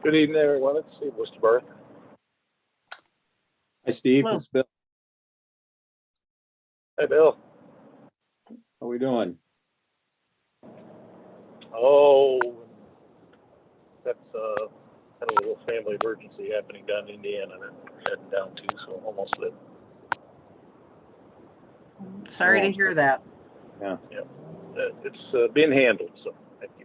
Good evening, everyone. It's Steve Westerberg. Hi, Steve. Hello. It's Bill. Hey, Bill. How we doing? Oh, that's kind of a little family emergency happening down in Indiana that we're heading down to, so almost there. Sorry to hear that. Yeah. It's being handled, so thank you.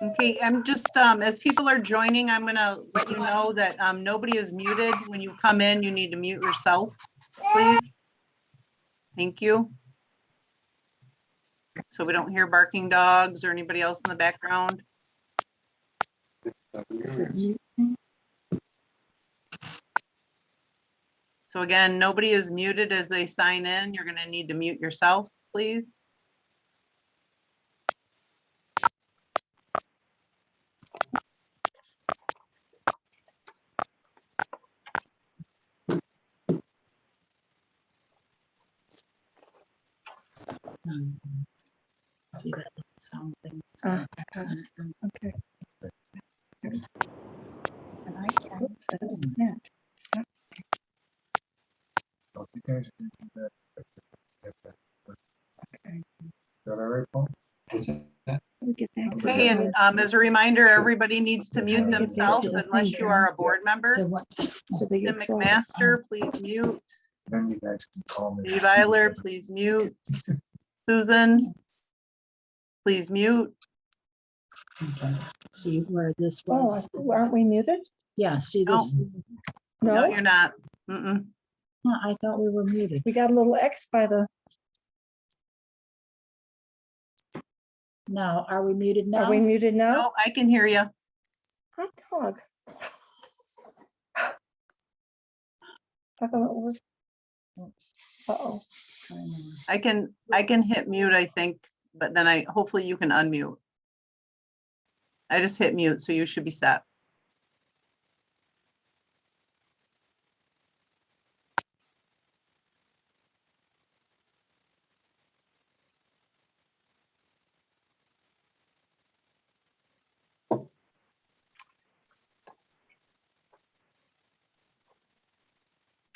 Okay, I'm just, as people are joining, I'm gonna let you know that nobody is muted. When you come in, you need to mute yourself, please. Thank you. So we don't hear barking dogs or anybody else in the background. So again, nobody is muted as they sign in. You're gonna need to mute yourself, please. See that sound thing? Okay. And I can't. Yeah. Oh, you guys can do that. Okay. Is that all right, Paul? We'll get back to Okay, that. and as a reminder, everybody needs to mute themselves unless you are a board member. To what? So they Tim get sold. McMaster, please mute. Then you guys can call me. Steve Eiler, please mute. Susan, please mute. See where this Oh, was? aren't we muted? Yeah, see this? No, No, you're not. Mm-mm. No, I thought we were muted. we got a little X by the, Now, are we muted now? are we muted now? No, I can hear you. Hot dog. How come it works? Uh-oh. I can hit mute, I think, but then hopefully you can unmute. I just hit mute, so you should be set.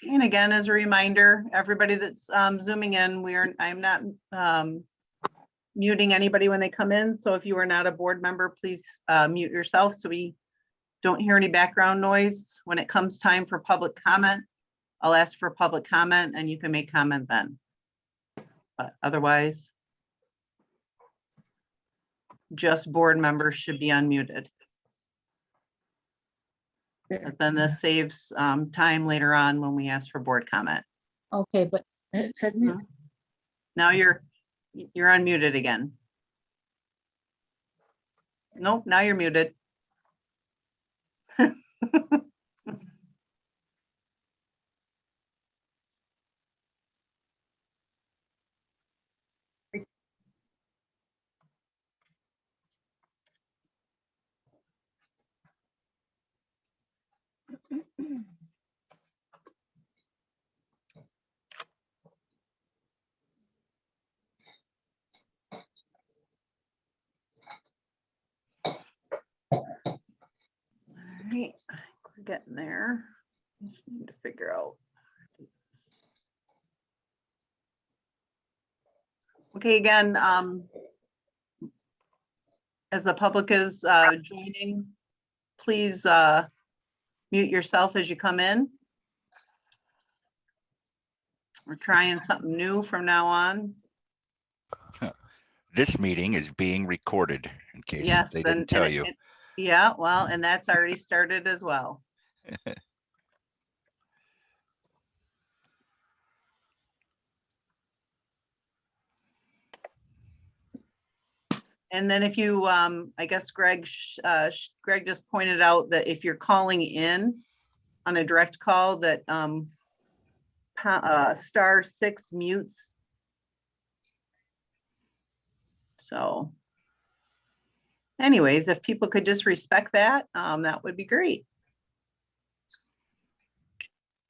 And again, as a reminder, everybody that's zooming in, I'm not muting anybody when they come in. So if you are not a board member, please mute yourself so we don't hear any background noise. When it comes time for public comment, I'll ask for public comment and you can make comment then. But otherwise, just board members should be unmuted. But then this saves time later on when we ask for board comment. Okay, but it said mute. Now you're unmuted again. Nope, now you're muted. All right, we're getting there. Just need to figure out. Okay, again, as the public is joining, please mute yourself as you come in. We're trying something new from now on. This meeting is being recorded in case Yes, they didn't tell you. Yeah, well, and that's already started as well. And then if you, I guess Greg just pointed out that if you're calling in on a direct call that *6 mutes. So anyways, if people could just respect that, that would be great.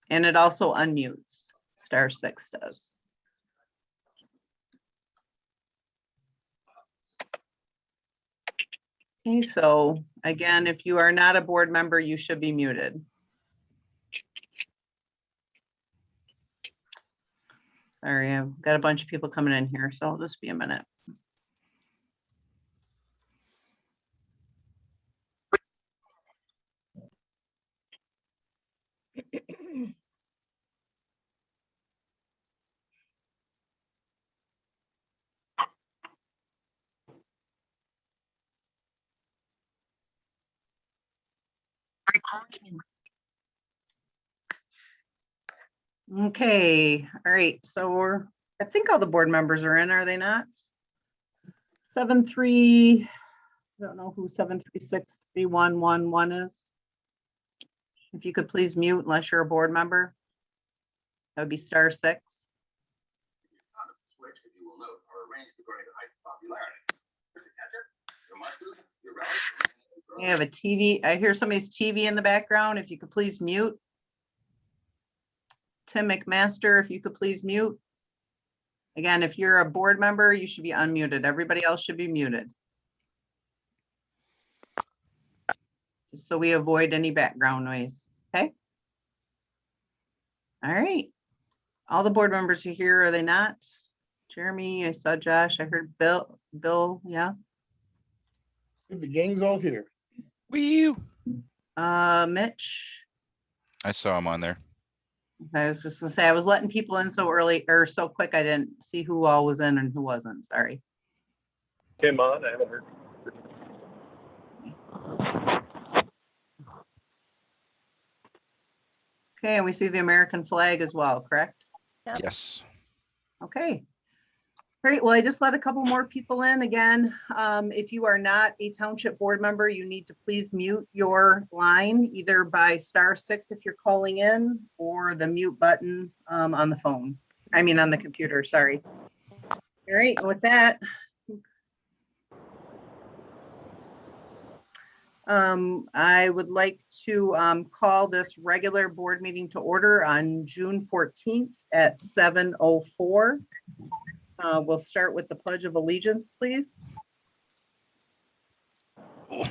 And it also unmutes, *6 does. Okay, so again, if you are not a board member, you should be muted. Sorry, I've got a bunch of people coming in here, so I'll just be a minute. Okay, all right, so I think all the board members are in, are they not? 7-3, I don't know who 736-3111 is. If you could please mute unless you're a board member. That would be *6. I have a TV, I hear somebody's TV in the background. If you could please mute. Tim McMaster, if you could please mute. Again, if you're a board member, you should be unmuted. Everybody else should be muted. Just so we avoid any background noise, okay? All right. All the board members are here, are they not? Jeremy, I saw Josh, I heard Bill, yeah. The gang's all here. Wee. Mitch. I saw him on there. I was just gonna say, I was letting people in so early or so quick, I didn't see who all was in and who wasn't, sorry. Tim on, I haven't heard. Okay, and we see the American flag as well, correct? Yep. Yes. Okay. Great, well, I just let a couple more people in. Again, if you are not a township board member, you need to please mute your line either by *6 if you're calling in, or the mute button on the phone. I mean, on the computer, sorry. All right, with that. I would like to call this regular board meeting to order on June 14th at 7:04. We'll start with the Pledge of Allegiance, please. I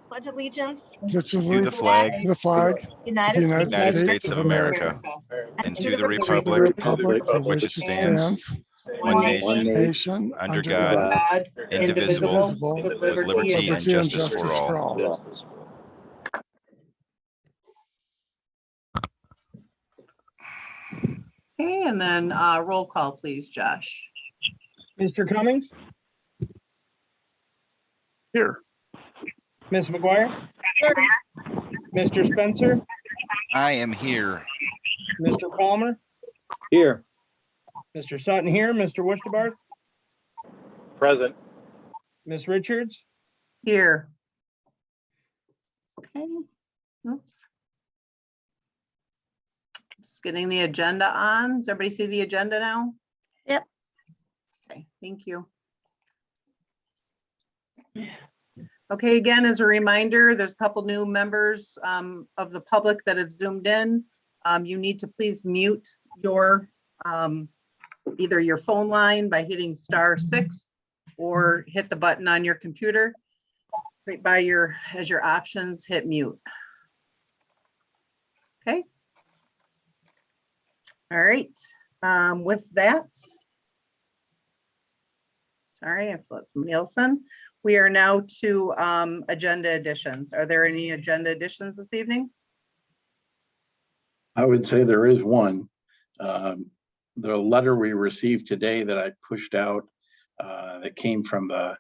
pledge allegiance To the flag the flag, United United United States States of America and to the republic republic for which it stands, one nation, nation, under God, indivisible, with liberty and justice for all. Okay, and then roll call, please, Josh. Mr. Cummings, Here. Ms. McGuire, Mr. Spencer, I am here. Mr. Palmer, Here. Mr. Sutton here, Mr. Wusterbarth, Present. Ms. Richards, Here. Okay, oops. Just getting the agenda on. Does everybody see the agenda now? Yep. Okay, thank you. Okay, again, as a reminder, there's a couple new members of the public that have zoomed in. You need to please mute your either your phone line by hitting *6 or hit the button on your computer. Right by your, as your options, hit mute. Okay. All right, with that, sorry, I've let somebody else in. We are now to agenda additions. Are there any agenda additions this evening? I would say there is one. The letter we received today that I pushed out that came from the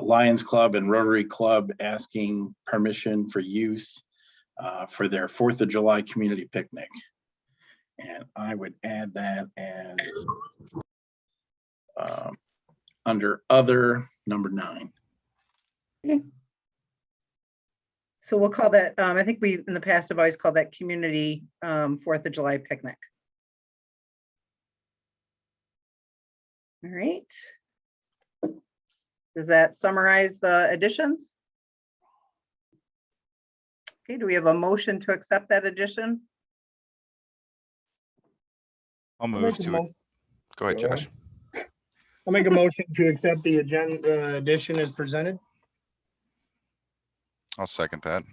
Lions Club and Rotary Club asking permission for use for their 4th of July community picnic. And I would add that as under other, number 9. Okay. So we'll call that, I think we in the past have always called that community 4th of July picnic. All right. Does that summarize the additions? Okay, do we have a motion to accept that addition? I'll move to it. Go ahead, Go Josh. I'll make a motion to accept the agenda addition as presented. I'll second that.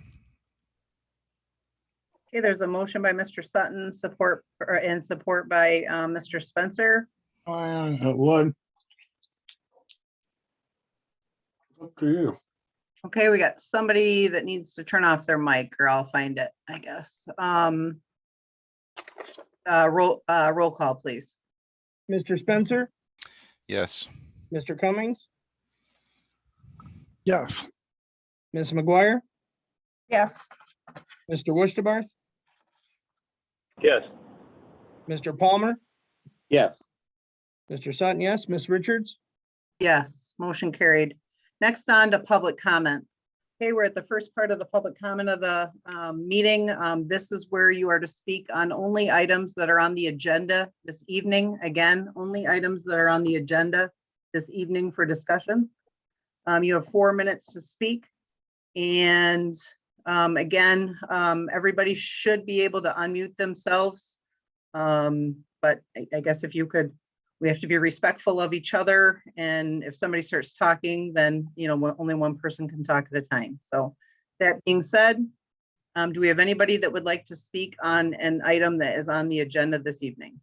Okay, there's a motion by Mr. Sutton, support by Mr. Spencer. It would. Up to you. Okay, we got somebody that needs to turn off their mic, or I'll find it, I guess. Roll call, please. Mr. Spencer, Yes. Mr. Cummings, Yes. Ms. McGuire, Yes. Mr. Wishtabarth, Yes. Mr. Palmer, Yes. Mr. Sutton, yes, Ms. Richards. Yes, motion carried. Next on to public comment. Okay, we're at the first part of the public comment of the meeting. This is where you are to speak on only items that are on the agenda this evening. Again, only items that are on the agenda this evening for discussion. You have 4 minutes to speak. And again, everybody should be able to unmute themselves. But I guess if you could, we have to be respectful of each other. And if somebody starts talking, then, only one person can talk at a time. So that being said, do we have anybody that would like to speak on an item that is on the agenda this evening?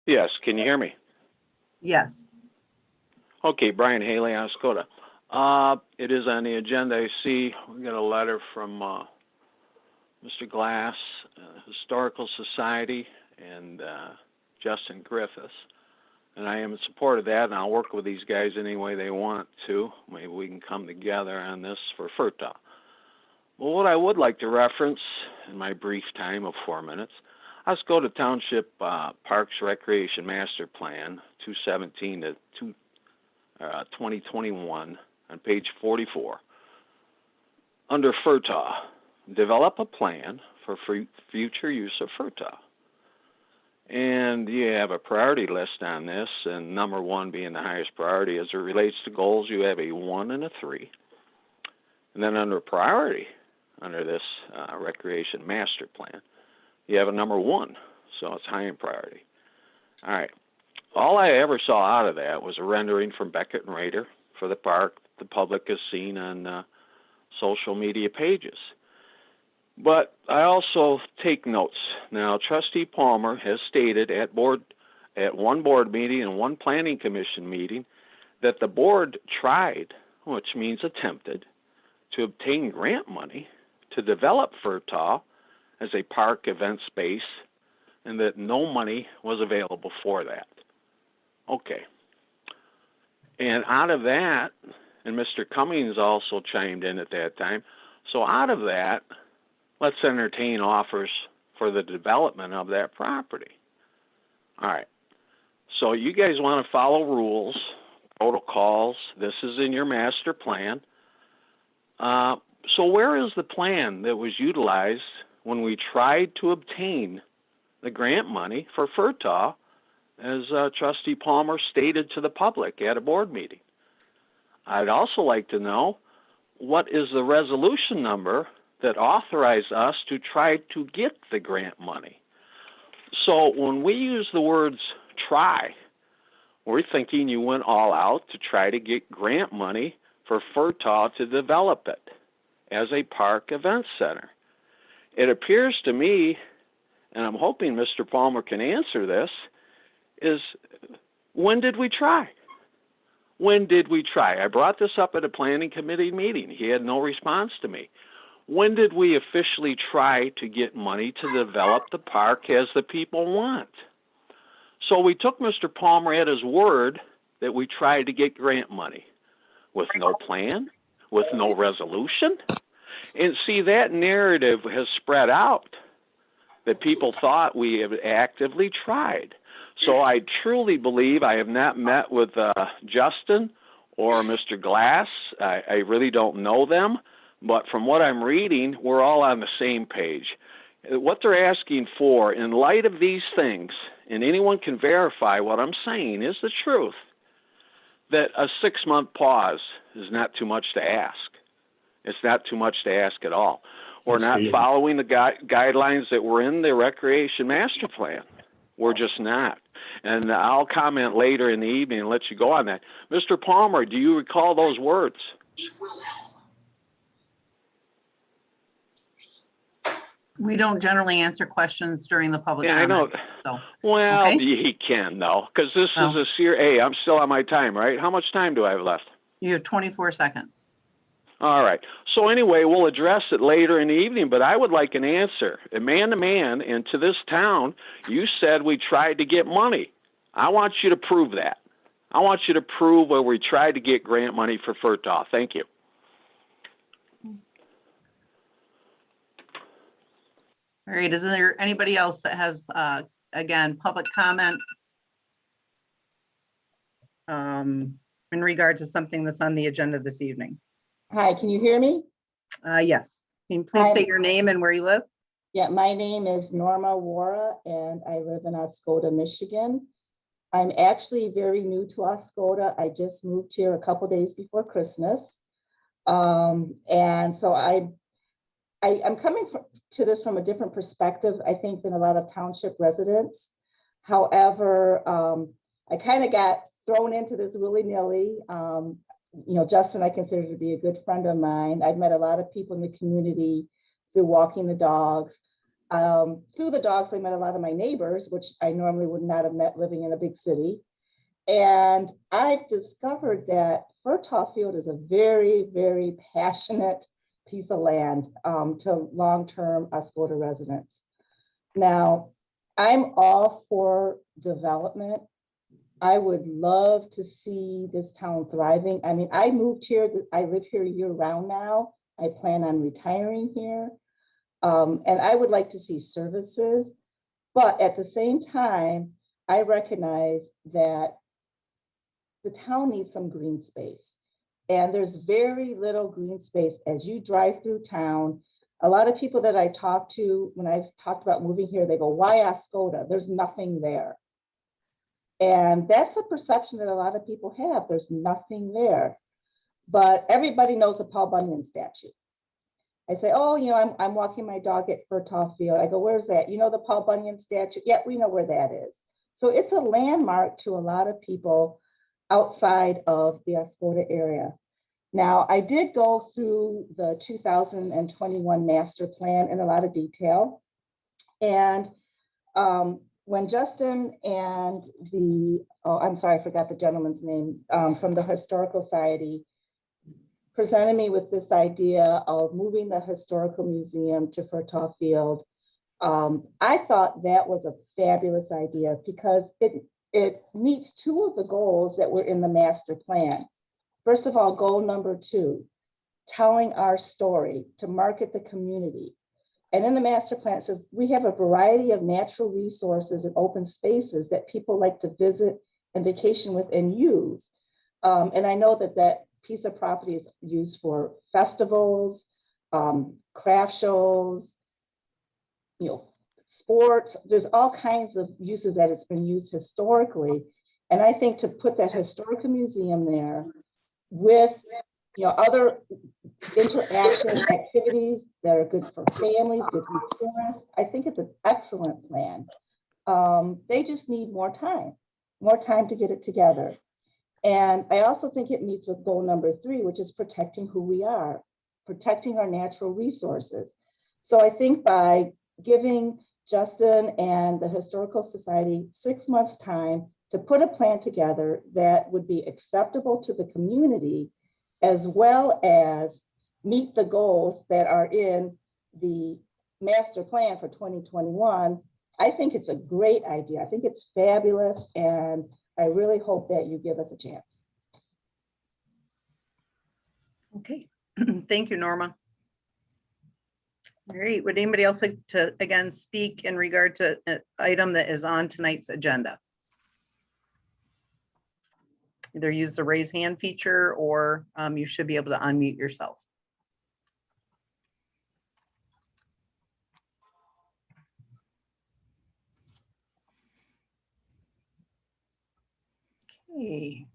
Yes, can you hear me? Yes. Okay, Brian Haley, Oscoda. It is on the agenda. I see we got a letter from Mr. Glass, Historical Society, and Justin Griffiths. And I am in support of that, and I'll work with these guys any way they want to. Maybe we can come together on this for FERTA. Well, what I would like to reference in my brief time of 4 minutes, Oscoda Township Parks Recreation Master Plan 2017 to 2021 on page 44. Under FERTA, develop a plan for future use of FERTA. And you have a priority list on this, and number 1 being the highest priority. As it relates to goals, you have a 1 and a 3. And then under priority, under this recreation master plan, you have a number 1, so it's high in priority. All right. All I ever saw out of that was a rendering from Beckett and Rader for the park the public has seen on social media pages. But I also take notes. Now, Trustee Palmer has stated at one board meeting and one planning commission meeting that the board tried, which means attempted, to obtain grant money to develop FERTA as a park event space, and that no money was available for that. Okay. And out of that, and Mr. Cummings also chimed in at that time, so out of that, let's entertain offers for the development of that property. All right. So you guys want to follow rules, protocols. This is in your master plan. So where is the plan that was utilized when we tried to obtain the grant money for FERTA, as Trustee Palmer stated to the public at a board meeting? I'd also like to know, what is the resolution number that authorized us to try to get the grant money? So when we use the words try, we're thinking you went all out to try to get grant money for FERTA to develop it as a park event center. It appears to me, and I'm hoping Mr. Palmer can answer this, is when did we try? When did we try? I brought this up at a planning committee meeting. He had no response to me. When did we officially try to get money to develop the park as the people want? So we took Mr. Palmer at his word that we tried to get grant money with no plan, with no resolution. And see, that narrative has spread out that people thought we have actively tried. So I truly believe, I have not met with Justin or Mr. Glass. I really don't know them. But from what I'm reading, we're all on the same page. What they're asking for, in light of these things, and anyone can verify what I'm saying is the truth, that a 6-month pause is not too much to ask. It's not too much to ask at all. We're Yes, not they are. following the guidelines that were in the recreation master plan. We're just not. And I'll comment later in the evening and let you go on that. Mr. Palmer, do you recall those words? We don't generally answer questions during the public Yeah, I know. comment. So, Well, okay. he can though, because this Oh. is a hey, I'm still on my time, right? How much time do I have left? You have 24 seconds. All right. So anyway, we'll address it later in the evening, but I would like an answer. Man to man, and to this town, you said we tried to get money. I want you to prove that. I want you to prove where we tried to get grant money for FERTOF. Thank you. All right, is there anybody else that has, again, public comment in regard to something that's on the agenda this evening? Hi, can you hear me? Yes. Can you please state your name and where you live? Yeah, my name is Norma Wara and I live in Oscoda, Michigan. I'm actually very new to Oscoda. I just moved here a couple days before Christmas. And so I'm coming to this from a different perspective, I think, than a lot of township residents. However, I kind of got thrown into this willy-nilly. You know, Justin, I consider to be a good friend of mine. I've met a lot of people in the community through walking the dogs. Through the dogs, I met a lot of my neighbors, which I normally would not have met living in a big city. And I've discovered that FERTOF Field is a very, very passionate piece of land to long-term Oscoda residents. Now, I'm all for development. I would love to see this town thriving. I mean, I moved here, I live here year-round now. I plan on retiring here. And I would like to see services, but at the same time, I recognize that the town needs some green space. And there's very little green space as you drive through town. A lot of people that I talk to, when I've talked about moving here, they go, why Oscoda? There's nothing there. And that's the perception that a lot of people have. There's nothing there. But everybody knows the Paul Bunyan statue. I say, oh, you know, I'm walking my dog at FERTOF Field. I go, where's that? You know, the Paul Bunyan statue? Yeah, we know where that is. So it's a landmark to a lot of people outside of the Oscoda area. Now, I did go through the 2021 master plan in a lot of detail. And when Justin and I'm sorry, I forgot the gentleman's name, from the Historical Society presented me with this idea of moving the Historical Museum to FERTOF Field, I thought that was a fabulous idea because it meets two of the goals that were in the master plan. First of all, goal number 2, telling our story to market the community. And in the master plan, it says we have a variety of natural resources and open spaces that people like to visit and vacation with and use. And I know that that piece of property is used for festivals, craft shows, you know, sports. There's all kinds of uses that it's been used historically. And I think to put that historical museum there with, you know, other interactive activities that are good for families, good for tourists, I think it's an excellent plan. They just need more time to get it together. And I also think it meets with goal number 3, which is protecting who we are, protecting our natural resources. So I think by giving Justin and the Historical Society 6 months' time to put a plan together that would be acceptable to the community, as well as meet the goals that are in the master plan for 2021, I think it's a great idea. I think it's fabulous. And I really hope that you give us a chance. Okay, thank you, Norma. All right, would anybody else like to, again, speak in regard to an item that is on tonight's agenda? Either use the raise hand feature or you should be able to unmute yourself. Okay,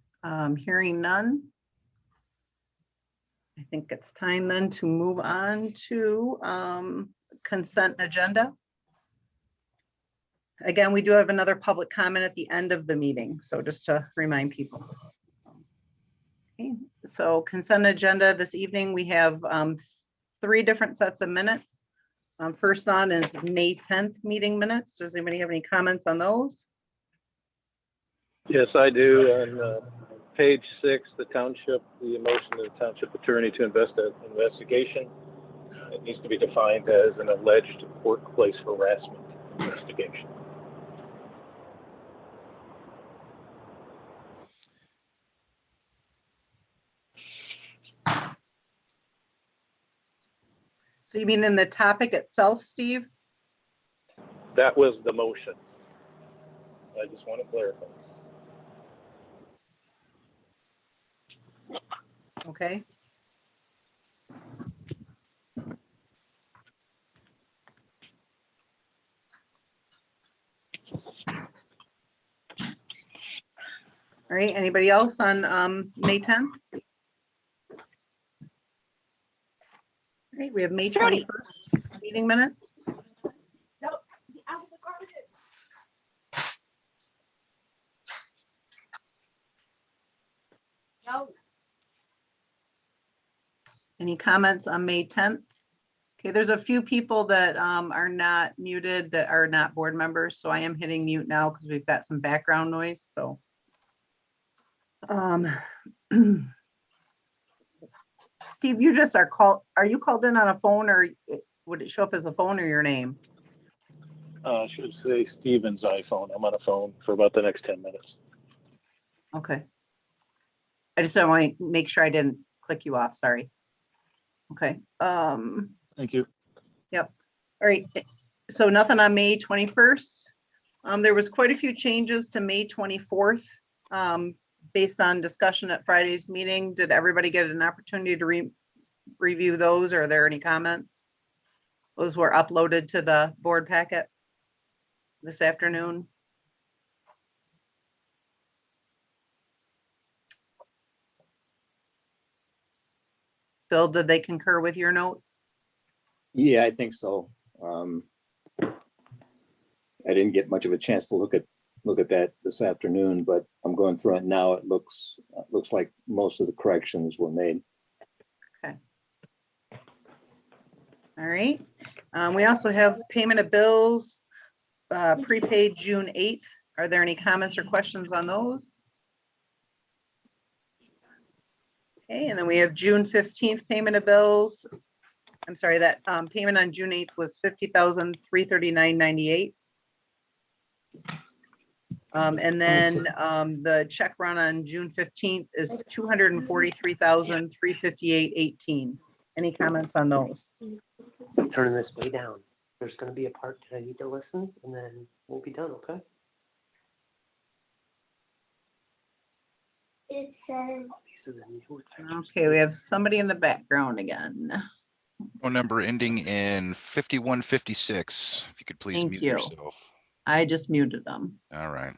hearing none. I think it's time then to move on to consent agenda. Again, we do have another public comment at the end of the meeting, so just to remind people. Okay, so consent agenda this evening, we have 3 different sets of minutes. First on is May 10th meeting minutes. Does anybody have any comments on those? Yes, I do. On page 6, the motion of the township attorney to investigation. It needs to be defined as an alleged workplace harassment investigation. So you mean in the topic itself, Steve? That was the motion. I just want to clarify. Okay. All right, anybody else on May 10th? All right, we have May 21st meeting minutes. Any comments on May 10th? Okay, there's a few people that are not muted that are not board members, so I am hitting mute now because we've got some background noise, so. Steve, you just are you called in on a phone, or would it show up as a phone or your name? Should say Steven's iPhone. I'm on a phone for about the next 10 minutes. Okay. I just don't want to make sure I didn't click you off, sorry. Okay. Thank you. Yep. All right. So nothing on May 21st. There was quite a few changes to May 24th based on discussion at Friday's meeting. Did everybody get an opportunity to review those? Or are there any comments? Those were uploaded to the board packet this afternoon. Bill, did they concur with your notes? Yeah, I think so. I didn't get much of a chance to look at that this afternoon, but I'm going through it now. It looks like most of the corrections were made. Okay. All right. We also have payment of bills, prepaid June 8th. Are there any comments or questions on those? Okay, and then we have June 15th payment of bills. I'm sorry, that payment on June 8th was $50,339.98. And then the check run on June 15th is $243,358.18. Any comments on those? I'm turning this way down. There's going to be a part that I need to listen, and then we'll be done, okay? It says. Okay, we have somebody in the background again. Phone number ending in 5156. If you could please Thank mute you. yourself. I just muted them. All right.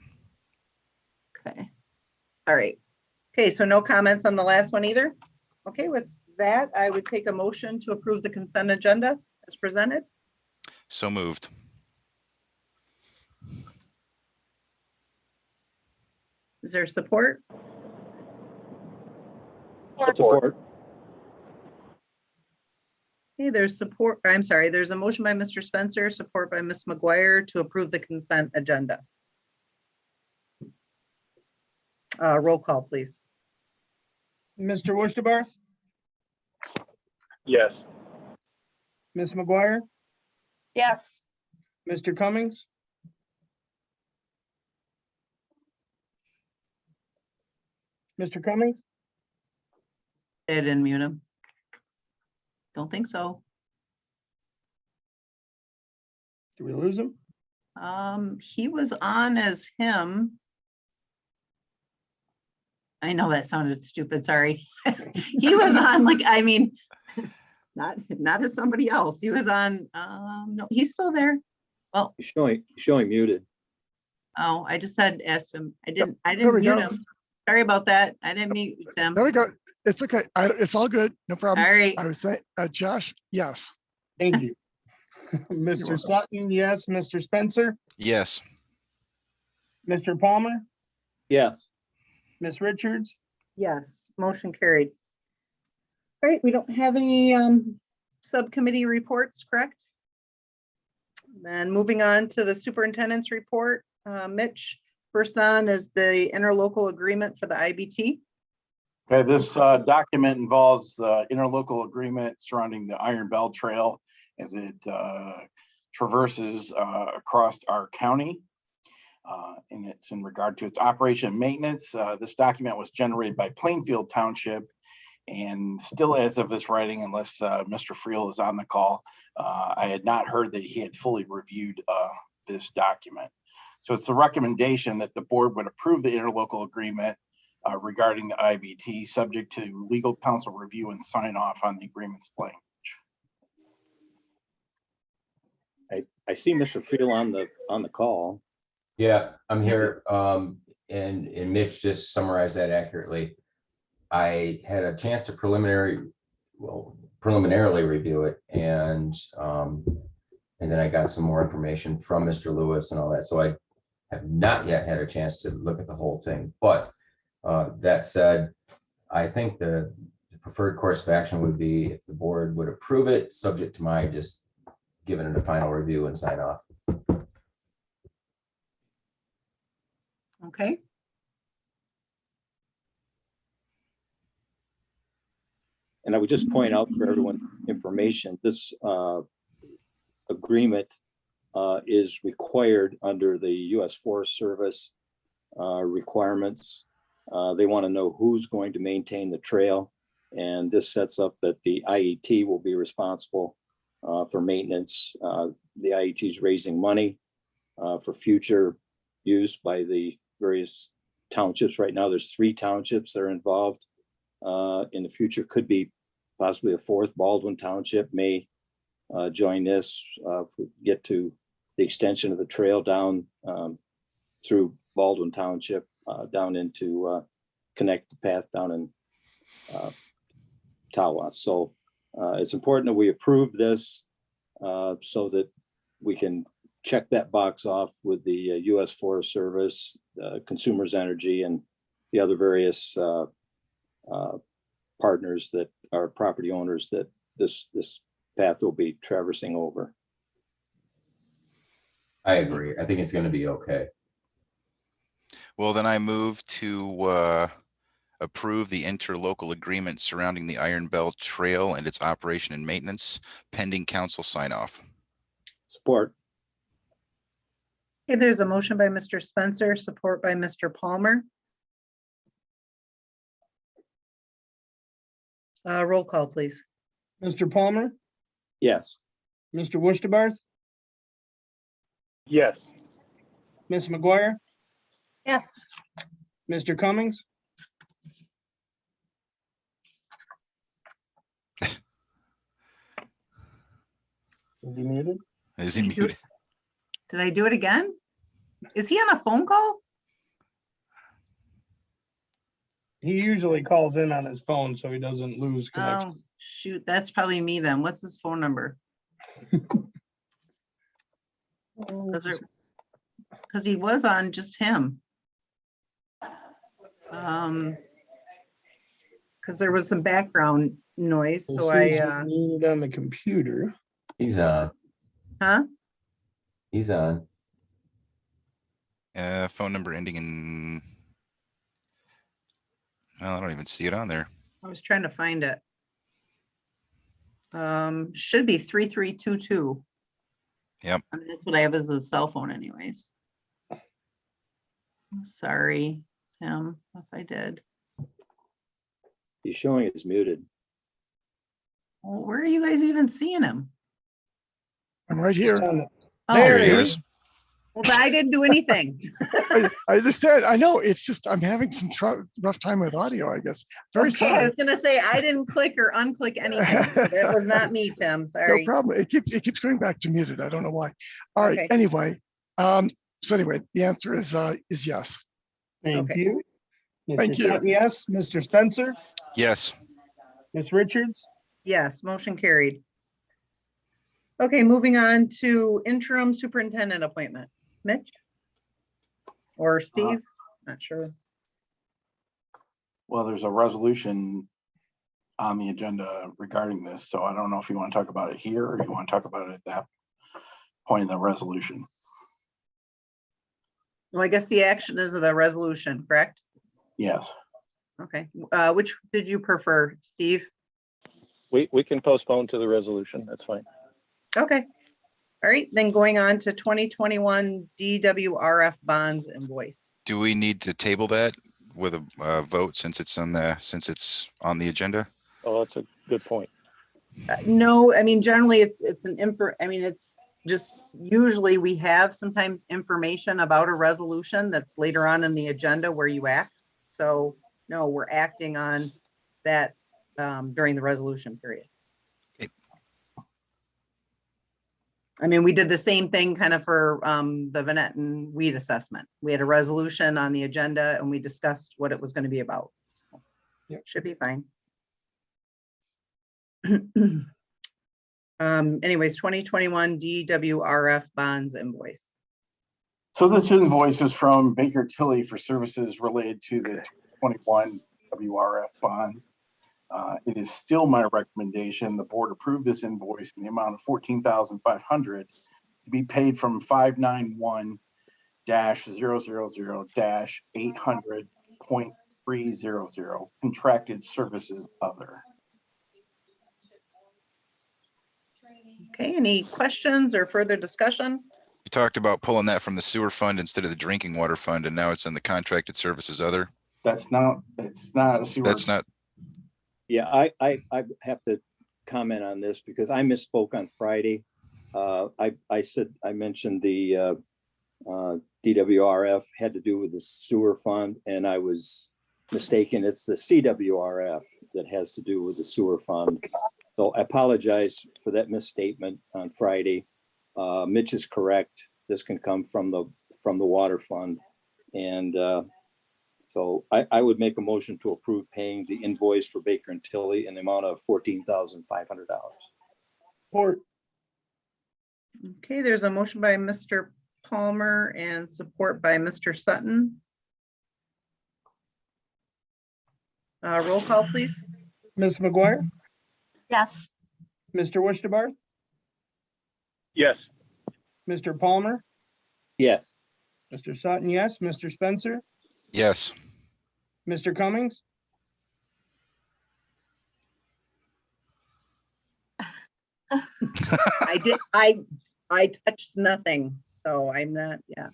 Okay. All right. Okay, so no comments on the last one either? Okay, with that, I would take a motion to approve the consent agenda as presented. So moved. Is there support? Support. Okay, there's support. I'm sorry, there's a motion by Mr. Spencer, support by Ms. McGuire to approve the consent agenda. Roll call, please. Mr. Wusterbarth, Yes. Ms. McGuire, Yes. Mr. Cummings, Mr. Cummings, I didn't mute him. Don't think so. did we lose him? He was on as him. I know that sounded stupid, sorry. He was on like, I mean, not as somebody else. He was on, no, he's still there. Well, He's showing muted. oh, I just asked him. I didn't there we mute go. him. Sorry about that. I didn't mute him. There we go. It's okay. It's all good. No All problem. right. I was saying, Josh, yes. Thank you. Mr. welcome. Sutton, yes. Mr. Spencer, Yes. Mr. Palmer, Yes. Ms. Richards, Yes, motion carried. All right, we don't have any subcommittee reports, correct? Then moving on to the superintendent's report. Mitch, first on is the interlocal agreement for the IBT. Okay, this document involves the interlocal agreement surrounding the Iron Bell Trail as it traverses across our county. And it's in regard to its operation and maintenance. This document was generated by Plainfield Township, and still as of this writing, unless Mr. Friel is on the call, I had not heard that he had fully reviewed this document. So it's the recommendation that the board would approve the interlocal agreement regarding the IBT, subject to legal counsel review and sign off on the agreement's language. I see Mr. Friel on the call. Yeah, I'm here. And Mitch just summarized that accurately. I had a chance to preliminarily review it, and then I got some more information from Mr. Lewis and all that. So I have not yet had a chance to look at the whole thing. But that said, I think the preferred course of action would be if the board would approve it, subject to my just giving it a final review and sign off. Okay. And I would just point out for everyone's information, this agreement is required under the U.S. Forest Service requirements. They want to know who's going to maintain the trail. And this sets up that the IET will be responsible for maintenance. The IET is raising money for future use by the various townships. Right now, there's 3 townships that are involved. In the future, could be possibly a 4th. Baldwin Township may join this if we get to the extension of the trail down through Baldwin Township down into connect the path down in Tawas. So it's important that we approve this so that we can check that box off with the U.S. Forest Service, Consumers Energy, and the other various partners that are property owners that this path will be traversing over. I agree. I think it's going to be okay. Well, then I move to approve the interlocal agreement surrounding the Iron Bell Trail and its operation and maintenance pending council sign off. Support. Okay, there's a motion by Mr. Spencer, support by Mr. Palmer. Roll call, please. Mr. Palmer, Yes. Mr. Wurstabarth, Yes. Ms. McGuire, Yes. Mr. Cummings, is he muted? Is he muted? Did I do it again? Is he on a phone call? He usually calls in on his phone so he doesn't lose connection. Oh, shoot, that's probably me then. What's his phone number? Because he was on just him. Because there was some background noise, so I, muted on the computer. He's on. huh? He's on. Phone number ending in, well, I don't even see it on there. I was trying to find it. Should be 3322. Yep. I mean, that's what I have as a cell phone anyways. Sorry, Tim, if I did. He's showing it's muted. Well, where are you guys even seeing him? I'm right here. Oh, There he really? is. Well, I didn't do anything. I understand. I know. It's just I'm having some rough time with audio, I guess. Very Okay, I sorry. was gonna say I didn't click or unclick anything. So that was not me, Tim. No Sorry. problem. It keeps going back to muted. I don't know why. All right. Okay. Anyway, so anyway, the answer is yes. Thank Okay. you. Thank Mr. you. Sutton, yes. Mr. Spencer, Yes. Ms. Richards, Yes, motion carried. Okay, moving on to interim superintendent appointment. Mitch? Or Steve? Not sure. Well, there's a resolution on the agenda regarding this, so I don't know if you want to talk about it here or you want to talk about it at that point in the resolution. Well, I guess the action is the resolution, correct? Yes. Okay, which did you prefer, Steve? We can postpone to the resolution. That's fine. Okay. All right, then going on to 2021 DWRF bonds invoice. Do we need to table that with a vote since it's on the agenda? Oh, that's a good point. No, I mean, generally it's it's just usually we have sometimes information about a resolution that's later on in the agenda where you act. So no, we're acting on that during the resolution period. Okay. I mean, we did the same thing kind of for the Venetton weed assessment. We had a resolution on the agenda and we discussed what it was going to be about. So, Yep. Should be fine. Anyways, 2021 DWRF bonds invoice. So this invoice is from Baker Tilly for services related to the 2021 WRF bonds. It is still my recommendation the board approve this invoice in the amount of $14,500 to be paid from 591-000-800.300 contracted services other. Okay, any questions or further discussion? You talked about pulling that from the sewer fund instead of the drinking water fund, and now it's in the contracted services other. It's not a sewer. That's not. Yeah, I have to comment on this because I misspoke on Friday. I mentioned the DWRF had to do with the sewer fund, and I was mistaken. It's the CWRF that has to do with the sewer fund. So I apologize for that misstatement on Friday. Mitch is correct. This can come from the water fund. And so I would make a motion to approve paying the invoice for Baker and Tilly in the amount of $14,500. support. Okay, there's a motion by Mr. Palmer and support by Mr. Sutton. Roll call, please. Ms. McGuire, Yes. Mr. Wishtabarth, Yes. Mr. Palmer, Yes. Mr. Sutton, yes, Mr. Spencer, Yes. Mr. Cummings, I touched nothing, so I'm not, yeah.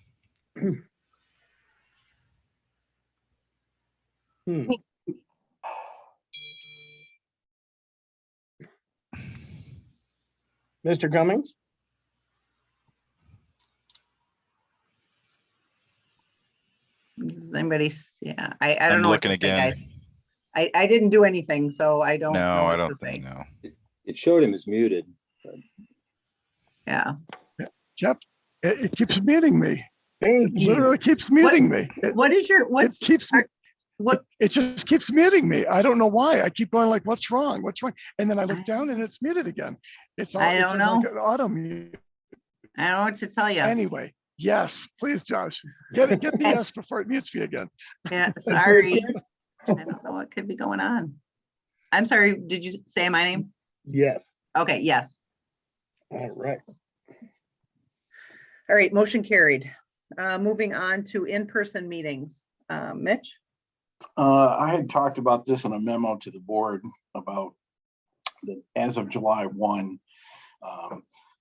Mr. Cummings, Does anybody, yeah, I don't I'm know what looking to say, again. guys. I didn't do anything, so I don't know No, what I to don't say. think no. It showed him as muted. Yeah. Yep, it keeps muting me. thank It you. literally keeps muting me. What is your, It keeps me. what, It just keeps muting me. I don't know why. I keep going like, what's wrong? What's wrong? And then I look down and it's muted again. It's all, I it's don't like know. an auto mute. I don't know what to tell you. Anyway, yes, please, Josh, get the yes before it mutes me again. Yeah, Is there a sorry. check? I don't know what could be going on. I'm sorry, did you say my name? Yes. Okay, yes. All right. All right, motion carried. Moving on to in-person meetings. Mitch? I had talked about this in a memo to the board about as of July 1,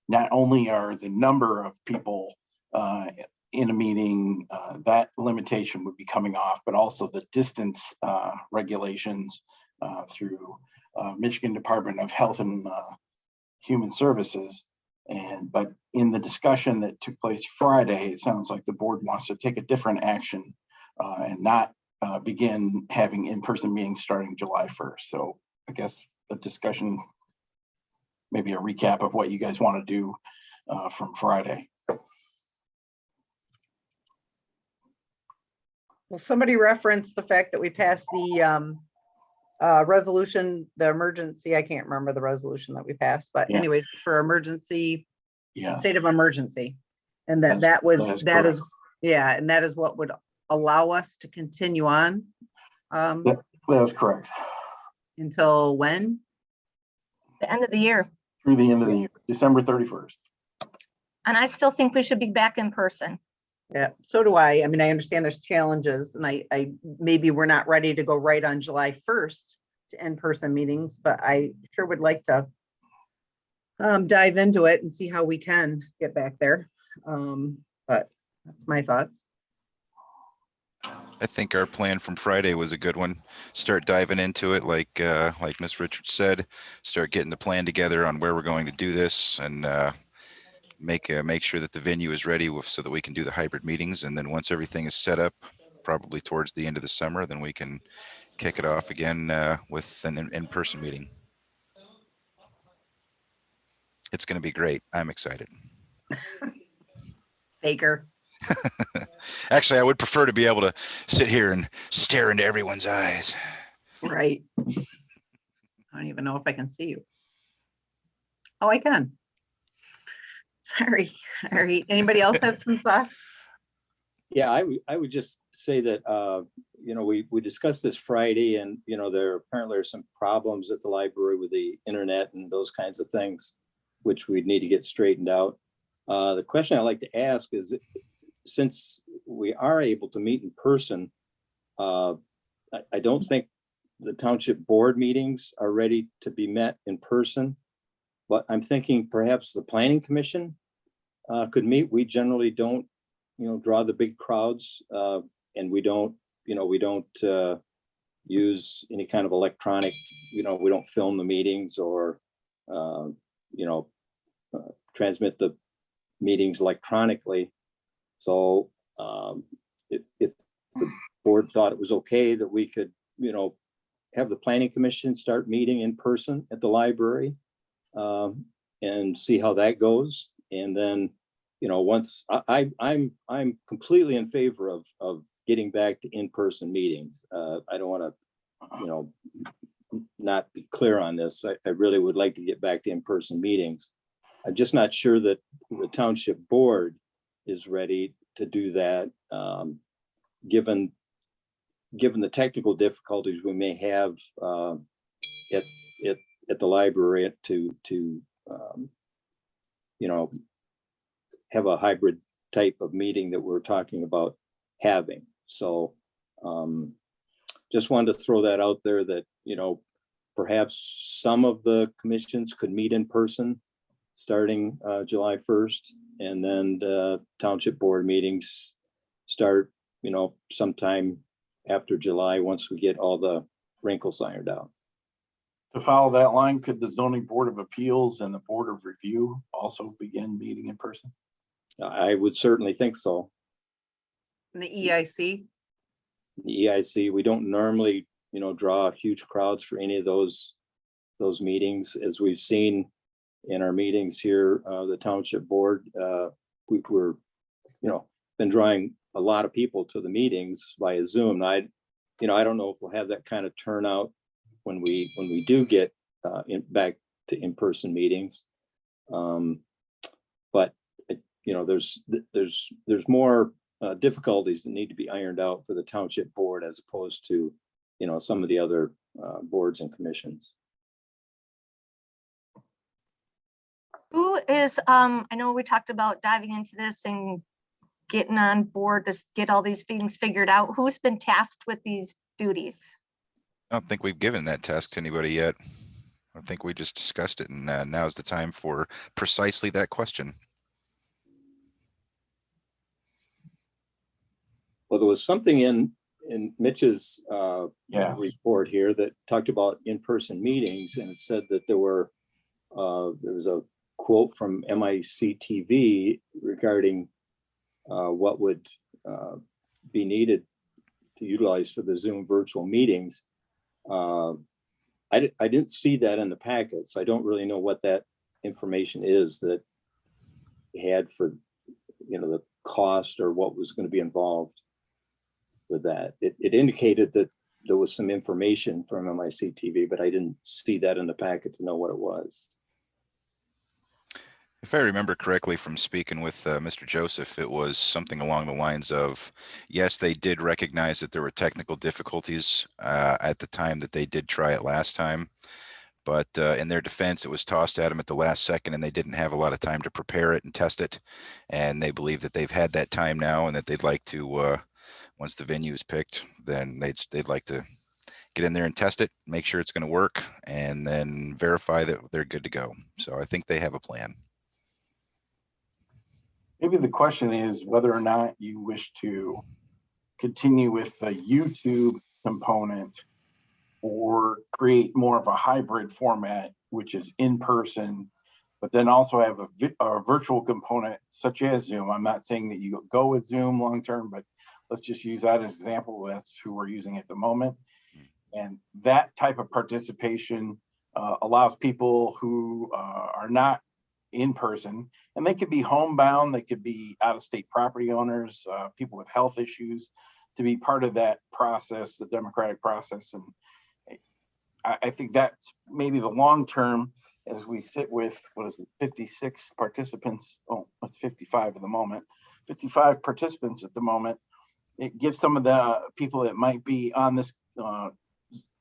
not only are the number of people in a meeting, that limitation would be coming off, but also the distance regulations through Michigan Department of Health and Human Services. But in the discussion that took place Friday, it sounds like the board wants to take a different action and not begin having in-person meetings starting July 1st. So I guess the discussion, maybe a recap of what you guys want to do from Friday. Well, somebody referenced the fact that we passed the resolution, the emergency, I can't remember the resolution that we passed, but Yeah. anyways, for emergency, Yeah. state of emergency. And that That's- would, that is that is, correct. yeah, and that is what would allow us to continue on. That's correct. Until when? The end of the year. Through the end of the year, December 31st. And I still think we should be back in person. Yeah, so do I. I mean, I understand there's challenges and I maybe we're not ready to go right on July 1st to in-person meetings, but I sure would like to dive into it and see how we can get back there. But that's my thoughts. I think our plan from Friday was a good one. Start diving into it, like Ms. Richards said, start getting the plan together on where we're going to do this, and make sure that the venue is ready so that we can do the hybrid meetings. And then once everything is set up, probably towards the end of the summer, then we can kick it off again with an in-person meeting. It's going to be great. I'm excited. Baker. Actually, I would prefer to be able to sit here and stare into everyone's eyes. Right. I don't even know if I can see you. Oh, I can. Sorry. All right. Anybody else have some thoughts? Yeah, I would just say that, you know, we discussed this Friday, and, you know, there apparently are some problems at the library with the internet and those kinds of things, which we need to get straightened out. The question I'd like to ask is, since we are able to meet in person, I don't think the township board meetings are ready to be met in person, but I'm thinking perhaps the planning commission could meet. We generally don't, you know, draw the big crowds, and we don't use any kind of electronic, you know, we don't film the meetings or, you know, transmit the meetings electronically. So if the board thought it was okay that we could, you know, have the planning commission start meeting in person at the library, and see how that goes. And then, you know, once I'm completely in favor of getting back to in-person meetings. I don't want to, you know, not be clear on this. I really would like to get back to in-person meetings. I'm just not sure that the township board is ready to do that, given the technical difficulties we may have at the library to you know, have a hybrid type of meeting that we're talking about having. So just wanted to throw that out there that, you know, perhaps some of the commissions could meet in person starting July 1st, and then the township board meetings start, you know, sometime after July, once we get all the wrinkles ironed out. To follow that line, could the zoning board of appeals and the board of review also begin meeting in person? I would certainly think so. And the EIC? The EIC, we don't normally, you know, draw huge crowds for any of those meetings. As we've seen in our meetings here, the township board, we were, you know, been drawing a lot of people to the meetings via Zoom. I don't know if we'll have that kind of turnout when we do get back to in-person meetings. But you know, there's more difficulties that need to be ironed out for the township board as opposed to, you know, some of the other boards and commissions. Who is, I know we talked about diving into this and getting on board to get all these things figured out. Who's been tasked with these duties? I don't think we've given that task to anybody yet. I think we just discussed it, and now's the time for precisely that question. Well, there was something in Mitch's report here that talked about in-person meetings, and it said that there was a quote from MICTV regarding what would be needed to utilize for the Zoom virtual meetings. I didn't see that in the packet, so I don't really know what that information is that we had for, you know, the cost or what was going to be involved with that. It indicated that there was some information from MIC TV, but I didn't see that in the packet to know what it was. If I remember correctly from speaking with Mr. Joseph, it was something along the lines of, yes, they did recognize that there were technical difficulties at the time that they did try it last time. But in their defense, it was tossed at them at the last second and they didn't have a lot of time to prepare it and test it. And they believe that they've had that time now and that they'd like to, once the venue is picked, then they'd like to get in there and test it, make sure it's going to work, and then verify that they're good to go. So I think they have a plan. Maybe the question is whether or not you wish to continue with the YouTube component or create more of a hybrid format, which is in person, but then also have a virtual component such as Zoom. I'm not saying that you go with Zoom long-term, but let's just use that as an example. That's who we're using at the moment. And that type of participation allows people who are not in person, and they could be homebound, they could be out-of-state property owners, people with health issues, to be part of that process, the democratic process. And I think that's maybe the long term, as we sit with, what is it, 56 participants, oh, it's 55 at the moment, 55 participants at the moment. It gives some of the people that might be on this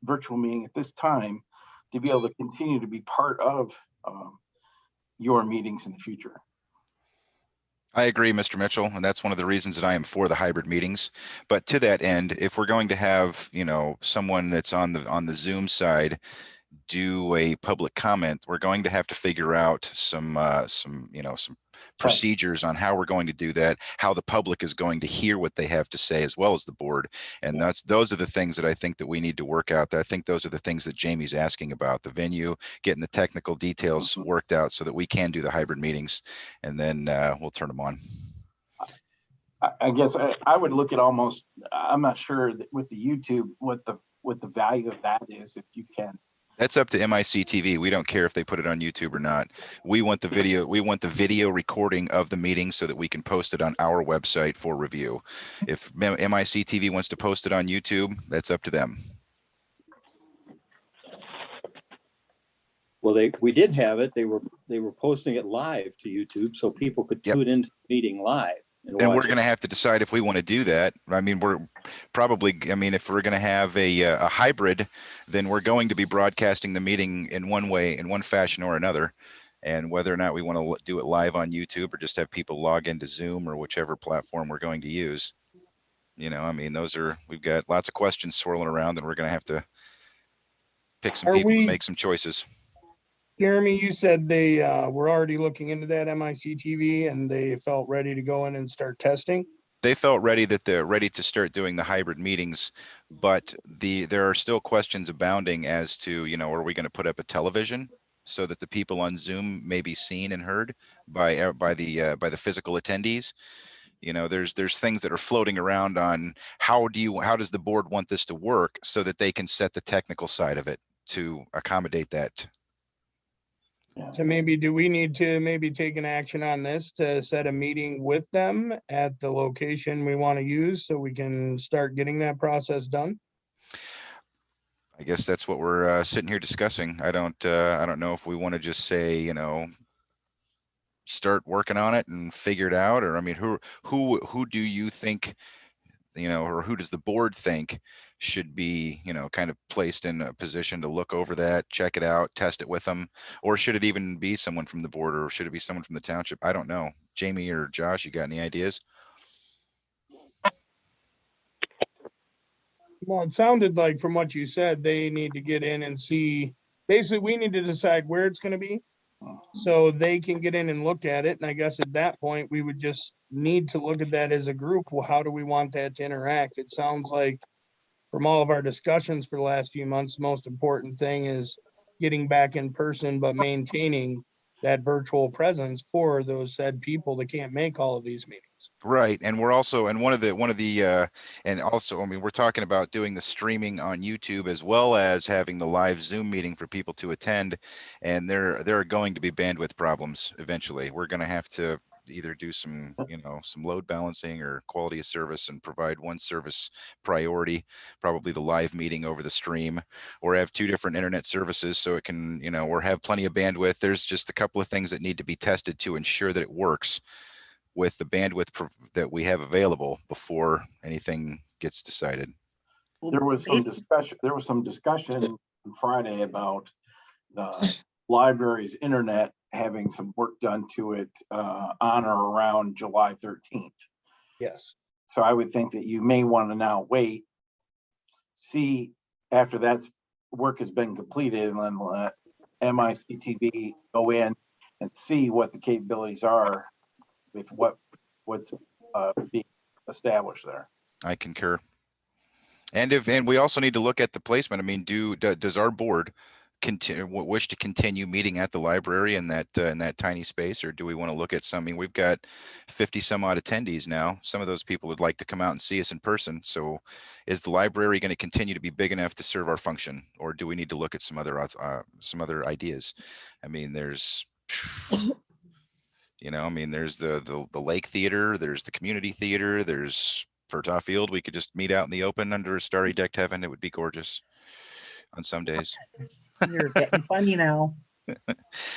virtual meeting at this time to be able to continue to be part of your meetings in the future. I agree, Mr. Mitchell, and that's one of the reasons that I am for the hybrid meetings. But to that end, if we're going to have, you know, someone that's on the Zoom side do a public comment, we're going to have to figure out some procedures on how we're going to do that, how the public is going to hear what they have to say as well as the board. And those are the things that I think that we need to work out. I think those are the things that Jamie's asking about, the venue, getting the technical details worked out so that we can do the hybrid meetings, and then we'll turn them on. I guess I would look at almost, I'm not sure that with the YouTube, what the value of that is, if you can. That's up to MIC TV. We don't care if they put it on YouTube or not. We want the video. We want the video recording of the meeting so that we can post it on our website for review. If MIC TV wants to post it on YouTube, that's up to them. Well, we did have it. They were posting it live to YouTube so people could tune into the meeting live. And we're going to have to decide if we want to do that. I mean, we're probably, I mean, if we're going to have a hybrid, then we're going to be broadcasting the meeting in one way, in one fashion or another. And whether or not we want to do it live on YouTube or just have people log into Zoom or whichever platform we're going to use. You know, I mean, we've got lots of questions swirling around, and we're going to have to pick some people to make some choices. Jeremy, you said they were already looking into that MIC TV and they felt ready to go in and start testing. They felt ready that they're ready to start doing the hybrid meetings, but there are still questions abounding as to, you know, are we going to put up a television so that the people on Zoom may be seen and heard by the physical attendees? You know, there's things that are floating around on how does the board want this to work so that they can set the technical side of it to accommodate that. So maybe do we need to take an action on this to set a meeting with them at the location we want to use so we can start getting that process done? I guess that's what we're sitting here discussing. I don't know if we want to just say, you know, start working on it and figure it out, or I mean, who do you think, you know, or who does the board think should be, you know, kind of placed in a position to look over that, check it out, test it with them? Or should it even be someone from the board, or should it be someone from the township? I don't know. Jamie or Josh, you got any ideas? Well, it sounded like from what you said, they need to get in and see, basically we need to decide where it's going to be so they can get in and look at it. And I guess at that point, we would just need to look at that as a group. Well, how do we want that to interact? It sounds like from all of our discussions for the last few months, the most important thing is getting back in person, but maintaining that virtual presence for those said people that can't make all of these meetings. Right. And we're also, and one of the, and also, I mean, we're talking about doing the streaming on YouTube as well as having the live Zoom meeting for people to attend. And there are going to be bandwidth problems eventually. We're going to have to either do some, some load balancing or quality of service and provide one service priority, probably the live meeting over the stream, or have two different internet services so it can, or have plenty of bandwidth. There's just a couple of things that need to be tested to ensure that it works with the bandwidth that we have available before anything gets decided. There was some discussion on Friday about the library's internet having some work done to it on or around July 13th. Yes. So I would think that you may want to now wait, see after that work has been completed, and then let MICTV go in and see what the capabilities are with what's being established there. I concur. And we also need to look at the placement. I mean, does our board wish to continue meeting at the library in that tiny space, or do we want to look at something? We've got 50 some odd attendees now. Some of those people would like to come out and see us in person. So is the library going to continue to be big enough to serve our function, or do we need to look at some other ideas? I mean, there's there's the Lake Theater, there's the community theater, there's Furtaw Field. We could just meet out in the open under a starry decked heaven. It would be gorgeous on some days. You're getting funny now. All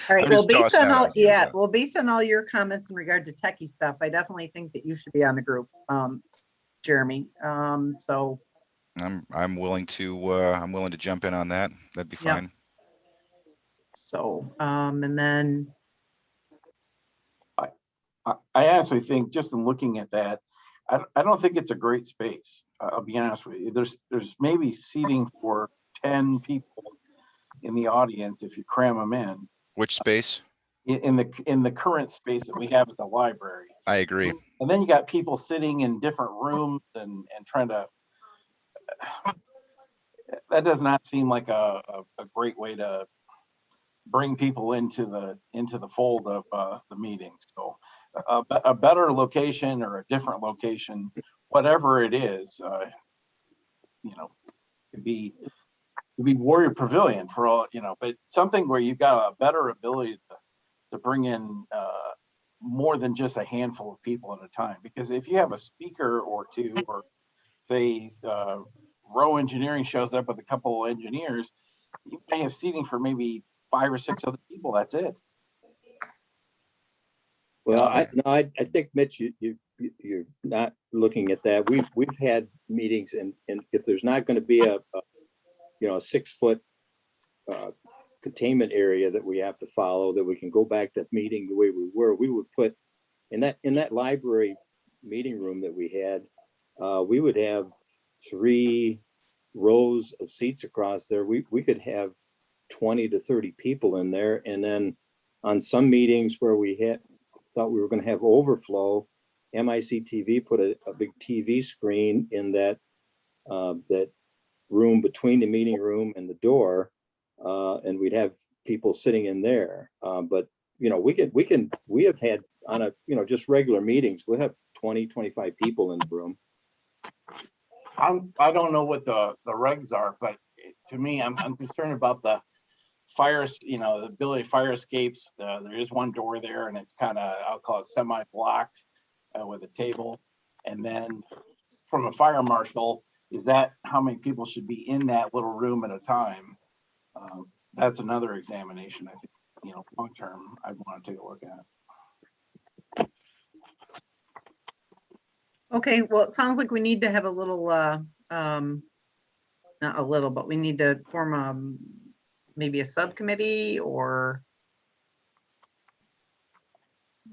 right. I'm Well, just based tossing on out all, ideas out. well, based on all your comments in regard to techie stuff, I definitely think that you should be on the group, Jeremy. So I'm willing to jump in on that. That'd be Yeah. fine. So, and then I honestly think, just in looking at that, I don't think it's a great space. I'll be honest with you. There's maybe seating for 10 people in the audience if you cram them in. Which space? In the current space that we have at the library. I agree. And then you got people sitting in different rooms and trying to. That does not seem like a great way to bring people into the fold of the meeting. So a better location or a different location, whatever it is, could be Warrior Pavilion for all, but something where you've got a better ability to bring in more than just a handful of people at a time. Because if you have a speaker or two, or say Row Engineering shows up with a couple of engineers, you may have seating for maybe 5 or 6 other people. That's it. Well, I think, Mitch, you're not looking at that. We've had meetings, and if there's not going to be a 6-foot containment area that we have to follow, that we can go back to meeting the way we were, we would put in that library meeting room that we had, we would have 3 rows of seats across there. We could have 20 to 30 people in there. And then on some meetings where we thought we were going to have overflow, MICTV put a big TV screen in that room between the meeting room and the door, and we'd have people sitting in there. But we have had on a just regular meetings, we'll have 20, 25 people in the room. I don't know what the regs are, but to me, I'm concerned about the fires, the ability of fire escapes. There is one door there, and it's kind of, I'll call it semi-blocked with a table. And then from a fire marshal, is that how many people should be in that little room at a time? That's another examination, I think, long term, I'd want to take a look at. okay, well, it sounds like we need to have a little, not a little, but we need to form maybe a subcommittee, or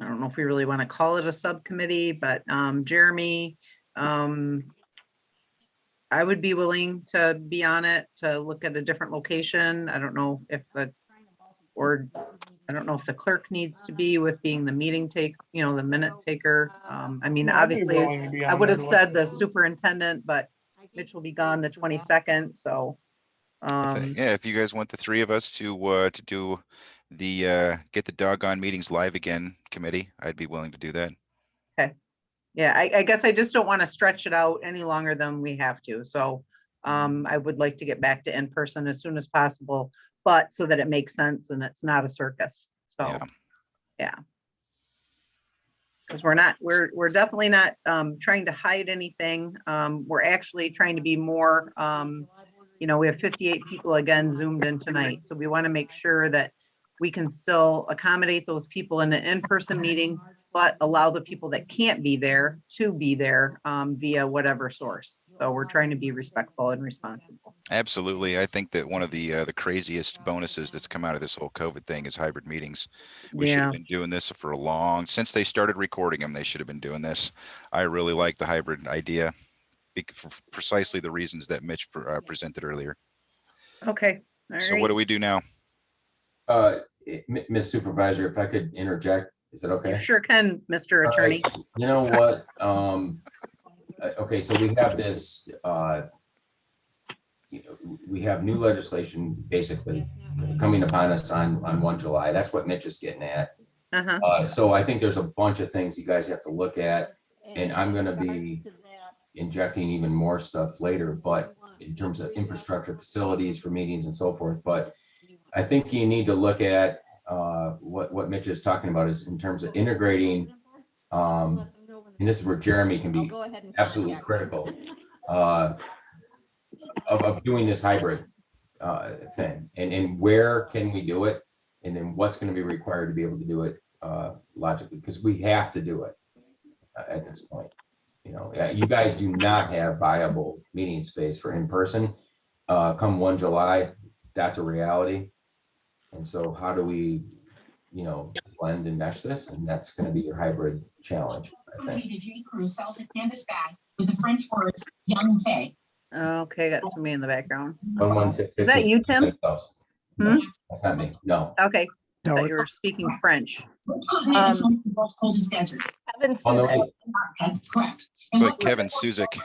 I don't know if we really want to call it a subcommittee, but Jeremy, I would be willing to be on it, to look at a different location. I don't know if the clerk needs to be, with being the meeting the minute taker. I mean, Yeah, I'd be obviously, willing to be I on would there have to said look. the superintendent, but Mitch will be gone the 22nd, so. If you guys want the 3 of us to do the get the doggone meetings live again committee, I'd be willing to do that. Okay. Yeah, I guess I just don't want to stretch it out any longer than we have to. So I would like to get back to in person as soon as possible, but so that it makes sense and it's not a circus. So, yeah. Because we're definitely not trying to hide anything. We're actually trying to be more, we have 58 people again zoomed in tonight. So we want to make sure that we can still accommodate those people in an in-person meeting, but allow the people that can't be there to be there via whatever source. So we're trying to be respectful and responsible. Absolutely. I think that one of the craziest bonuses that's come out of this whole COVID thing is hybrid meetings. We should have been doing this for since they started recording them, they should have been doing this. I really like the hybrid idea for precisely the reasons that Mitch presented earlier. Okay. All So right. what do we do now? Ms. Supervisor, if I could interject, is that okay? You sure can, Mr. Attorney. You know what? Okay, so we have this, we have new legislation basically coming upon us on 1 July. That's what Mitch is getting at. So I think there's a bunch of things you guys have to look at, and I'm going to be injecting even more stuff later, but in terms of infrastructure, facilities for meetings and so forth. But I think you need to look at what Mitch is talking about is in terms of integrating, and this is where Jeremy can be absolutely critical of doing this hybrid thing, and where can we do it, and then what's going to be required to be able to do it logically, because we have to do it at this point. You guys do not have viable meeting space for in person. Come 1 July, that's a reality. And so how do we, blend and mesh this? And that's going to be your hybrid challenge, I think. With the French words, young Fay. Okay, got somebody in the background. 1166. Is that you, Tim? No, that's not me. No. Okay. I No, thought you were speaking French. Kevin Susan. It's like Kevin Suzik.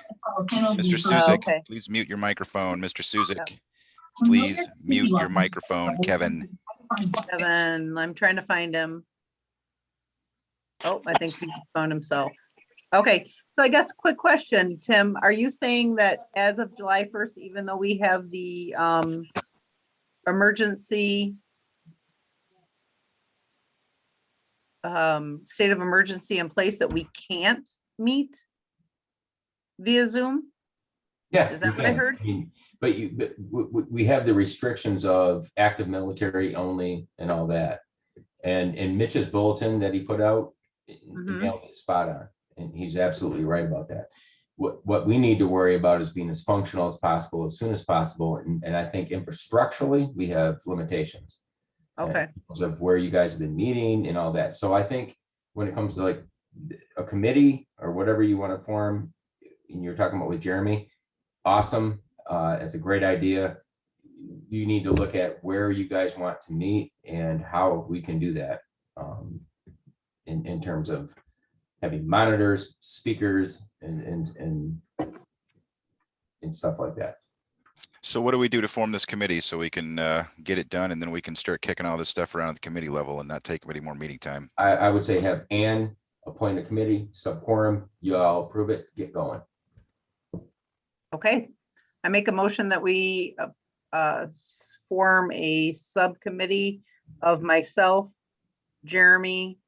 Mr. Suzik, okay. please mute your microphone. Mr. Suzik, please mute your microphone. Kevin. Kevin, I'm trying to find him. Oh, I think he found himself. Okay, so I guess quick question, Tim, are you saying that as of July 1st, even though we have the emergency state of emergency in place, that we can't meet via Zoom? Yeah. Is that what I heard? But we have the restrictions of active military only and all that. And Mitch's bulletin that he put out, nailed it spot on. And he's absolutely right about that. What we need to worry about is being as functional as possible, as soon as possible. And I think infrastructurally, we have limitations. Okay. In terms of where you guys have been meeting and all that. So I think when it comes to like a committee or whatever you want to form, and you're talking about with Jeremy, awesome. It's a great idea. You need to look at where you guys want to meet and how we can do that in terms of having monitors, speakers, and stuff like that. So what do we do to form this committee so we can get it done, and then we can start kicking all this stuff around at the committee level and not take any more meeting time? I would say have Ann appoint a committee, sub quorum, you all approve it, get going. Okay, I make a motion that we form a subcommittee of myself, Jeremy,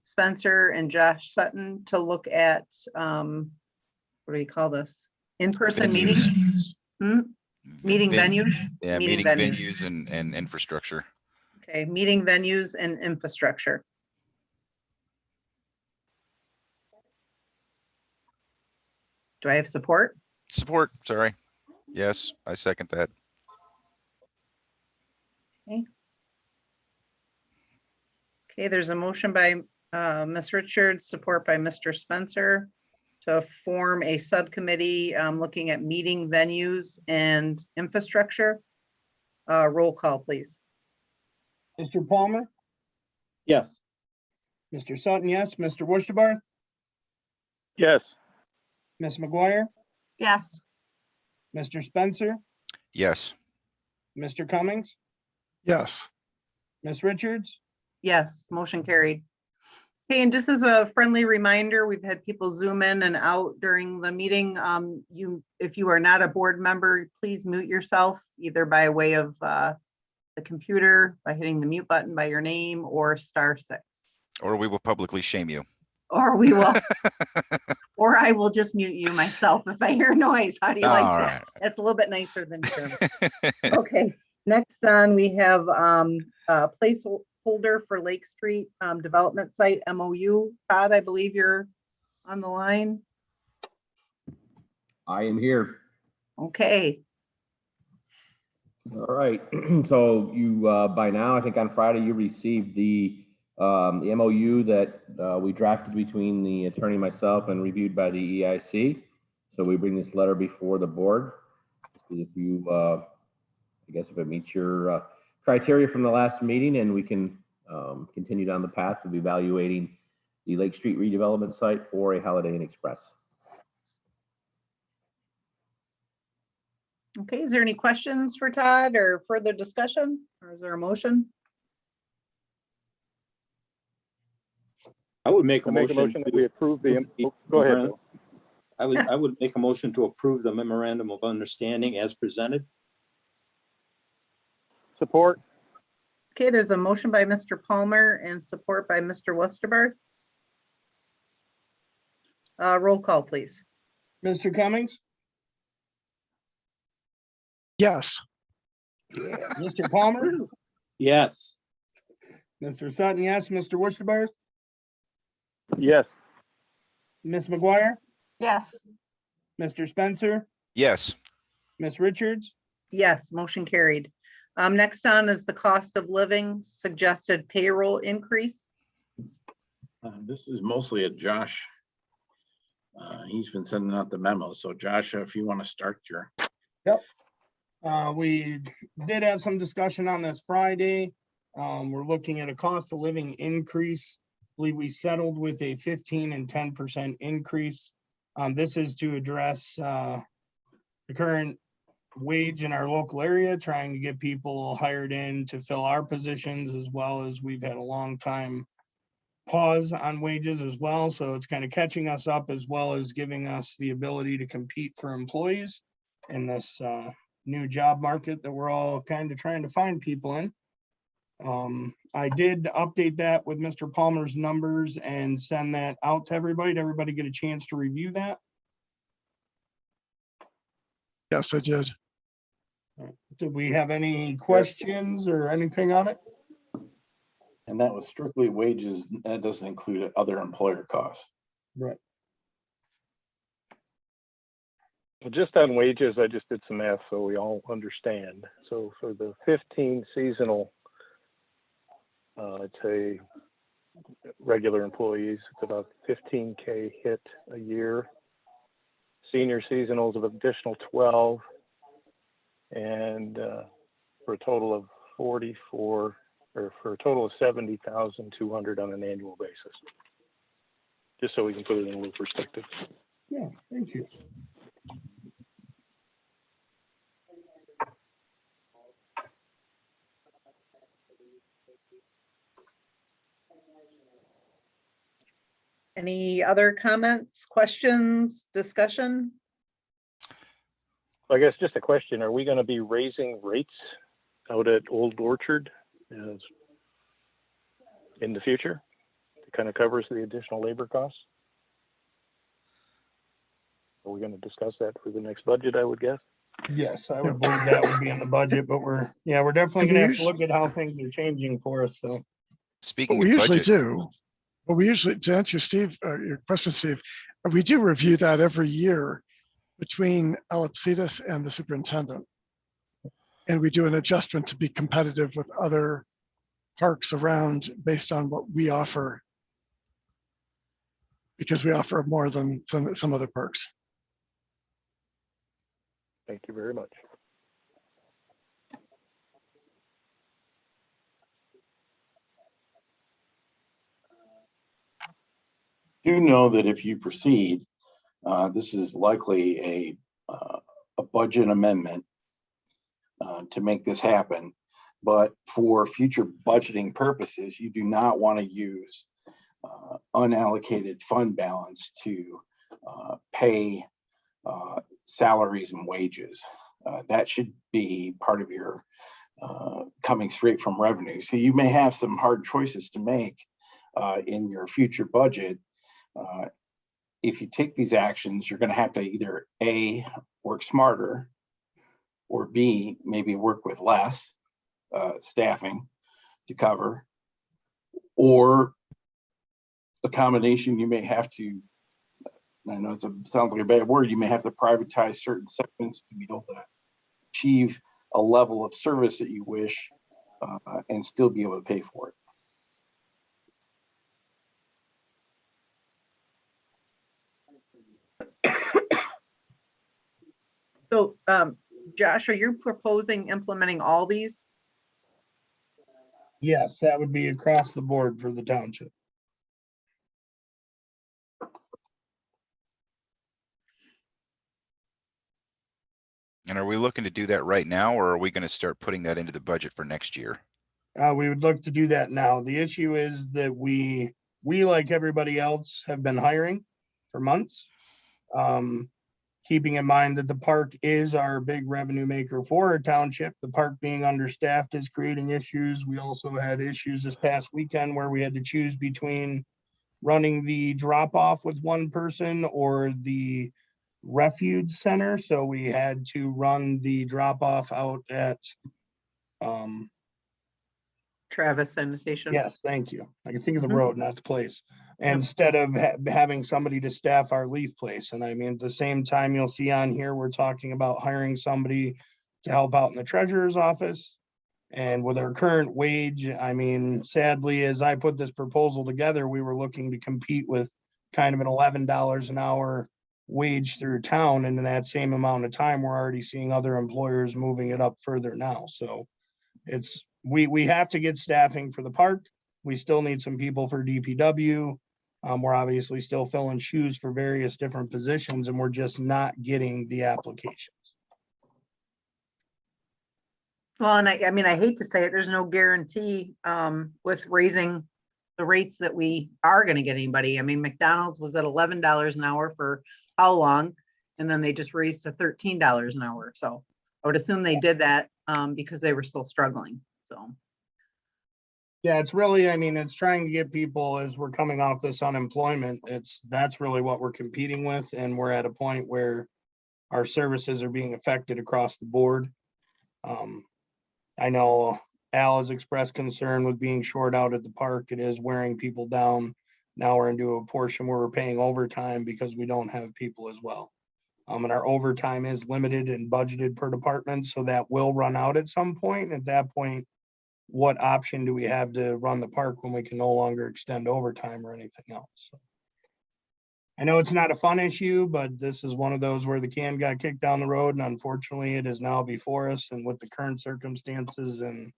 Spencer, and Josh Sutton to look at, what do you call this? In-person meetings? Meeting venues? Yeah, meeting venues and infrastructure. Okay, meeting venues and infrastructure. Do I have support? Support, sorry. Yes, I second that. Okay, there's a motion by Ms. Richards, support by Mr. Spencer to form a subcommittee looking at meeting venues and infrastructure. Roll call, please. Mr. Palmer, Yes. Mr. Sutton, yes. Mr. Wurstabarth, Yes. Ms. McGuire, Yes. Mr. Spencer, Yes. Mr. Cummings, yes. Ms. Richards. Yes, motion carried. Okay, and just as a friendly reminder, we've had people zoom in and out during the meeting. If you are not a board member, please mute yourself either by way of the computer, by hitting the mute button by your name, or *6. Or we will publicly shame you. or we will, or I will just mute you myself if I hear noise. How do you like All that? That's a little bit nicer than Chairman. Okay, next on, we have a placeholder for Lake Street Development Site MOU. Todd, I believe you're on the line. I am here. Okay, All right. So you, by now, I think on Friday, you received the MOU that we drafted between the attorney and myself and reviewed by the EIC. So we bring this letter before the board. See if you, I guess if it meets your criteria from the last meeting, and we can continue down the path of evaluating the Lake Street redevelopment site for a Holiday Inn Express. okay, is there any questions for Todd or further discussion, or is there a motion? I would make a I make a motion motion that to we approve the, approve the go ahead, memorandum. Bill. I would make a motion to approve the memorandum of understanding as presented. Support. Okay, there's a motion by Mr. Palmer and support by Mr. Westerberg. Roll call, please. Mr. Cummings, Yes. Mr. Palmer, Yes. Mr. Sutton, yes, Mr. Worcestershire, Yes. Ms. McGuire, Yes. Mr. Spencer, Yes. Ms. Richards, Yes, motion carried. Next on is the cost of living suggested payroll increase. This is mostly a Josh. He's been sending out the memos. So Josh, if you want to start your. Yep. We did have some discussion on this Friday. We're looking at a cost of living increase. I believe we settled with a 15 and 10% increase. This is to address the current wage in our local area, trying to get people hired in to fill our positions, as well as we've had a long time pause on wages as well. So it's kind of catching us up, as well as giving us the ability to compete for employees in this new job market that we're all kind of trying to find people in. I did update that with Mr. Palmer's numbers and send that out to everybody. Did everybody get a chance to review that? Yes, I did. Did we have any questions or anything on it? And that was strictly wages. That doesn't include other employer costs. Right. Well, just on wages, I just did some math so we all understand. So for the 15 seasonal, I'd say regular employees, it's about 15K hit a year. Senior seasonals of additional 12, and for a total of 44, or for a total of 70,200 on an annual basis. Just so we can put it in a little perspective. Yeah, thank you. Any other comments, questions, discussion? I guess just a question, are we going to be raising rates out at Old Orchard in the future? It kind of covers the additional labor costs. Are we going to discuss that for the next budget, I would guess? Yes, I would believe that would be in the budget, but we're definitely gonna have to look at how things are changing for us, so. Speaking What we of usually budget, do, well, we usually, to answer Steve, your question, Steve, we do review that every year between Alipsidis and the superintendent. And we do an adjustment to be competitive with other parks around based on what we offer. Because we offer more than some other parks. Thank you very much. Do know that if you proceed, this is likely a budget amendment to make this happen. But for future budgeting purposes, you do not want to use unallocated fund balance to pay salaries and wages. That should be part of your coming straight from revenue. So you may have some hard choices to make in your future budget If you take these actions, you're going to have to either A, work smarter, or B, maybe work with less staffing to cover, or a combination. You may have to, I know it sounds like a bad word, you may have to privatize certain segments to be able to achieve a level of service that you wish and still be able to pay for it. So, Josh, are you proposing implementing all these? Yes, that would be across the board for the township. And are we looking to do that right now, or are we going to start putting that into the budget for next year? We would look to do that now. The issue is that we like everybody else have been hiring for months. Keeping in mind that the park is our big revenue maker for our township. The park being understaffed is creating issues. We also had issues this past weekend where we had to choose between running the drop off with one person or the refuge center. So we had to run the drop off out at Travis Sanitation? yes, thank you. I can think of the Mhm. road, not the place. Instead of having somebody to staff our leaf place. And I mean, at the same time, you'll see on here, we're talking about hiring somebody to help out in the treasurer's office. And with our current wage, I mean, sadly, as I put this proposal together, we were looking to compete with kind of an $11 an hour wage through town. And in that same amount of time, we're already seeing other employers moving it up further now. So it's, we have to get staffing for the park. We still need some people for DPW. We're obviously still filling shoes for various different positions, and we're just not getting the applications. Well, and I mean, I hate to say it, there's no guarantee with raising the rates that we are going to get anybody. I mean, McDonald's was at $11 an hour for how long? And then they just raised to $13 an hour. So I would assume they did that because they were still struggling. So. Yeah, it's really, I mean, it's trying to get people as we're coming off this unemployment. That's really what we're competing with. And we're at a point where our services are being affected across the board. I know Al has expressed concern with being short out at the park. It is wearing people down. Now we're into a portion where we're paying overtime because we don't have people as well. And our overtime is limited and budgeted per department, so that will run out at some point. At that point, what option do we have to run the park when we can no longer extend overtime or anything else? So I know it's not a fun issue, but this is one of those where the can got kicked down the road, and unfortunately it is now before us. And with the current circumstances and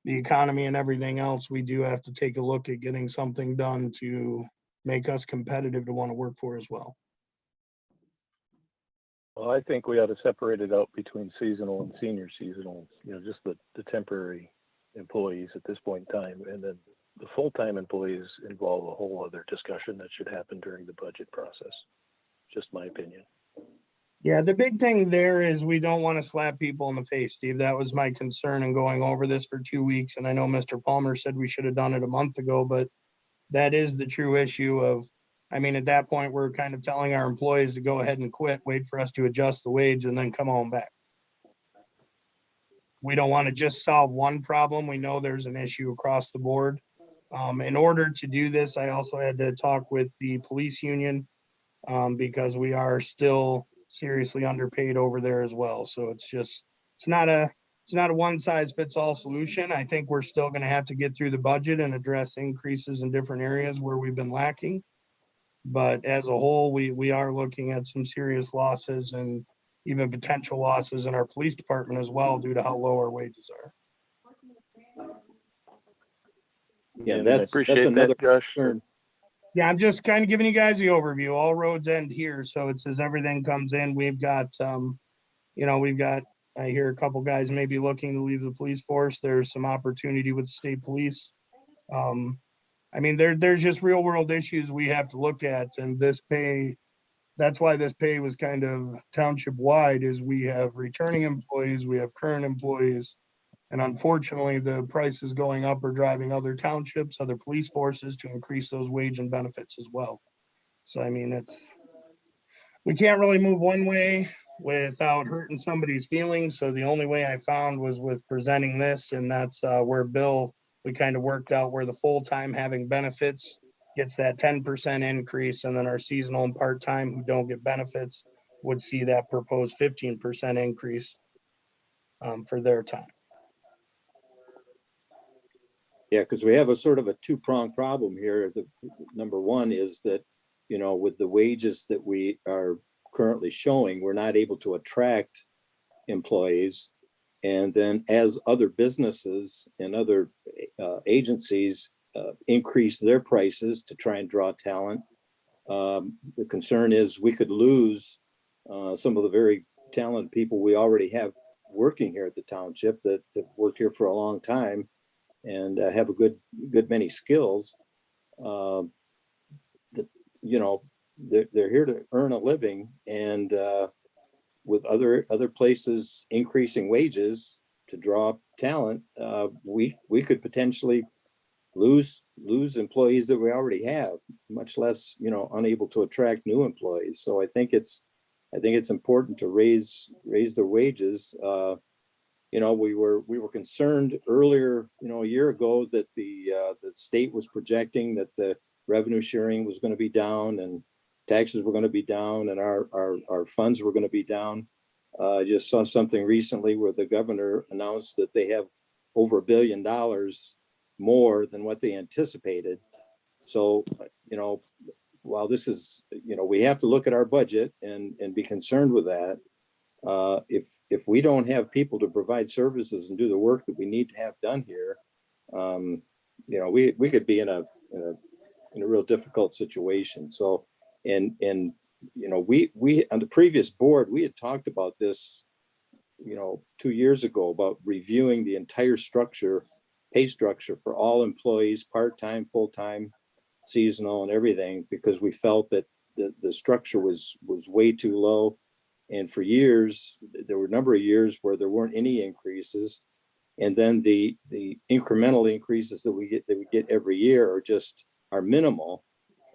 the economy and everything else, we do have to take a look at getting something done to make us competitive to want to work for as well. Well, I think we ought to separate it out between seasonal and senior seasonal, just the temporary employees at this point in time. And then the full-time employees involve a whole other discussion that should happen during the budget process. Just my opinion. Yeah, the big thing there is we don't want to slap people in the face, Steve. That was my concern in going over this for 2 weeks. And I know Mr. Palmer said we should have done it a month ago, but that is the true issue of, I mean, at that point, we're kind of telling our employees to go ahead and quit, wait for us to adjust the wage and then come on back. We don't want to just solve one problem. We know there's an issue across the board. In order to do this, I also had to talk with the police union because we are still seriously underpaid over there as well. So it's not a one size fits all solution. I think we're still going to have to get through the budget and address increases in different areas where we've been lacking. But as a whole, we are looking at some serious losses and even potential losses in our police department as well due to how low our wages are. Yeah, And I that's appreciate another that, Josh. concern. Yeah, I'm just kind of giving you guys the overview. All roads end here. So it says everything comes in. We've got, I hear a couple guys may be looking to leave the police force. There's some opportunity with state police. I mean, there's just real world issues we have to look at, and this pay, that's why this pay was kind of township wide, is we have returning employees, we have current employees, and unfortunately the prices going up are driving other townships, other police forces to increase those wage and benefits as well. So I mean, we can't really move one way without hurting somebody's feelings. So the only way I found was with presenting this, and that's where Bill, we kind of worked out where the full-time having benefits gets that 10% increase, and then our seasonal and part-time who don't get benefits would see that proposed 15% increase for their time. Yeah, because we have a sort of a two-pronged problem here. The number one is that, you know, with the wages that we are currently showing, we're not able to attract employees. And then as other businesses and other agencies increase their prices to try and draw talent, the concern is we could lose some of the very talented people we already have working here at the township that have worked here for a long time and have a good many skills. That, you know, they're here to earn a living, and with other places increasing wages to draw talent, we could potentially lose employees that we already have, much less, you know, unable to attract new employees. So I think it's important to raise their wages. You know, we were concerned earlier, you know, a year ago that the state was projecting that the revenue sharing was going to be down and taxes were going to be down and our funds were going to be down. I just saw something recently where the governor announced that they have over $1 billion more than what they anticipated. So, you know, while this is, you know, we have to look at our budget and be concerned with that. If we don't have people to provide services and do the work that we need to have done here, you know, we could be in a real difficult situation. So, and you know, we on the previous board, we had talked about this, you know, 2 years ago about reviewing the entire pay structure for all employees, part-time, full-time, seasonal, and everything, because we felt that the structure was way too low. And for years, there were a number of years where there weren't any increases. And then the incremental increases that we get every year are minimal.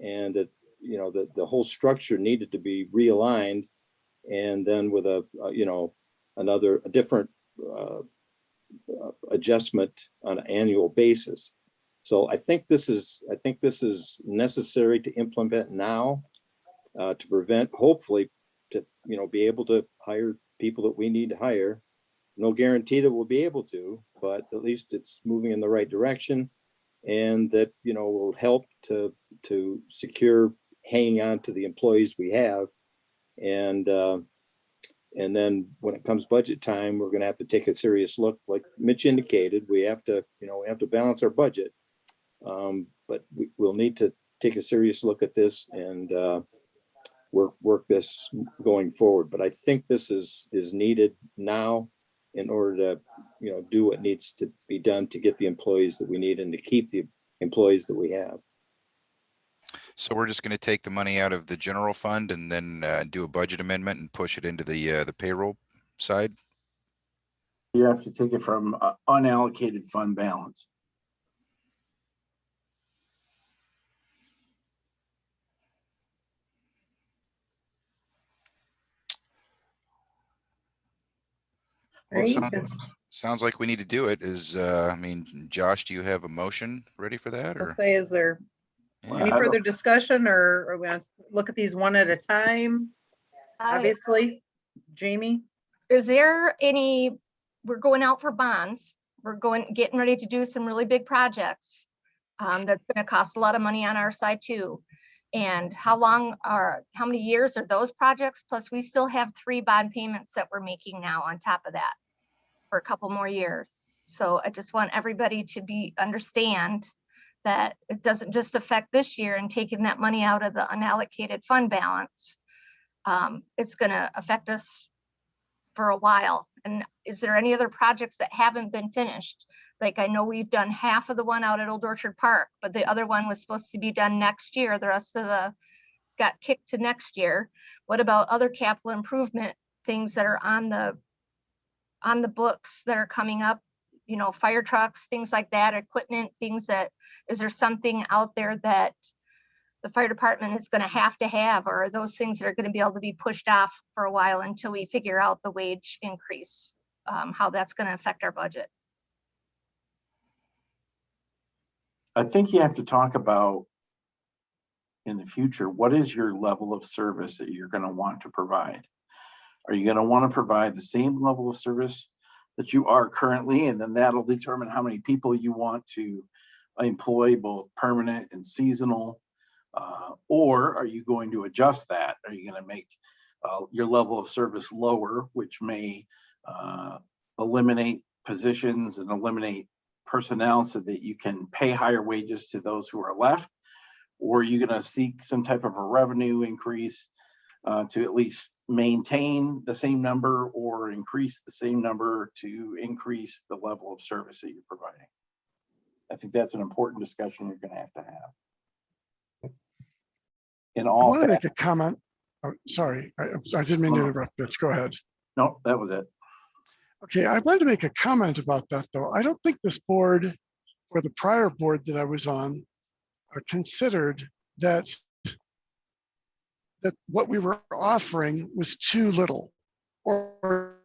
And that, you know, the whole structure needed to be realigned. And then with a different adjustment on an annual basis. So I think this is necessary to implement now to prevent, hopefully, to, you know, be able to hire people that we need to hire. No guarantee that we'll be able to, but at least it's moving in the right direction, and that, you know, will help to secure hanging on to the employees we have. And then when it comes budget time, we're going to have to take a serious look, like Mitch indicated. We have to balance our budget, but we'll need to take a serious look at this and work this going forward. But I think this is needed now in order to, you know, do what needs to be done to get the employees that we need and to keep the employees that we have. So we're just going to take the money out of the general fund and then do a budget amendment and push it into the payroll side. You have to take it from unallocated fund balance. Well, Great. sounds like we need to do it. I mean, Josh, do you have a motion ready for that? I'll Or say, is there any I further don't- discussion, or we want to look at these one at a time? Obviously, Jamie? Is there any, we're going out for bonds. We're getting ready to do some really big projects. That's gonna cost a lot of money on our side too. And how many years are those projects? Plus we still have 3 bond payments that we're making now on top of that for a couple more years. So I just want everybody to understand that it doesn't just affect this year and taking that money out of the unallocated fund balance. It's gonna affect us for a while. And is there any other projects that haven't been finished? Like, I know we've done half of the one out at Old Orchard Park, but the other one was supposed to be done next year. The rest of got kicked to next year. What about other capital improvement things that are on the books that are coming up? You know, fire trucks, things like that, equipment, is there something out there that the fire department is going to have, or are those things that are going to be able to be pushed off for a while until we figure out the wage increase, how that's going to affect our budget? I think you have to talk about in the future, what is your level of service that you're going to want to provide? Are you going to want to provide the same level of service that you are currently? And then that'll determine how many people you want to employ, both permanent and seasonal. Or are you going to adjust that? Are you going to make your level of service lower, which may eliminate positions and eliminate personnel so that you can pay higher wages to those who are left? Or are you going to seek some type of a revenue increase to at least maintain the same number or increase the same number to increase the level of service that you're providing? I think that's an important discussion you're going to have. In I all, want to make a comment. Oh, sorry, I didn't mean to interrupt, Mitch. Go ahead. No, that was it. Okay, I wanted to make a comment about that, though. I don't think this board or the prior board that I was on considered that what we were offering was too little, or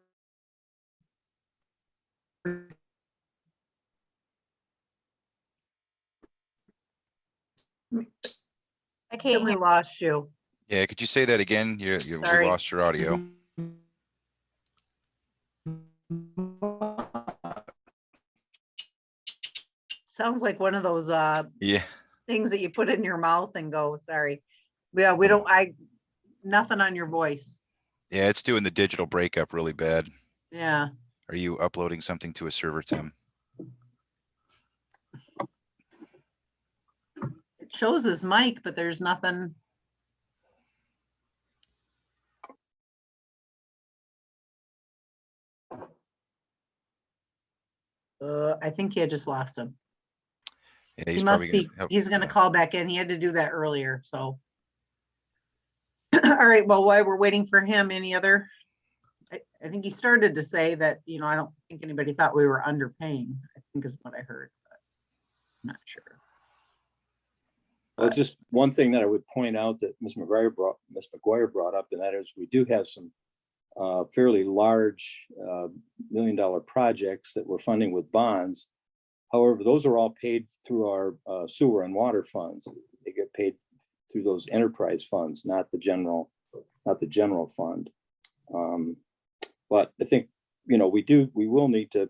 I can't We hear. lost you. Yeah, could you say that again? We Sorry. lost your audio. Sounds like one of those Yeah. things that you put in your mouth and go, sorry. Yeah, nothing on your voice. Yeah, it's doing the digital breakup really bad. Yeah. Are you uploading something to a server, Tim? It shows his mic, but there's nothing. I think you just lost him. Yeah, He must probably be, he's gonna call back in. He had to do that earlier, so. All right, well, while we're waiting for him, any other? I think he started to say that, I don't think anybody thought we were underpaying, I think is what I heard, but I'm not sure. Well, just one thing that I would point out that Ms. McGuire brought up, and that is we do have some fairly large $1 million projects that we're funding with bonds. However, those are all paid through our sewer and water funds. They get paid through those enterprise funds, not the general fund. But I think, we will need to,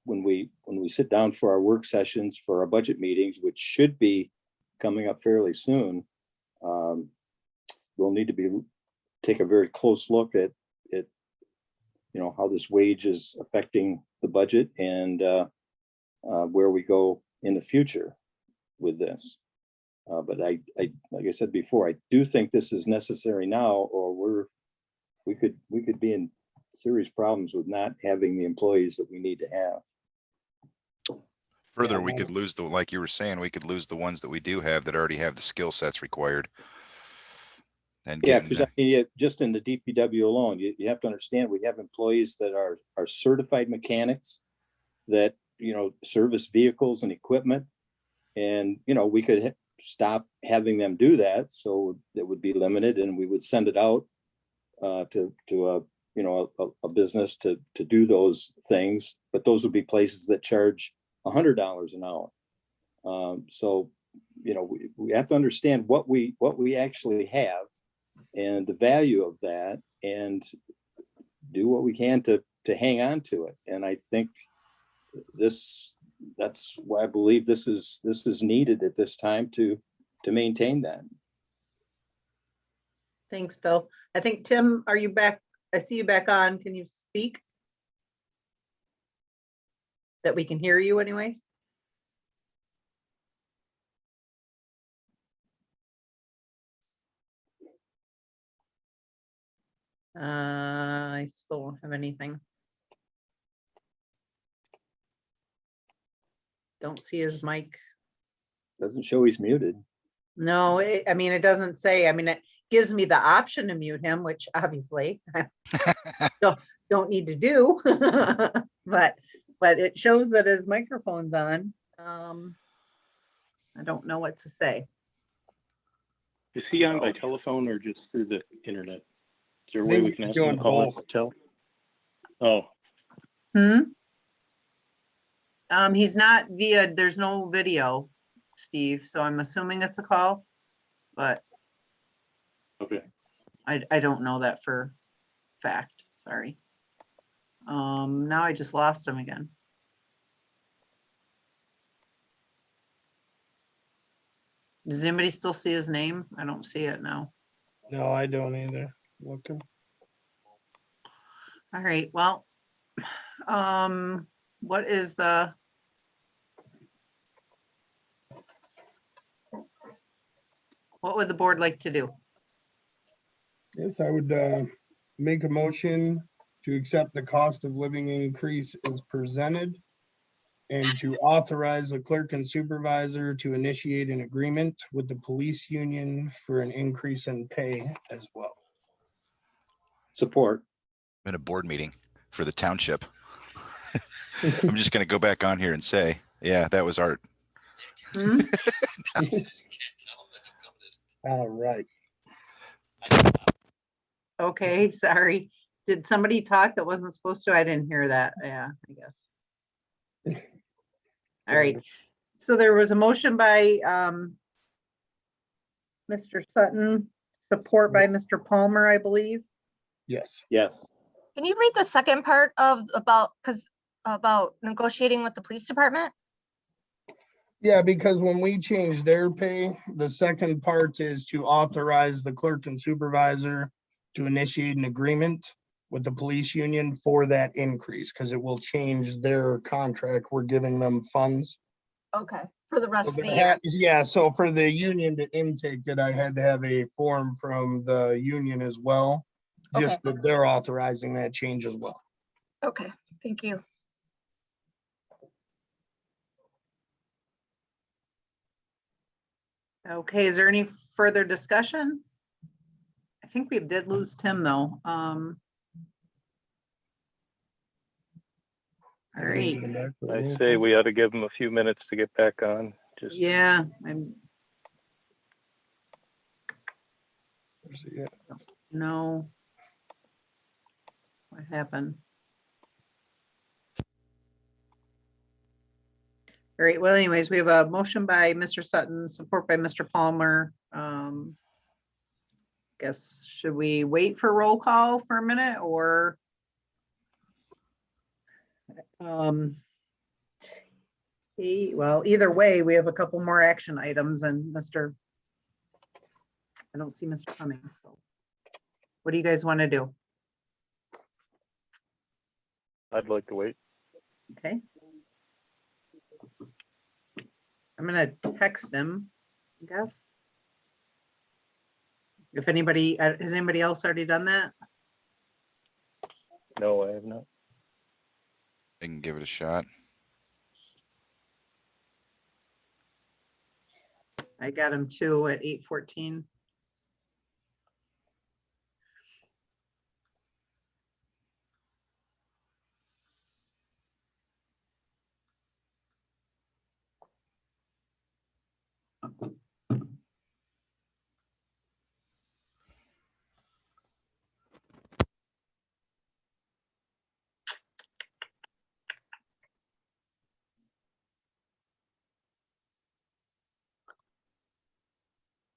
when we sit down for our work sessions, for our budget meetings, which should be coming up fairly soon, we'll need to take a very close look at how this wage is affecting the budget and where we go in the future with this. But I like I said before, I do think this is necessary now, or we could be in serious problems with not having the employees that we need to have. Further, we could lose like you were saying, we could lose the ones that we do have that already have the skill sets required. And yeah, because I mean, just in the DPW alone, you have to understand we have employees that are certified mechanics that service vehicles and equipment, and we could stop having them do that, so that would be limited, and we would send it out to a business to do those things, but those would be places that charge $100 an hour. So we have to understand what we actually have and the value of that, and do what we can to hang on to it. And I think that's why I believe this is needed at this time to maintain that. Thanks, Bill. I think, Tim, are you back? I see you back on. Can you speak? That we can hear you anyways? I still don't have anything. Don't see his mic. Doesn't show he's muted. No, I mean, it doesn't say. I mean, it gives me the option to mute him, which obviously I don't need to do, but it shows that his microphone's on. I don't know what to say. Is he on by telephone or just through the internet? Is there a I way think we can he's ask him doing to call in both. and tell? Oh, He's not via, there's no video, Steve, so I'm assuming it's a call, but okay. I don't know that for fact, sorry. Now I just lost him again. Does anybody still see his name? I don't see it now. No, I don't either. Looking. All right, well, what is what would the board like to do? Yes, I would make a motion to accept the cost of living increase as presented and to authorize the clerk and supervisor to initiate an agreement with the police union for an increase in pay as well. Support. In a board meeting for the township. I'm just gonna go back on here and say, yeah, that was Art. Hmm? All right. Okay, sorry. Did somebody talk that wasn't supposed to? I didn't hear that. Yeah, I guess. All right. So there was a motion by Mr. Sutton, support by Mr. Palmer, I believe. Yes. Yes. Can you read the second part of about negotiating with the police department? Yeah, because when we change their pay, the second part is to authorize the clerk and supervisor to initiate an agreement with the police union for that increase, because it will change their contract. We're giving them funds. Okay, for the rest So of the there year. yeah, so for the union to intake it, I had to have a form from the union as well. Just Okay. that they're authorizing that change as well. Okay, thank you. Okay, is there any further discussion? I think we did lose Tim though. All right, I say we ought to give him a few minutes to get back on. Just yeah, no. What happened? All right, well, anyways, we have a motion by Mr. Sutton, support by Mr. Palmer. Guess, should we wait for roll call for a minute or? Well, either way, we have a couple more action items and I don't see Mr. Cummings, so. What do you guys want to do? I'd like to wait. Okay. I'm gonna text him, I guess. If anybody, has anybody else already done that? No, I have not. I can give it a shot. I got him too at 8:14.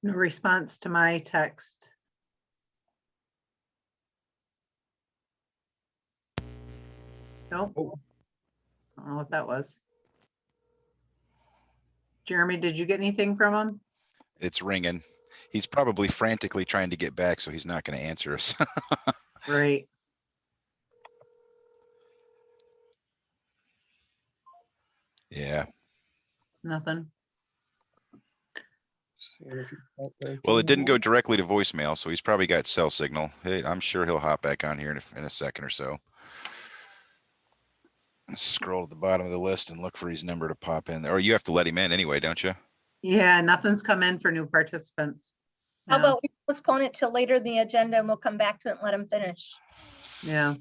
No response to my text. Nope. I don't know what that was. Jeremy, did you get anything from him? It's ringing. He's probably frantically trying to get back, so he's not going to answer us. Right. Yeah. Nothing. Well, it didn't go directly to voicemail, so he's probably got cell signal. Hey, I'm sure he'll hop back on here in a second or so. Scroll to the bottom of the list and look for his number to pop in there. Or you have to let him in anyway, don't you? Yeah, nothing's come in for new participants. How Yeah. about we postpone it till later in the agenda and we'll come back to it and let him finish Yeah.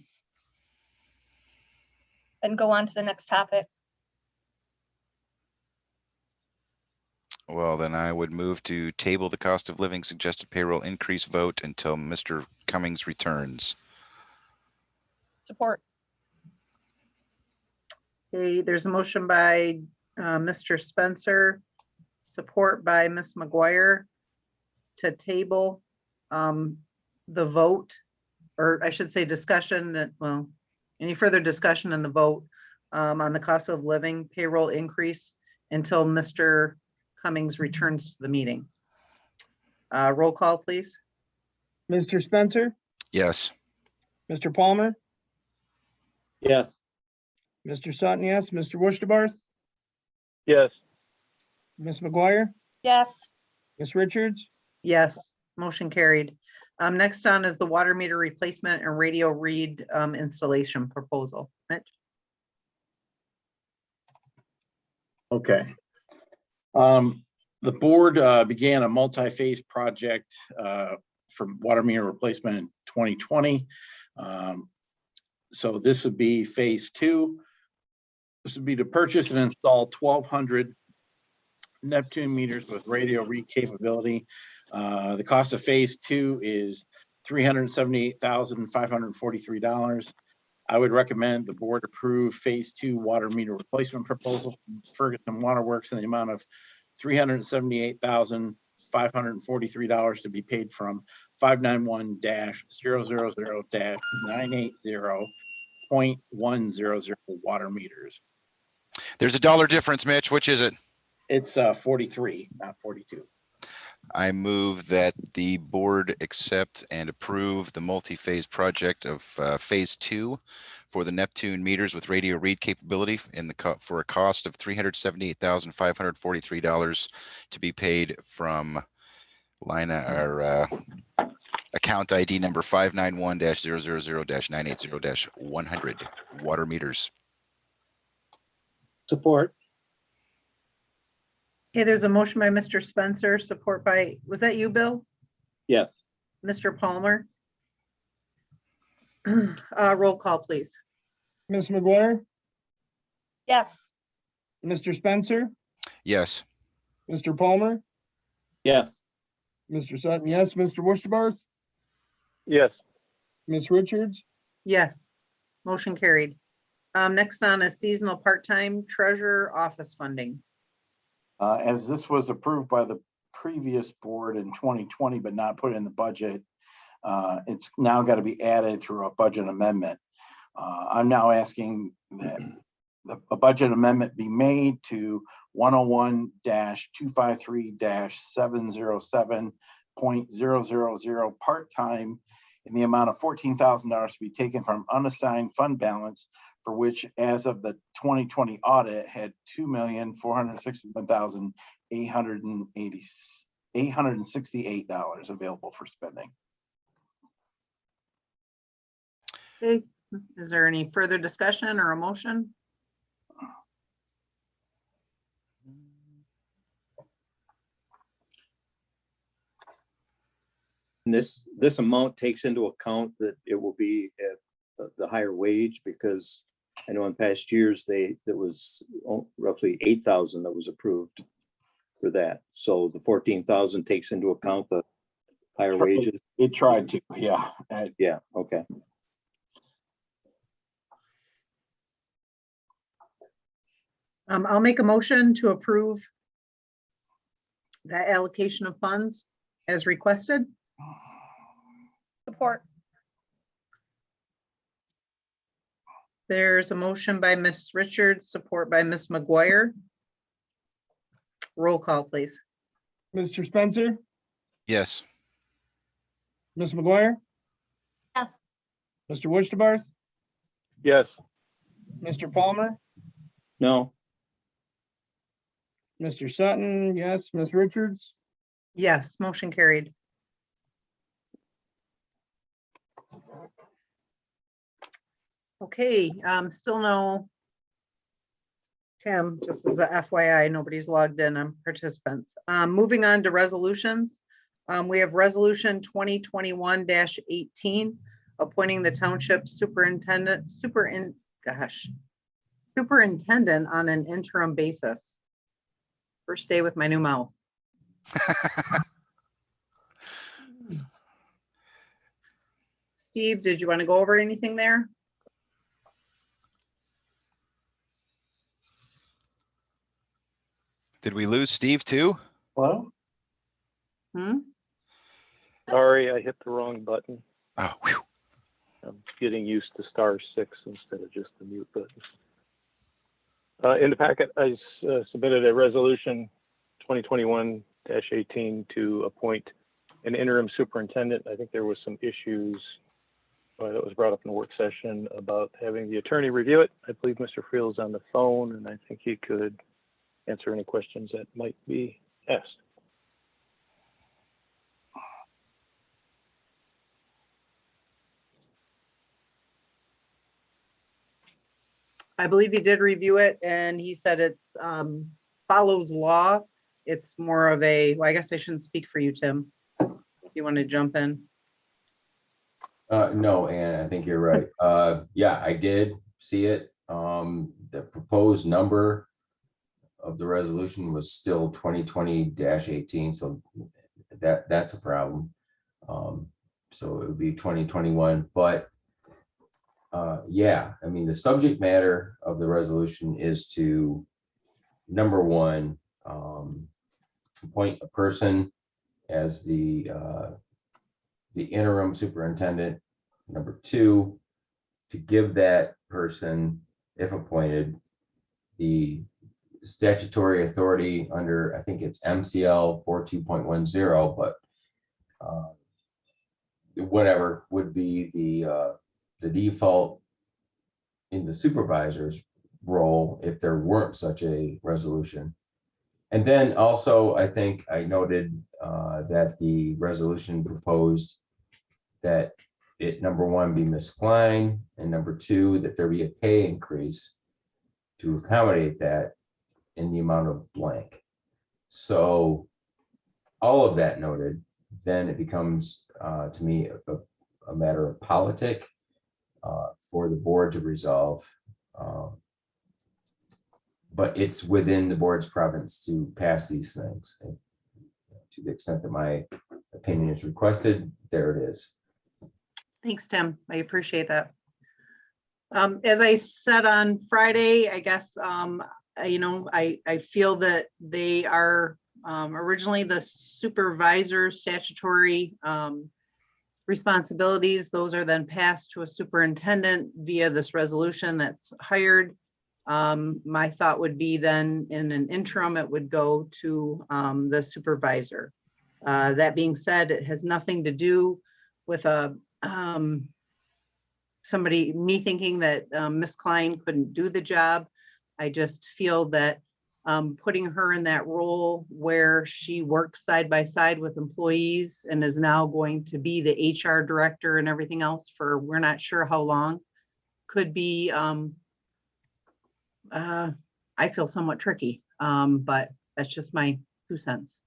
and go on to the next topic. Well, then I would move to table the cost of living suggested payroll increase vote until Mr. Cummings returns. Support. Okay, there's a motion by Mr. Spencer, support by Ms. McGuire to table the vote, or I should say discussion, well, any further discussion in the vote on the cost of living payroll increase until Mr. Cummings returns to the meeting. Roll call, please. Mr. Spencer, Yes. Mr. Palmer, Yes. Mr. Sutton, yes, Mr. Wushtabarth, Yes. Ms. McGuire, Yes. Ms. Richards, Yes, motion carried. Next on is the water meter replacement and radio read installation proposal. Mitch? Okay. The board began a multi-phase project for water meter replacement in 2020. So this would be phase 2. This would be to purchase and install 1,200 Neptune meters with radio read capability. The cost of phase 2 is $378,543. I would recommend the board approve phase 2 water meter replacement proposal from Ferguson Waterworks in the amount of $378,543 to be paid from 591-000-980.100 water meters. There's a dollar difference, Mitch. Which is it? It's 43, not 42. I move that the board accept and approve the multi-phase project of phase 2 for the Neptune meters with radio read capability for a cost of $378,543 to be paid from account ID number 591-000-980-100 water meters. Support. Okay, there's a motion by Mr. Spencer, support by, was that you, Bill? Yes. Mr. Palmer? Roll call, please. Ms. McGuire, Yes. Mr. Spencer, Yes. Mr. Palmer, Yes. Mr. Sutton, yes, Mr. Wushtabarth, Yes. Ms. Richards, Yes, motion carried. Next on is seasonal part-time treasurer office funding. As this was approved by the previous board in 2020, but not put in the budget, it's now got to be added through a budget amendment. I'm now asking that a budget amendment be made to 101-253-707.000 part-time in the amount of $14,000 to be taken from unassigned fund balance, for which as of the 2020 audit had $2,461,868 available for spending. Okay, is there any further discussion or a motion? And this amount takes into account that it will be at the higher wage, because I know in past years there was roughly 8,000 that was approved for that. So the 14,000 takes into account the higher wages. It tried to, yeah. Yeah, okay. I'll make a motion to approve that allocation of funds as requested. Support. There's a motion by Ms. Richards, support by Ms. McGuire. Roll call, please. Mr. Spencer, Yes. Ms. McGuire, Yes. Mr. Wushtabarth, Yes. Mr. Palmer, No. Mr. Sutton, yes, Ms. Richards, Yes, motion carried. Okay, still no. Tim, just as a FYI, nobody's logged in on participants. Moving on to resolutions. We have resolution 2021-18, appointing the township superintendent on an interim basis. First day with my new mouth. Steve, did you want to go over anything there? Did we lose Steve too? Hello? Hmm? Sorry, I hit the wrong button. Oh, whew. I'm getting used to *6 instead of just the mute button. In the packet, I submitted a resolution 2021-18 to appoint an interim superintendent. I think there was some issues that was brought up in the work session about having the attorney review it. I believe Mr. Friel is on the phone, and I think he could answer any questions that might be asked. I believe he did review it and he said it's follows law. It's more of a, well, I guess I shouldn't speak for you, Tim. If you want to jump in. No, Ann, I think you're right. Yeah, I did see it. The proposed number of the resolution was still 2020-18, so that's a problem. So it would be 2021, but yeah, I mean, the subject matter of the resolution is to, number one, appoint a person as the interim superintendent. Number two, to give that person, if appointed, the statutory authority under, I think it's MCL 42.10, but whatever would be the default in the supervisor's role if there weren't such a resolution. And then also, I think I noted that the resolution proposed that it, number one, be Ms. Klein, and number two, that there be a pay increase to accommodate that in the amount of blank. So all of that noted, then it becomes to me a matter of politic for the board to resolve. But it's within the board's province to pass these things. And to the extent that my opinion is requested, there it is. Thanks, Tim. I appreciate that. As I said on Friday, I guess, I feel that they are originally the supervisor statutory responsibilities. Those are then passed to a superintendent via this resolution that's hired. My thought would be then in an interim, it would go to the supervisor. That being said, it has nothing to do with me thinking that Ms. Klein couldn't do the job. I just feel that putting her in that role where she works side by side with employees and is now going to be the HR director and everything else for we're not sure how long, could be I feel somewhat tricky, but that's just my 2 cents.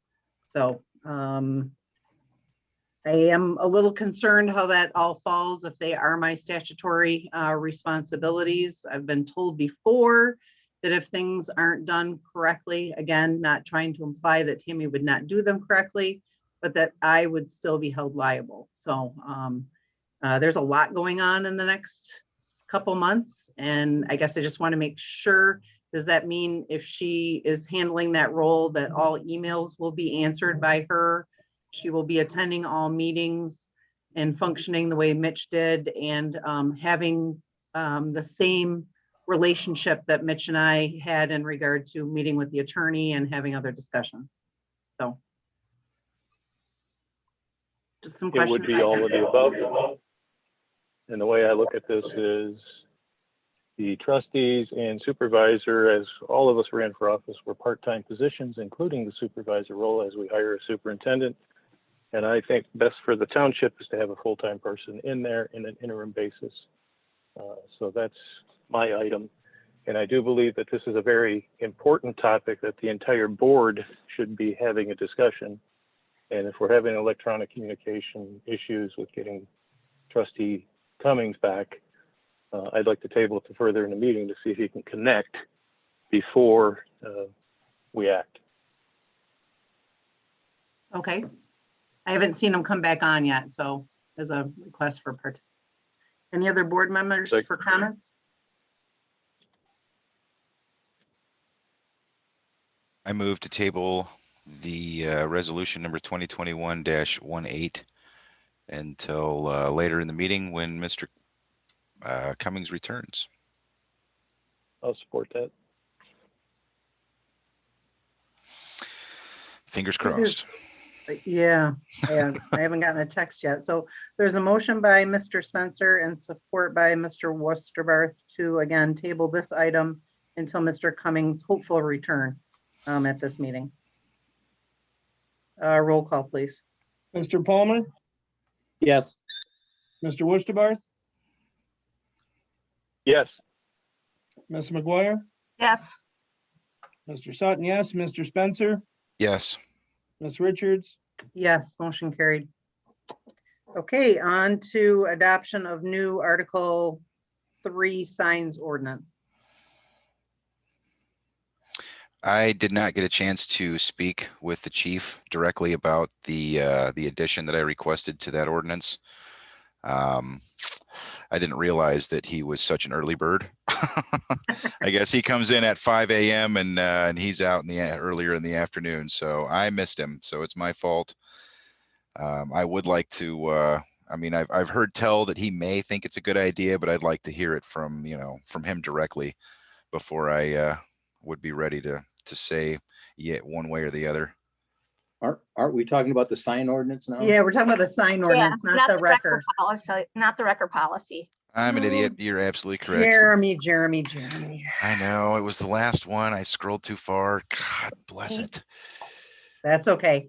So I am a little concerned how that all falls if they are my statutory responsibilities. I've been told before that if things aren't done correctly, again, not trying to imply that Tammy would not do them correctly, but that I would still be held liable. So there's a lot going on in the next couple months. And I guess I just want to make sure, does that mean if she is handling that role that all emails will be answered by her? She will be attending all meetings and functioning the way Mitch did and having the same relationship that Mitch and I had in regard to meeting with the attorney and having other discussions. So just some It questions. would be all of the above. And the way I look at this is the trustees and supervisor, as all of us ran for office, were part-time positions, including the supervisor role as we hire a superintendent. And I think best for the township is to have a full-time person in there in an interim basis. So that's my item. And I do believe that this is a very important topic that the entire board should be having a discussion. And if we're having electronic communication issues with getting trustee Cummings back, I'd like to table it to further in the meeting to see if he can connect before we act. Okay. I haven't seen him come back on yet, so as a request for participants. Any other board members for comments? I move to table the resolution number 2021-18 until later in the meeting when Mr. Cummings returns. I'll support that. Fingers crossed. Yeah, I haven't gotten a text yet. So there's a motion by Mr. Spencer and support by Mr. Westerbarth to again table this item until Mr. Cummings' hopeful return at this meeting. Roll call, please. Mr. Palmer, Yes. Mr. Wusterbarth, Yes. Ms. McGuire, Yes. Mr. Sutton, yes, Mr. Spencer, Yes. Ms. Richards, Yes, motion carried. Okay, on to adoption of new Article 3 signs ordinance. I did not get a chance to speak with the chief directly about the addition that I requested to that ordinance. I didn't realize that he was such an early bird. I guess he comes in at 5 a.m. and he's out in the earlier in the afternoon. So I missed him. So it's my fault. I would like to. I mean, I've heard tell that he may think it's a good idea, but I'd like to hear it from from him directly before I would be ready to say one way or the other. Aren't we talking about the sign ordinance now? Yeah, we're talking about the sign ordinance, not the record. Policy, not the record policy. I'm an idiot. You're absolutely correct. Jeremy. I know it was the last one. I scrolled too far. God bless it. That's okay.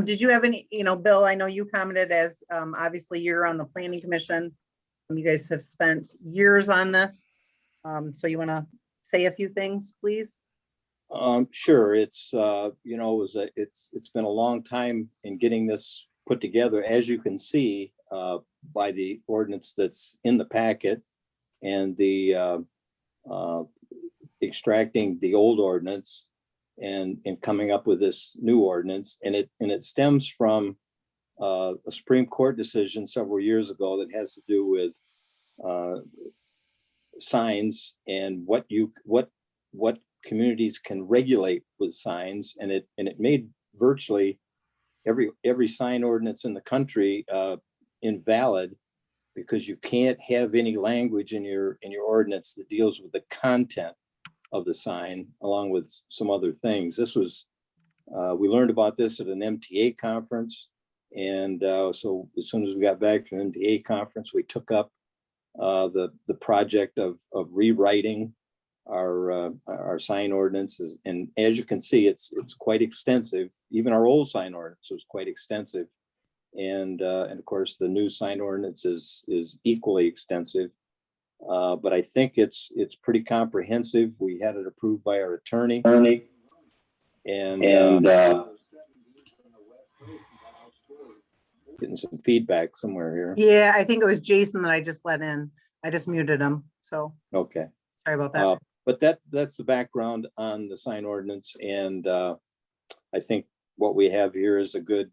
Did you have any, Bill, I know you commented as, obviously you're on the planning commission. You guys have spent years on this. So you want to say a few things, please? Sure. It's it's been a long time in getting this put together, as you can see by the ordinance that's in the packet and the extracting the old ordinance and coming up with this new ordinance. And it stems from a Supreme Court decision several years ago that has to do with signs and what communities can regulate with signs, and it made virtually every sign ordinance in the country invalid, because you can't have any language in your ordinance that deals with the content of the sign, along with some other things. This was we learned about this at an MTA conference, and so as soon as we got back from an MTA conference, we took up the project of rewriting our sign ordinances. And as you can see, it's quite extensive. Even our old sign ordinance was quite extensive. And of course, the new sign ordinance is equally extensive. But I think it's pretty comprehensive. We had it approved by our attorney. And getting some feedback somewhere here. Yeah, I think it was Jason that I just let in. I just muted him. So Okay. sorry about that. But that's the background on the sign ordinance, and I think what we have here is a good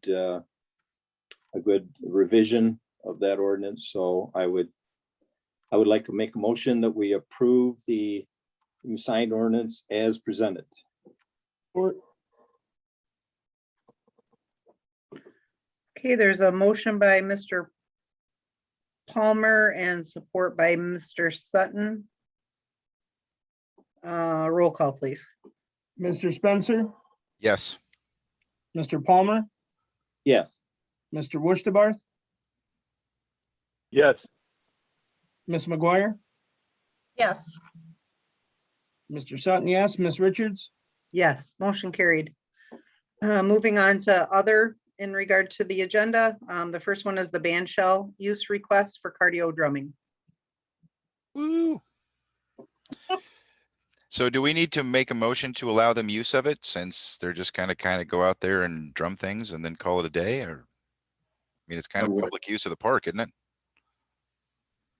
revision of that ordinance. So I would like to make a motion that we approve the new sign ordinance as presented. Okay, there's a motion by Mr. Palmer and support by Mr. Sutton. Roll call, please. Mr. Spencer, Yes. Mr. Palmer, Yes. Mr. Wusterbarth, Yes. Ms. McGuire, Yes. Mr. Sutton, yes, Ms. Richards, Yes, motion carried. Moving on to other in regard to the agenda. The first one is the band shell use request for cardio drumming. Woo. So do we need to make a motion to allow them use of it, since they're just kind of go out there and drum things and then call it a day? Or, I mean, it's kind of public use of the park, isn't it?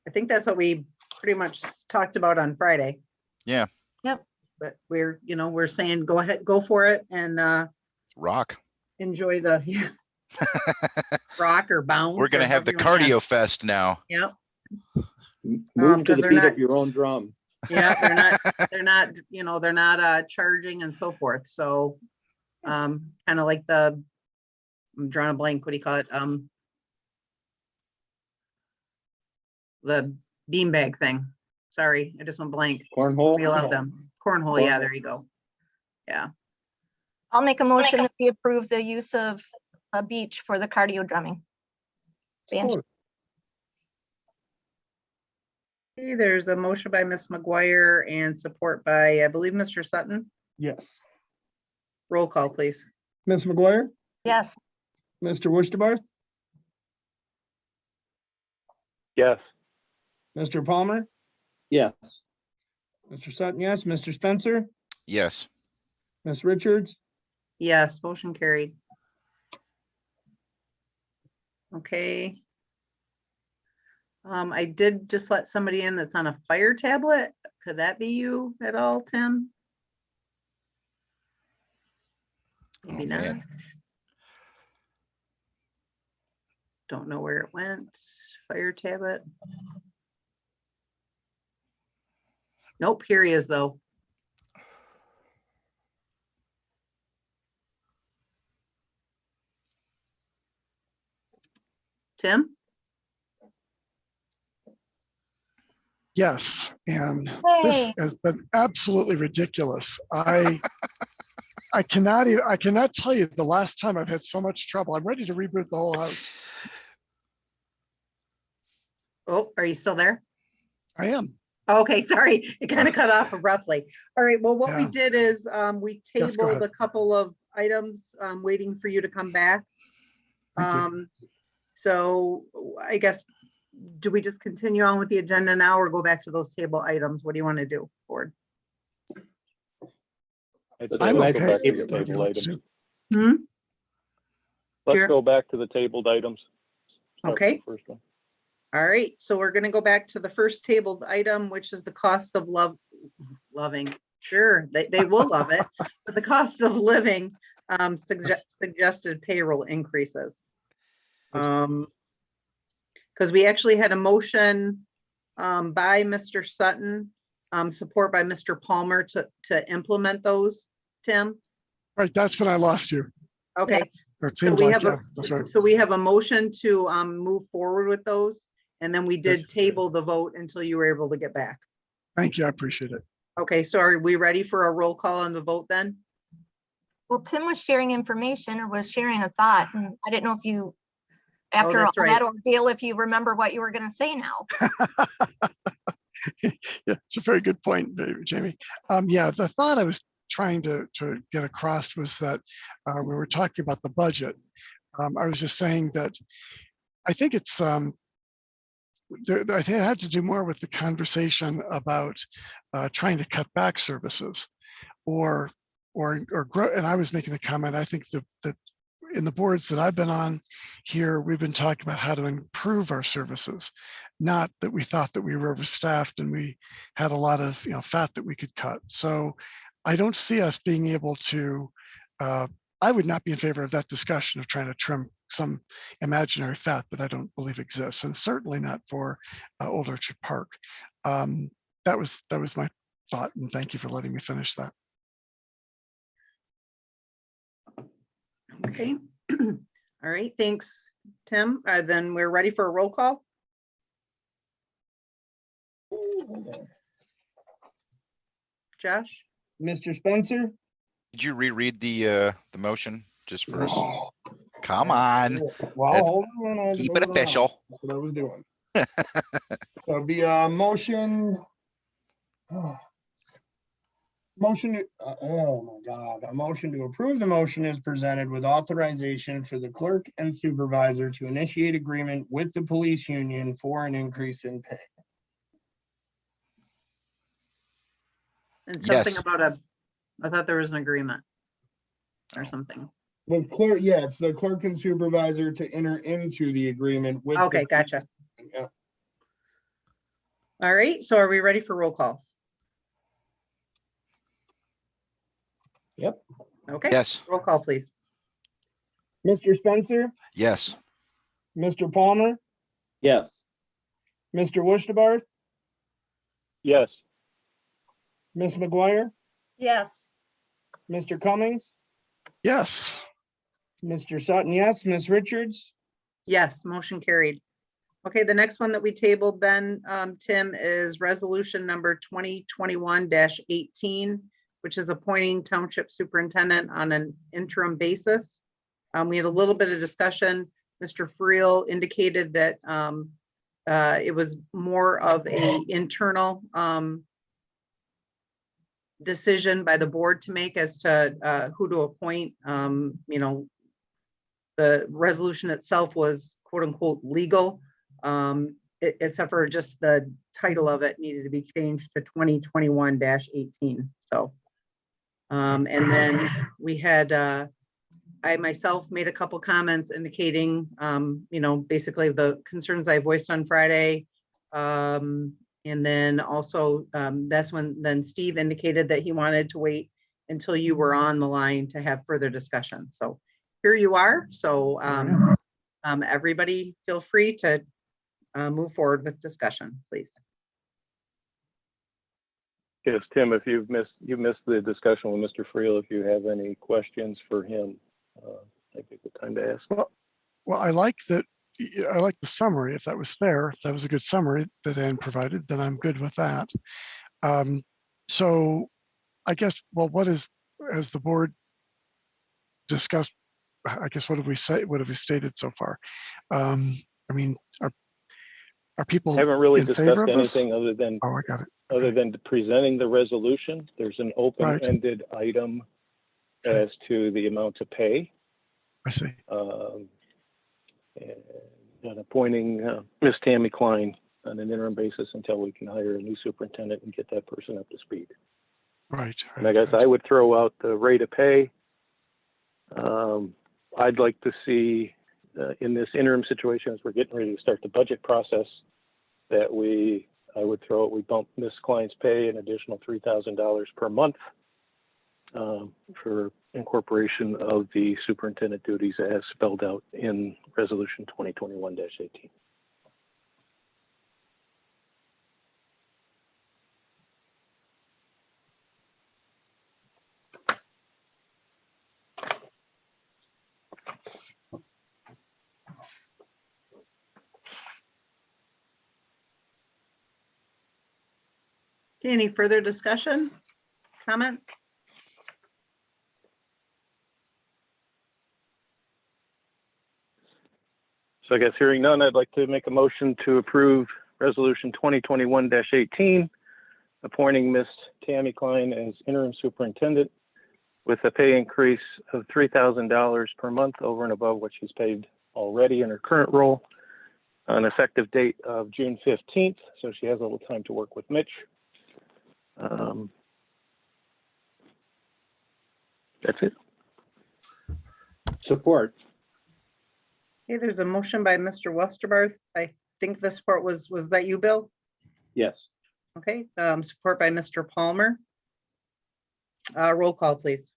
I think that's what we pretty much talked about on Friday. Yeah. Yep. But we're saying, go ahead, go for it. And rock. enjoy the yeah, rock or bounce. We're gonna or have the however you wanna- cardio fest now. Yep. Move to 'cause the they're beat not- of your own drum. Yeah, they're not charging and so forth. So kind of like I'm drawing a blank, what do you call it? The beanbag thing. Sorry, I just went blank. Cornhole? We love them. Cornhole, yeah, there you go. Yeah. I'll make a motion that we approve the use of a beach for the cardio drumming. Expansion. Okay, there's a motion by Ms. McGuire and support by, I believe, Mr. Sutton. Yes. Roll call, please. Ms. McGuire, Yes. Mr. Wishdebarth, Yes. Mr. Palmer, Yes. Mr. Sutton, yes, Mr. Spencer, Yes. Ms. Richards, Yes, motion carried. Okay. I did just let somebody in that's on a fire tablet. Could that be you at all, Tim? Maybe Oh, not. man. Don't know where it went. Fire tablet. Nope, here he is though. Tim? Yes, and this Hey. has been absolutely ridiculous. I cannot tell you the last time I've had so much trouble. I'm ready to reboot the whole house. Oh, are you still there? I am. Okay, sorry, it kind of cut off abruptly. All right, well, what we Yeah. did is we Yes, go tabled a ahead. couple of items, waiting for you to come back. Thank you. So I guess, do we just continue on with the agenda now or go back to those table items? What do you want to do, board? I'm Let's go okay. back to the What would you table like to items. do? Hmm? Let's Sure. go back to the tabled items. Start with Okay. the First one. All right, so we're gonna go back to the first tabled item, which is the cost of loving. Sure, they will love it, but the cost of living, suggested payroll increases. Because we actually had a motion by Mr. Sutton, support by Mr. Palmer to implement those, Tim. Right, that's when I lost you. Okay, Or it so seems we like, have yeah, that's right. so we have a motion to move forward with those. And then we did table the vote until you were able to get back. Thank you, I appreciate it. Okay, so are we ready for a roll call on the vote then? Well, Tim was sharing information or was sharing a thought, and I didn't know if you, after all that's right. that ordeal, if you remember what you were gonna say now. Yeah, it's a very good point, Jamie. Yeah, the thought I was trying to get across was that we were talking about the budget. I was just saying that I think it's I think it had to do more with the conversation about trying to cut back services or grow. And I was making the comment, I think that in the boards that I've been on here, we've been talking about how to improve our services, not that we thought that we were overstaffed and we had a lot of fat that we could cut. So I don't see us being able to, I would not be in favor of that discussion of trying to trim some imaginary fat that I don't believe exists, and certainly not for Old Orchard Park. That was my thought, and thank you for letting me finish that. Okay. All right, thanks, Tim. Then we're ready for a roll call. Josh? Mr. Spencer. Did you reread the motion just for us? Come on. Well, Let's hold on. I was keep it moving official. on. That's what I was doing. So it'd be a motion. Oh my God, a motion to approve the motion is presented with authorization for the clerk and supervisor to initiate agreement with the police union for an increase in pay. And something Yes. about I thought there was an agreement or something. With clerk, yeah, it's the clerk and supervisor to enter into the agreement with. Okay, gotcha. Yeah. All right, so are we ready for roll call? Yep. Okay. Yes. Roll call, please. Mr. Spencer, Yes. Mr. Palmer, Yes. Mr. Wurstabarth, Yes. Ms. McGuire, Yes. Mr. Cummings, Yes. Mr. Sutton, yes, Ms. Richards, Yes, motion carried. Okay, the next one that we tabled then, Tim, is resolution number 2021-18, which is appointing township superintendent on an interim basis. We had a little bit of discussion. Mr. Friel indicated that it was more of a internal decision by the board to make as to who to appoint. You know, the resolution itself was quote unquote legal, except for just the title of it needed to be changed to 2021-18. So, and then we had, I myself made a couple comments indicating, you know, basically the concerns I voiced on Friday. And then also, that's when then Steve indicated that he wanted to wait until you were on the line to have further discussion. So here you are. So everybody feel free to move forward with discussion, please. Yes, Tim, if you've missed the discussion with Mr. Friel, if you have any questions for him, I think the time to ask. Well, I like that. I like the summary. If that was fair, if that was a good summary that Ann provided, then I'm good with that. So I guess, well, has the board discussed, I guess, what have we stated so far? I mean, are people Haven't really in discussed favor of this? anything other than Oh, I got it. other than presenting the resolution. There's an open-ended item as to the amount to pay. I see. And appointing Ms. Tammy Klein on an interim basis until we can hire a new superintendent and get that person up to speed. Right. And I guess I would throw out the rate of pay. I'd like to see in this interim situation, as we're getting ready to start the budget process, that we bump Ms. Klein's pay an additional $3,000 per month for incorporation of the superintendent duties as spelled out in resolution 2021-18. Any further discussion, comments? So I guess hearing none, I'd like to make a motion to approve resolution 2021-18, appointing Ms. Tammy Klein as interim superintendent with a pay increase of $3,000 per month over and above what she's paid already in her current role, an effective date of June 15th. So she has a little time to work with Mitch. That's it. Support. Okay, there's a motion by Mr. Westerbarth. I think the support was that you, Bill? Yes. Okay, support by Mr. Palmer. Roll call, please.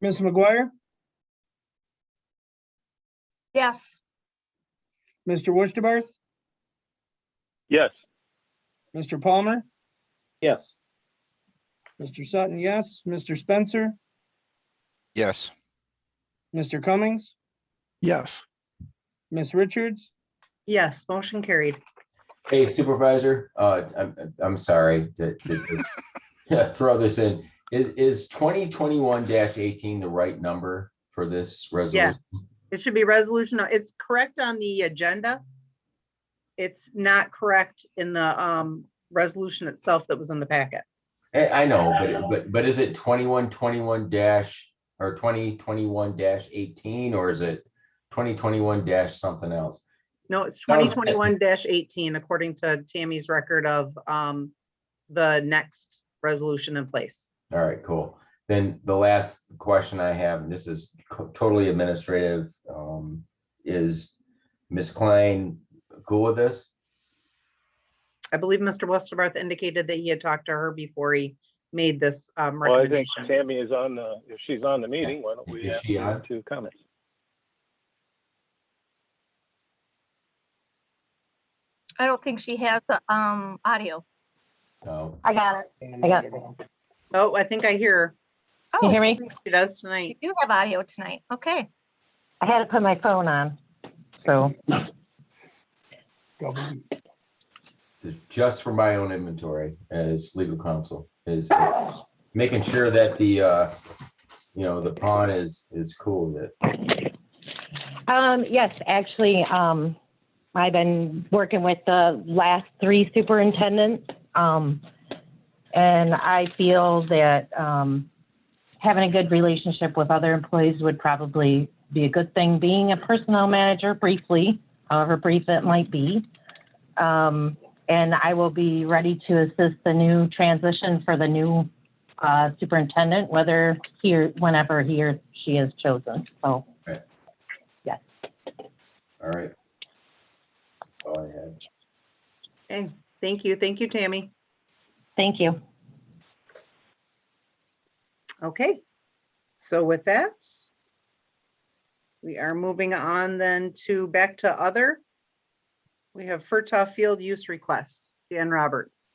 Ms. McGuire, Yes. Mr. Wurstabarth, Yes. Mr. Palmer, Yes. Mr. Sutton, yes, Mr. Spencer, Yes. Mr. Cummings, Yes. Ms. Richards, Yes, motion carried. Hey Supervisor, I'm sorry to throw this in. Is 2021-18 the right number for this resolution? Yes, it should be resolution. It's correct on the agenda. It's not correct in the resolution itself that was in the packet. I know, but is it 2121 or 2021-18, or is it 2021 something else? No, it's 2021-18 according to Tammy's record of the next resolution in place. All right, cool. Then the last question I have, and this is totally administrative, is Ms. Klein cool with this? I believe Mr. Westerbarth indicated that he had talked to her before he made this Well, I think recommendation. Tammy is on if she's on the meeting, why don't we Is ask she her on? to comment? I don't think she has the audio. No. I got it. I got it. Oh, I think I hear her. You hear me? She does You tonight. do have audio tonight. Okay. I had to put my phone on. So, So just for my own inventory as legal counsel is making sure that the, the pond is cool with it. yes, actually, I've been working with the last 3 superintendents. And I feel that, having a good relationship with other employees would probably be a good thing. Being a personnel manager briefly, however brief it might be. And I will be ready to assist the new transition for the new superintendent, whenever he or she is chosen. So, Right. yes. All right. That's all I had. Okay, thank you. Thank you, Tammy. Thank you. Okay, so with that, we are moving on then to back to other. We have Furtaw Field use request, Dan Roberts.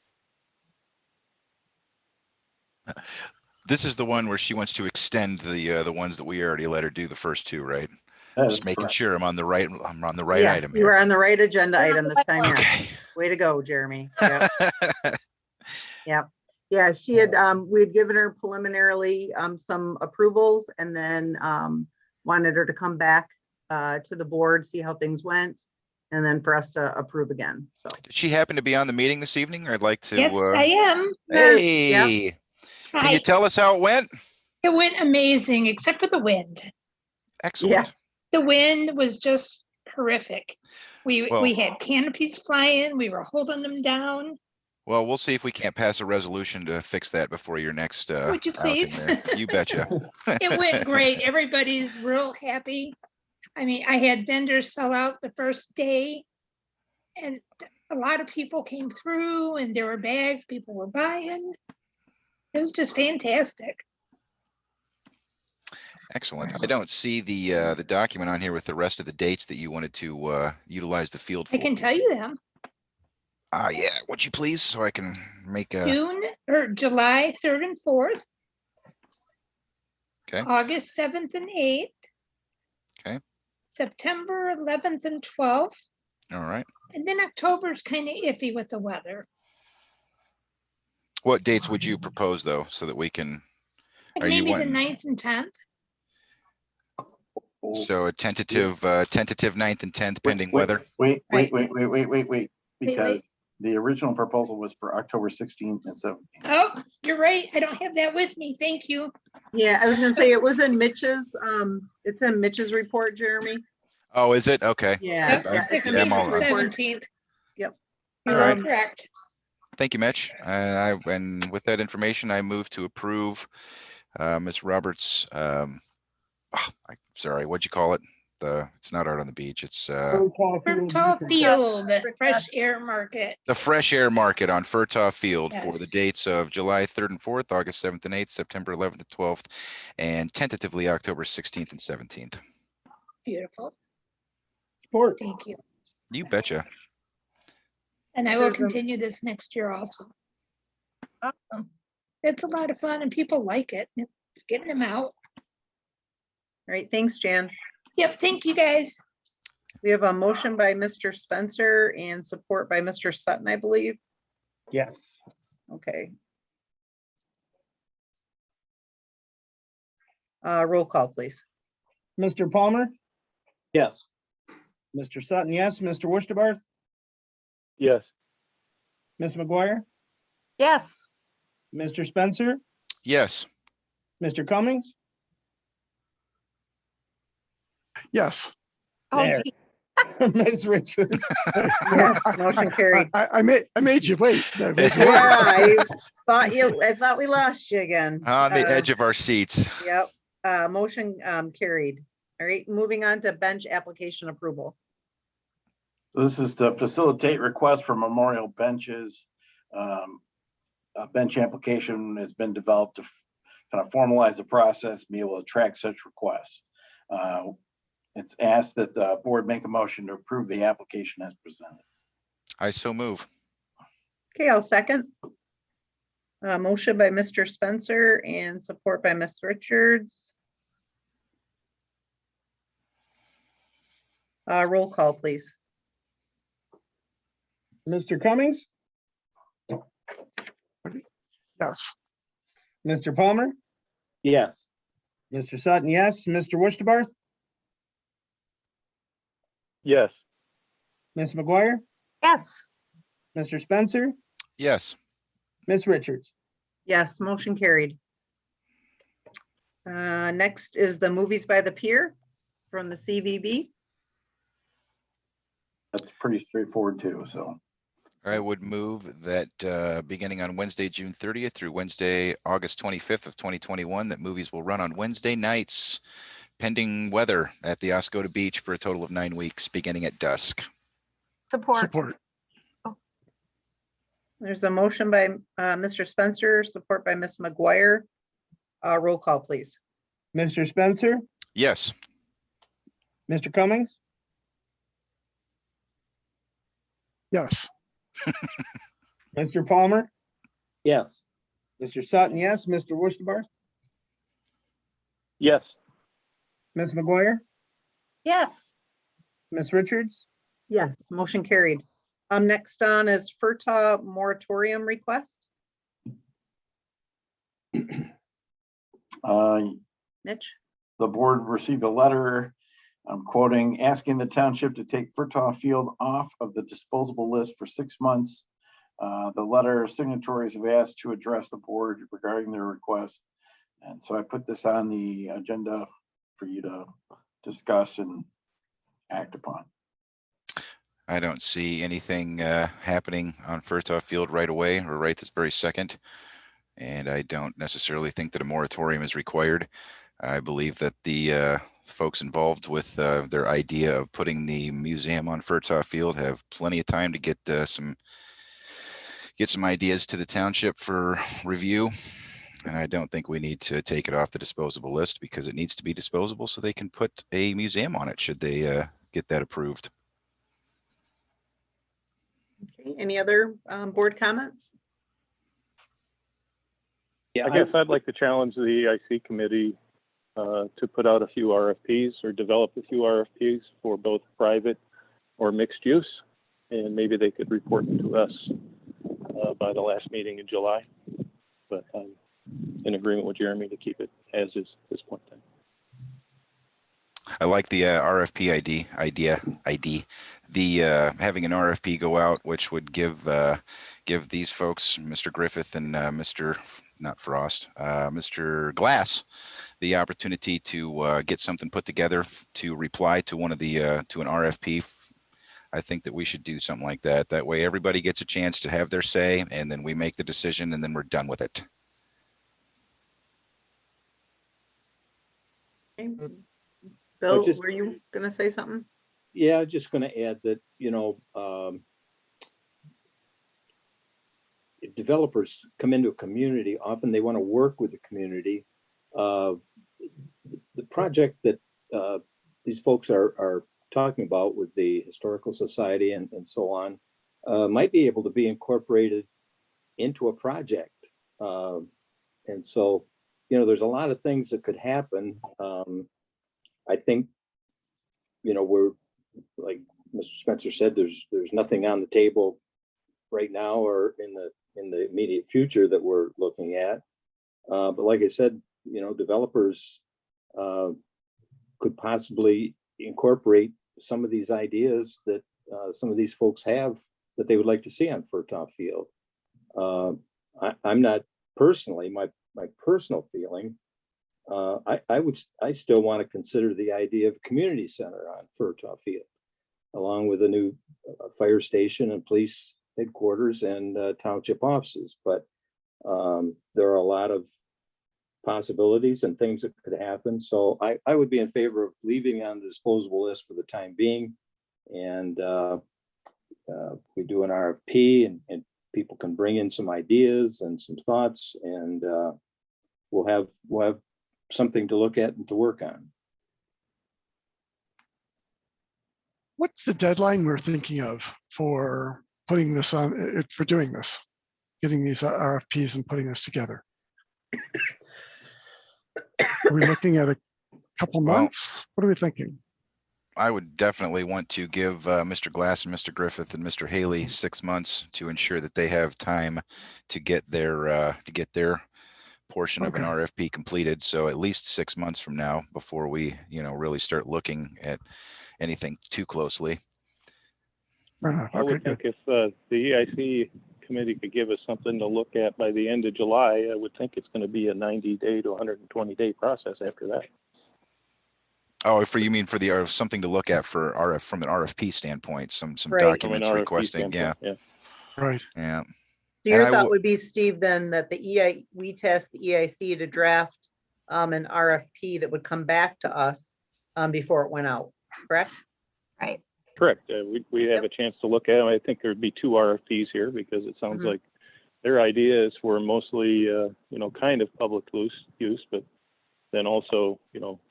This is the one where she wants to extend the ones that we already let her do the first 2, right? That is Just making correct. sure I'm on the right Yes, item you here. are on the right agenda You're on item the this right time. one. Yes. Okay. Way to go, Jeremy. Yep. Yep. Yeah, she had, we'd given her preliminarily some approvals and then wanted her to come back to the board, see how things went, and then for us to approve again. So. Did she happen to be on the meeting this evening? I'd like to. Yes, I am. Hey, can you Hi. tell us how it went? It went amazing, except for the wind. Excellent. The wind was just horrific. We Well- had canopies flying. We were holding them down. Well, we'll see if we can't pass a resolution to fix that before your next Would you outing please? there. You betcha. It went great. Everybody's real happy. I mean, I had vendors sell out the first day, and a lot of people came through, and there were bags people were buying. It was just fantastic. Excellent. I don't see the document on here with the rest of the dates that you wanted to utilize the field for. I can tell you them. Yeah, would you please, so I can make a. June or July 3rd and 4th. Okay. August 7th and 8th. Okay. September 11th and 12th. All right. And then October's kind of iffy with the weather. What dates would you propose though, so that we can? Like Are you maybe the wanting? 9th and 10th. So a tentative 9th and 10th pending weather. Wait, because the original proposal was for October 16th and 17th. Oh, you're right. I don't have that with me. Thank you. Yeah, I was gonna say it was in Mitch's, it's in Mitch's report, Jeremy. Oh, is it? Okay. Yeah. Yep, Yeah, it's in 16th Mitch's and report. 17th. Yep. You All are right. correct. Thank you, Mitch. And with that information, I move to approve Ms. Roberts. Sorry, what'd you call it? It's not Art on the Beach. It's Furtaw Field, Fresh Air Market. the Fresh Air Market on Furtaw Field for the Yes. dates of July 3rd and 4th, August 7th and 8th, September 11th and 12th, and tentatively October 16th and 17th. Beautiful. Support. Thank you. You betcha. And I will continue this next year also. Awesome. It's a lot of fun and people like it. It's getting them out. All right, thanks, Jan. Yep, thank you guys. We have a motion by Mr. Spencer and support by Mr. Sutton, I believe. Yes. Okay. Roll call, please. Mr. Palmer, Yes. Mr. Sutton, yes. Mr. Wusterbarth, Yes. Ms. McGuire, Yes. Mr. Spencer, Yes. Mr. Cummings. Yes. Oh, There. gee. Ms. Richards. Yes, motion carried. I made you wait. Yeah, I thought we lost you again. On the edge of our seats. Yep, motion carried. All right, moving on to bench application approval. So this is to facilitate requests for memorial benches. A bench application has been developed to kind of formalize the process, be able to track such requests. It's asked that the board make a motion to approve the application as presented. I so move. Okay, I'll second. Motion by Mr. Spencer and support by Ms. Richards. Roll call, please. Mr. Cummings, Yes. Mr. Palmer, Yes. Mr. Sutton, yes. Mr. Wishbarth, Yes. Ms. McGuire, Yes. Mr. Spencer, Yes. Ms. Richards. Yes, motion carried. Next is the movies by the pier from the CVB. That's pretty straightforward too, so. I would move that beginning on Wednesday, June 30th through Wednesday, August 25th of 2021, that movies will run on Wednesday nights, pending weather at the Oscoda Beach for a total of 9 weeks, beginning at dusk. Support. Support. There's a motion by Mr. Spencer, support by Ms. McGuire. Roll call, please. Mr. Spencer, Yes. Mr. Cummings, Yes. Mr. Palmer, Yes. Mr. Sutton, yes. Mr. Wishbarth, Yes. Ms. McGuire, Yes. Ms. Richards. Yes, motion carried. Next on is FERTA moratorium request. Mitch? The board received a letter, I'm quoting, asking the township to take Furtaw Field off of the disposable list for 6 months. The letter signatories have asked to address the board regarding their request. And so I put this on the agenda for you to discuss and act upon. I don't see anything happening on Furtaw Field right away or right this very second. And I don't necessarily think that a moratorium is required. I believe that the folks involved with their idea of putting the museum on Furtaw Field have plenty of time to get some ideas to the township for review. And I don't think we need to take it off the disposable list because it needs to be disposable so they can put a museum on it should they get that approved. Okay, any other board comments? Yeah, I guess I'd like to challenge the EIC committee to put out a few RFPs or develop a few RFPs for both private or mixed use. And maybe they could report to us by the last meeting in July. But I'm in agreement with Jeremy to keep it as is at this point in time. I like the RFP idea. The having an RFP go out, which would give these folks, Mr. Griffith and Mr. not Frost, Mr. Glass, the opportunity to get something put together to reply to one of the to an RFP. I think that we should do something like that. That way, everybody gets a chance to have their say, and then we make the decision, and then we're done with it. Okay. Bill, just- were you gonna say something? Yeah, just going to add that, if developers come into a community, often they want to work with the community. The project that these folks are talking about with the Historical Society and so on might be able to be incorporated into a project. And so, there's a lot of things that could happen. I think, we're, like Mr. Spencer said, there's nothing on the table right now or in the immediate future that we're looking at. But like I said, developers could possibly incorporate some of these ideas that some of these folks have that they would like to see on Furtaw Field. I'm not personally, my personal feeling, I still want to consider the idea of community center on Furtaw Field, along with a new fire station and police headquarters and township offices. But there are a lot of possibilities and things that could happen. So I would be in favor of leaving on the disposable list for the time being. And we do an RFP and people can bring in some ideas and some thoughts, and we'll have something to look at and to work on. What's the deadline we're thinking of for putting this on, for doing this, getting these RFPs and putting this together? Are we looking at a couple Well, months? What are we thinking? I would definitely want to give Mr. Glass and Mr. Griffith and Mr. Haley 6 months to ensure that they have time to get their portion of an Okay. RFP completed. So at least 6 months from now, before we, really start looking at anything too closely. Okay, I would good. think if the EIC committee could give us something to look at by the end of July, I would think it's going to be a 90-day to 120-day process after that. Oh, you mean for the something to look at for from an RFP standpoint, some Right. documents From an RFP requesting, yeah, standpoint, Right. yeah. So And your I thought will- would be, Steve, then that we task the EIC to draft an RFP that would come back to us before it went out, correct? Right. Correct. We have a chance to look at them. I think there'd be 2 RFPs here because it sounds Mhm. like their ideas were mostly, kind of public use, but then also,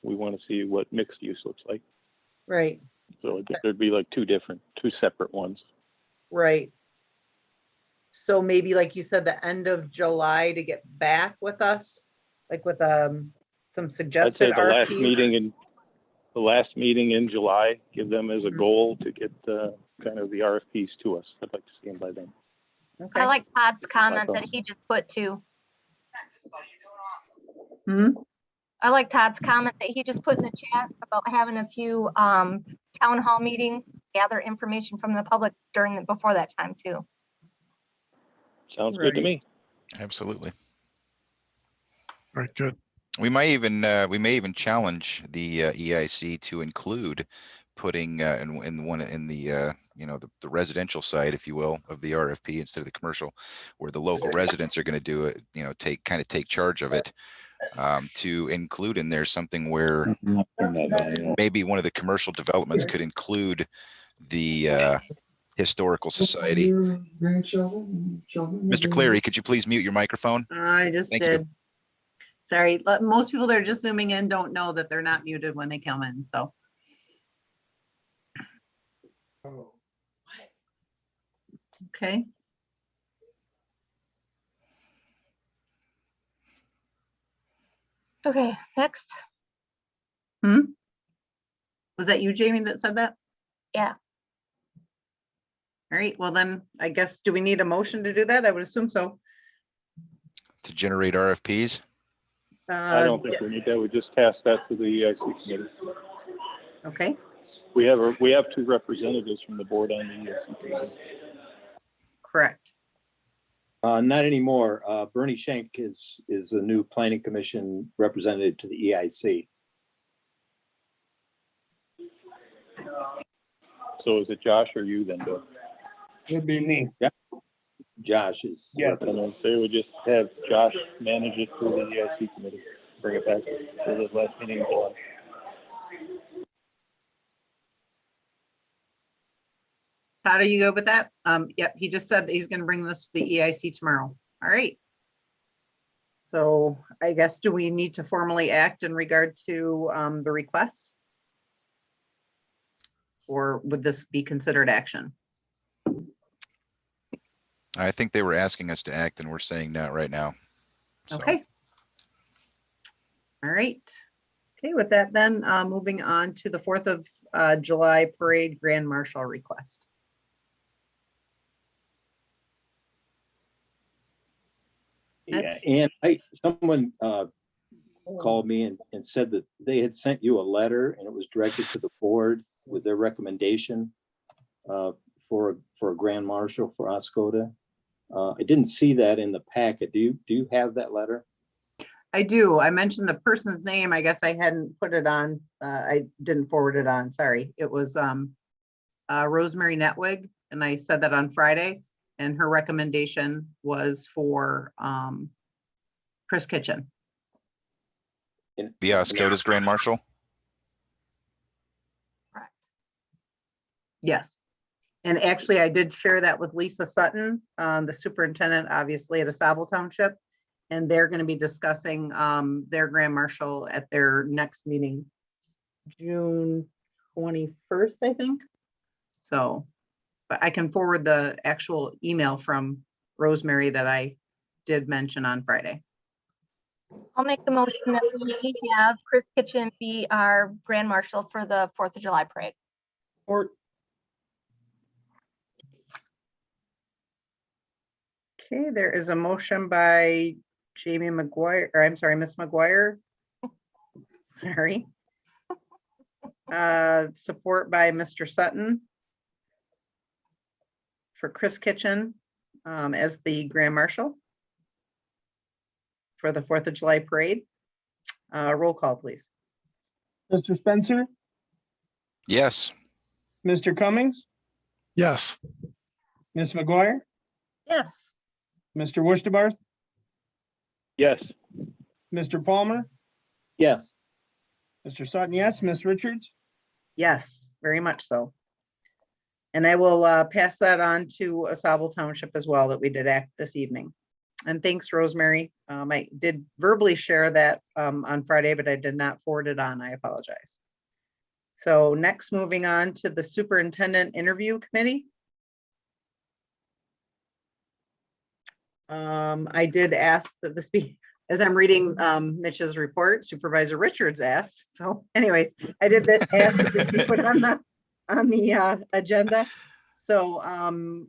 we want to see what mixed use looks like. Right, So I think there'd be like 2 separate ones. right. So maybe like you said, the end of July to get back with us, like with some I'd say suggested RFPs. the last meeting in July, give them as a Mhm. goal to get kind of the RFPs to us. I'd like to see them by then. Okay. I like Todd's comment thought. that he just put too. Hmm. I like Todd's comment that he just put in the chat about having a few town hall meetings, gather information from the public before that time too. Sounds good to Right. me. Absolutely. Right, good. We may even challenge the EIC to include putting in the residential side, if you will, of the RFP instead of the commercial, where the local residents are going to do it, take charge of it, to include in there something where maybe one of the commercial developments could include the historical society. Mr. Cleary, could you please mute your microphone? I just Thank you. did. Sorry, most people that are just zooming in don't know that they're not muted when they come in, so. Okay. Okay, next. Was that you, Jamie, that said that? Yeah. All right, well then, I guess, do we need a motion to do that? I would assume so. To generate RFPs? I don't think we need that. We just task that to the EIC committee. Okay, We have 2 representatives from the board on the EIC committee. correct. Not anymore. Bernie Schenk is a new planning commission representative to the EIC. So is it Josh or you then, Bill? It'd be me. Josh is. Yes. And then say we just have Josh manage it through the EIC committee, bring it back for the last meeting in July. Todd, are you good with that? Yep, he just said that he's gonna bring this to the EIC tomorrow. All right. So I guess, do we need to formally act in regard to the request? Or would this be considered action? I think they were asking us to act and we're saying no right now. So, Okay. All right. Okay, with that then, moving on to the 4th of July Parade Grand Marshal request. Yeah, and someone called me and said that they had sent you a letter and it was directed to the board with their recommendation for a grand marshal for Oscoda. I didn't see that in the packet. Do you have that letter? I do. I mentioned the person's name. I guess I hadn't put it on. I didn't forward it on. Sorry. It was Rosemary Netwig, and I said that on Friday. And her recommendation was for Chris Kitchen. be Oscoda's Grand Marshal? Yes. And actually, I did share that with Lisa Sutton, the superintendent, obviously, at Oscoda Township. And they're going to be discussing their grand marshal at their next meeting, June 21st, I think. So But I can forward the actual email from Rosemary that I did mention on Friday. I'll make the motion that we have Chris Kitchen be our grand marshal for the 4th of July parade. Or Okay, there is a motion by Jamie McGuire, or I'm sorry, Miss McGuire. Sorry. Support by Mr. Sutton for Chris Kitchen as the Grand Marshal for the 4th of July parade. Roll call, please. Mr. Spencer, Yes. Mr. Cummings, Yes. Ms. McGuire, Yes. Mr. Wurstabarth, Yes. Mr. Palmer, Yes. Mr. Sutton, yes, Ms. Richards, Yes, very much so. And I will pass that on to Oscoda Township as well that we did act this evening. And thanks, Rosemary. I did verbally share that on Friday, but I did not forward it on. I apologize. So next, moving on to the Superintendent Interview Committee. I did ask that this be, as I'm reading Mitch's report, Supervisor Richards asked. So anyways, I did ask that this be put on the agenda. So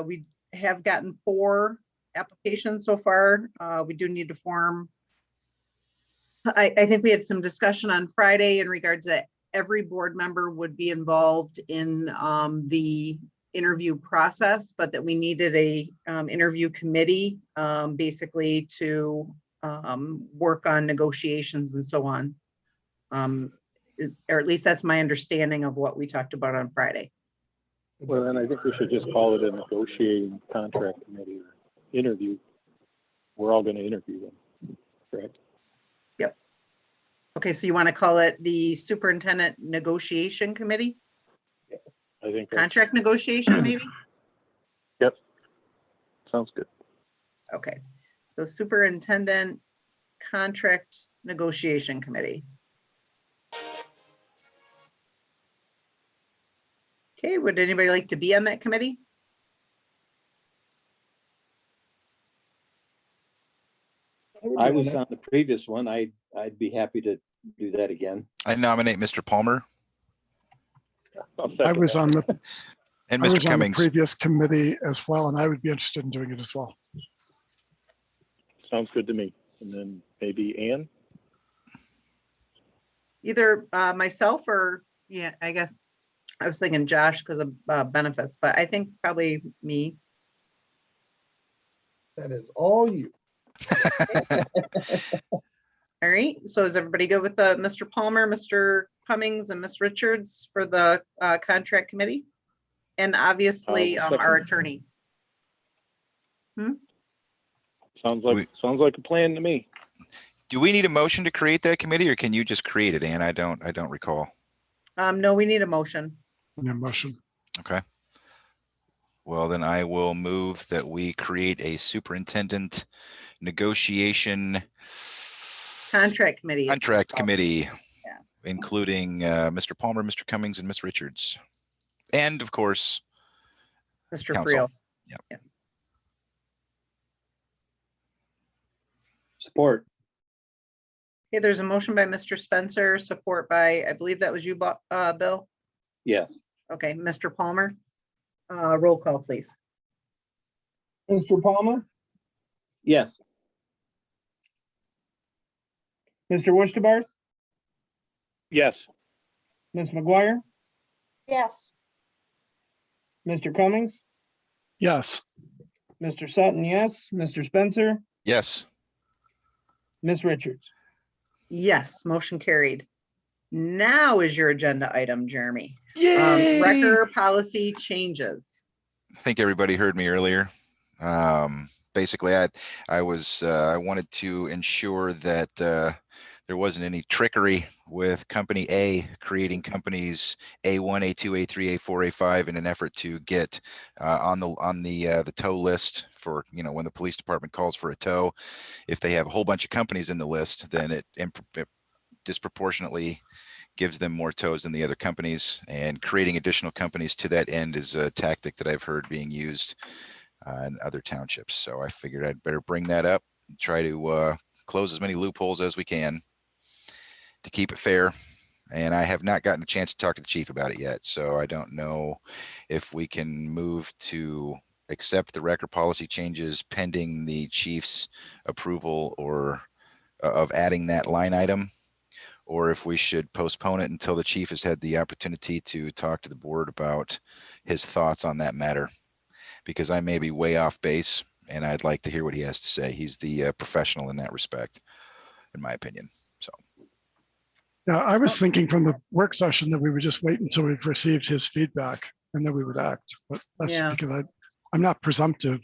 we have gotten 4 applications so far. We do need to form. I think we had some discussion on Friday in regards to every board member would be involved in the interview process, but that we needed a interview committee basically to work on negotiations and so on. Or at least that's my understanding of what we talked about on Friday. Well, then I think we should just call it a negotiating contract committee or interview. We're all going to interview them, correct? Yep. Okay, so you want to call it the Superintendent Negotiation Committee? I think. Contract negotiation, maybe? Yep. Sounds good. Okay, so Superintendent Contract Negotiation Committee. Okay, would anybody like to be on that committee? I was on the previous one. I'd be happy to do that again. I nominate Mr. Palmer I was on the, and I Mr. was on the Cummings. previous committee as well, and I would be interested in doing it as well. Sounds good to me. And then maybe Ann? Either myself or, yeah, I guess I was thinking Josh because of benefits, but I think probably me. that is all you. All right, so is everybody good with the Mr. Palmer, Mr. Cummings, and Ms. Richards for the contract committee? And obviously our attorney. Sounds like a plan to me. Do we need a motion to create that committee, or can you just create it, Ann? I don't recall. No, we need a motion. No motion. Okay. Well, then I will move that we create a superintendent negotiation Contract committee. contract committee, Yeah. including Mr. Palmer, Mr. Cummings, and Ms. Richards. And of course, Mr. council. Friel. Yep. Support. Okay, there's a motion by Mr. Spencer, support by, I believe that was you, Bill? Yes. Okay, Mr. Palmer. Roll call, please. Mr. Palmer, Yes. Mr. Wurstabarth, Yes. Ms. McGuire, Yes. Mr. Cummings, Yes. Mr. Sutton, yes, Mr. Spencer, Yes. Ms. Richards. Yes, motion carried. Now is your agenda item, Jeremy. Yay! Record policy changes. I think everybody heard me earlier. Basically, I wanted to ensure that there wasn't any trickery with company A creating companies A1, A2, A3, A4, A5 in an effort to get on the tow list for, when the police department calls for a tow. If they have a whole bunch of companies in the list, then it disproportionately gives them more toes than the other companies, and creating additional companies to that end is a tactic that I've heard being used in other townships. So I figured I'd better bring that up and try to close as many loopholes as we can to keep it fair. And I have not gotten a chance to talk to the chief about it yet. So I don't know if we can move to accept the record policy changes pending the chief's approval or of adding that line item, or if we should postpone it until the chief has had the opportunity to talk to the board about his thoughts on that matter, because I may be way off base and I'd like to hear what he has to say. He's the professional in that respect, in my opinion. So. Now, I was thinking from the work session that we would just wait until we've received his feedback and then we would act. But that's Yeah. because I'm not presumptive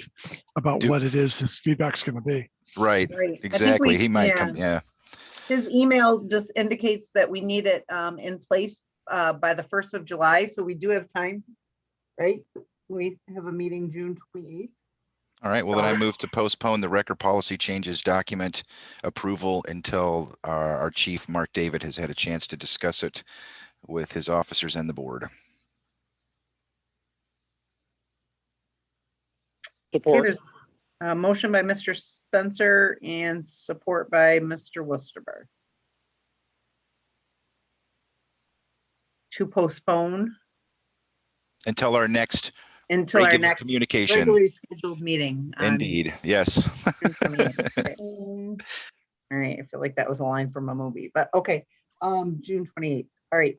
about what it is his feedback's going to be. Right. Right. Exactly. He might come. Yeah. His email just indicates that we need it in place by the 1st of July. So we do have time, right? We have a meeting June 28th. All right. Well, then I move to postpone the record policy changes document approval until our chief, Mark David, has had a chance to discuss it with his officers and the board. Okay, there's a motion by Mr. Spencer and support by Mr. Wusterberg to postpone Until our next regular communication. regularly scheduled meeting. on Indeed. Yes. June 28th. Okay. All right. I feel like that was a line from a movie, but okay. June 28th. All right.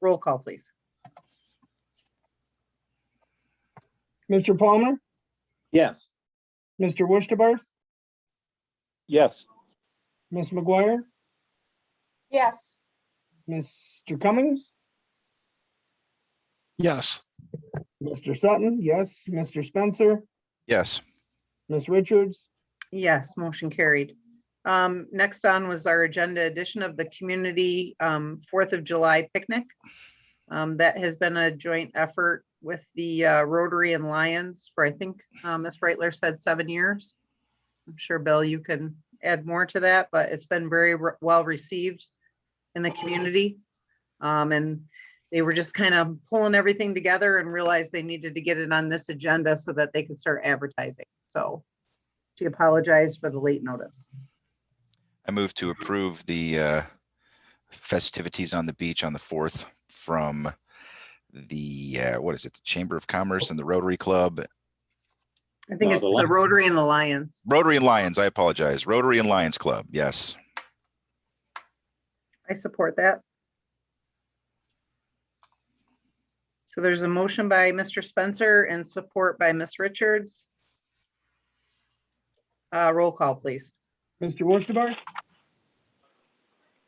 Roll call, please. Mr. Palmer, Yes. Mr. Wusterbarth, Yes. Ms. McGuire, Yes. Mr. Cummings, Yes. Mr. Sutton, yes, Mr. Spencer, Yes. Ms. Richards, Yes, motion carried. Next on was our agenda edition of the community 4th of July picnic. That has been a joint effort with the Rotary and Lions for, I think, Ms. Reitler said 7 years. I'm sure, Bill, you can add more to that, but it's been very well received in the community. And they were just kind of pulling everything together and realized they needed to get it on this agenda so that they could start advertising. So she apologized for the late notice. I move to approve the festivities on the beach on the 4th from the, what is it? The Chamber of Commerce and the Rotary Club. I think it's the Rotary and the Lions. Rotary and Lions. I apologize. Rotary and Lions Club. Yes. I support that. So there's a motion by Mr. Spencer and support by Ms. Richards. Roll call, please. Mr. Wusterbarth,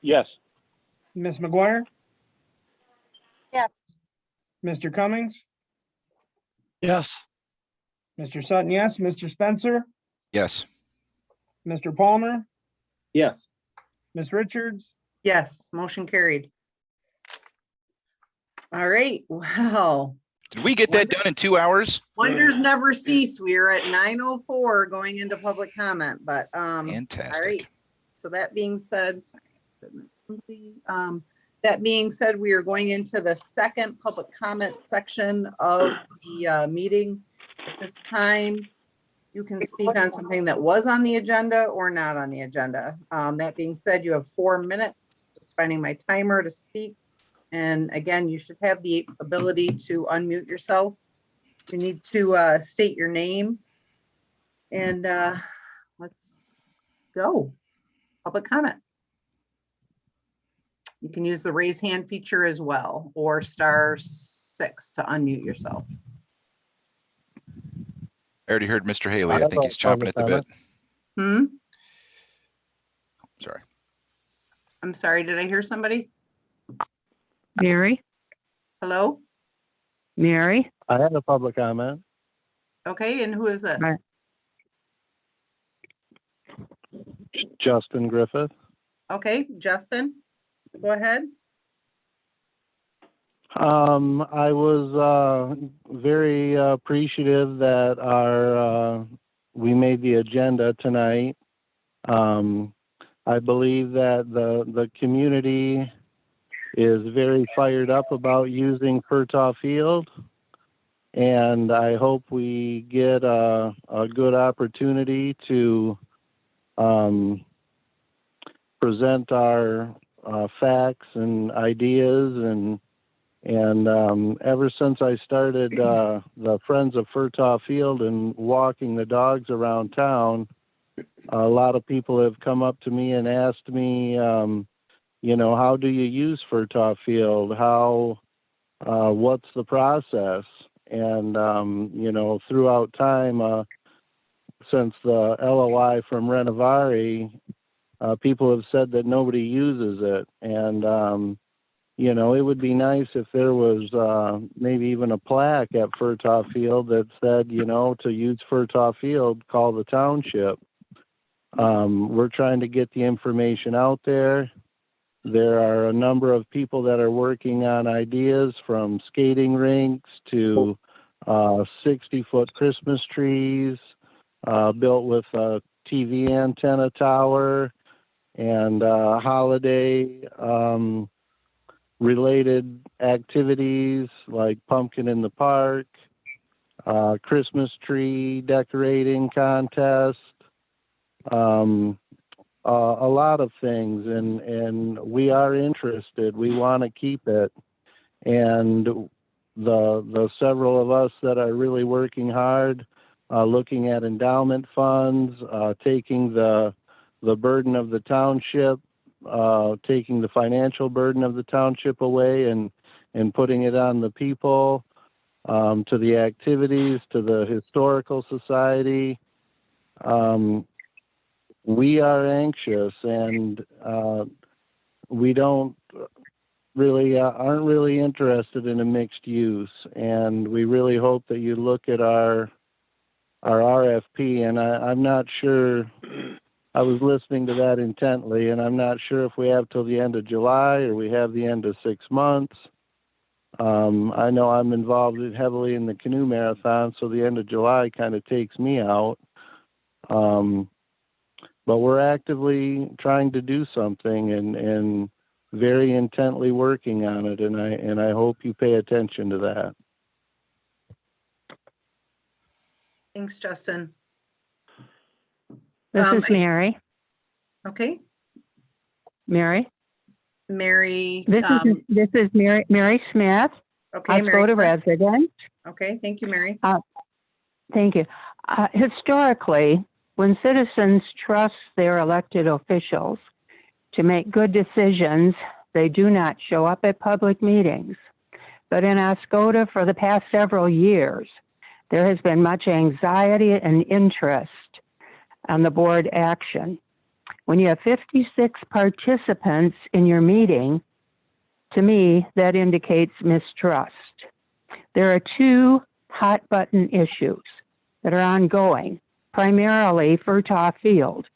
Yes. Ms. McGuire, Yes. Mr. Cummings, Yes. Mr. Sutton, yes, Mr. Spencer, Yes. Mr. Palmer, Yes. Ms. Richards, Yes, motion carried. All right, well. Did we get that done in 2 hours? Wonders never cease. We are at 9:04 going into public comment, but Fantastic. all right. So that being said, sorry, that being said, we are going into the second public comment section of the meeting. At this time, you can speak on something that was on the agenda or not on the agenda. That being said, you have 4 minutes. Just finding my timer to speak. And again, you should have the ability to unmute yourself. You need to state your name. And let's go. Public comment. You can use the raise hand feature as well, or *6 to unmute yourself. I already heard Mr. Haley. I think he's chomping at the bit. Sorry. I'm sorry, did I hear somebody? Mary? Hello? Mary? I had a public comment. Okay, and who is this? Justin Griffith. Okay, Justin, go ahead. I was very appreciative that we made the agenda tonight. I believe that the community is very fired up about using Furtaw Field. And I hope we get a good opportunity to present our facts and ideas. And ever since I started the Friends of Furtaw Field and walking the dogs around town, a lot of people have come up to me and asked me, how do you use Furtaw Field? What's the process? And, throughout time, since the LOI from Renovari, people have said that nobody uses it. And, it would be nice if there was maybe even a plaque at Furtaw Field that said, to use Furtaw Field, call the township. We're trying to get the information out there. There are a number of people that are working on ideas, from skating rinks to 60-foot Christmas trees built with a TV antenna tower, and holiday related activities like pumpkin in the park, Christmas tree decorating contest, a lot of things, and we are interested. We want to keep it, and the several of us that are really working hard, looking at endowment funds, taking the burden of the township, taking the financial burden of the township away and putting it on the people, to the activities, to the historical society. We are anxious, and we don't really aren't really interested in a mixed use, and we really hope that you look at our RFP. And I'm not sure. I was listening to that intently, and I'm not sure if we have till the end of July or we have the end of 6 months. I know I'm involved heavily in the canoe marathon, so the end of July kind of takes me out. But we're actively trying to do something and very intently working on it, and I hope you pay attention to that. Thanks, Justin. This is Mary. Okay, Mary. Mary. This is Mary Smith. Okay, Mary Oscoda Smith. resident. Okay, thank you, Mary. Thank you. Historically, when citizens trust their elected officials to make good decisions, they do not show up at public meetings. But in Oscoda, for the past several years, there has been much anxiety and interest on the board action. When you have 56 participants in your meeting, to me, that indicates mistrust. There are two hot button issues that are ongoing, primarily Furtaw Field,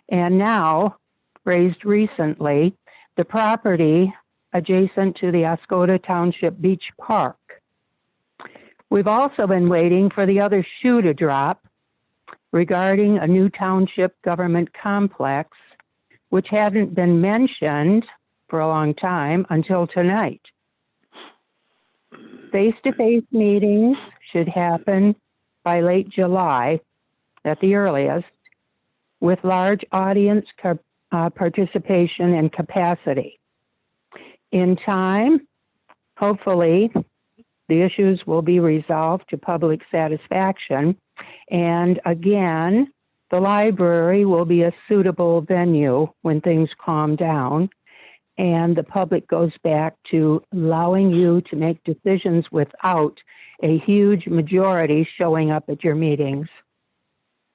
and now, raised recently, the property adjacent to the Oscoda Township Beach Park. We've also been waiting for the other shoe to drop regarding a new township government complex, which hadn't been mentioned for a long time until tonight. Face-to-face meetings should happen by late July at the earliest, with large audience participation and capacity. In time, hopefully, the issues will be resolved to public satisfaction. And again, the library will be a suitable venue when things calm down and the public goes back to allowing you to make decisions without a huge majority showing up at your meetings.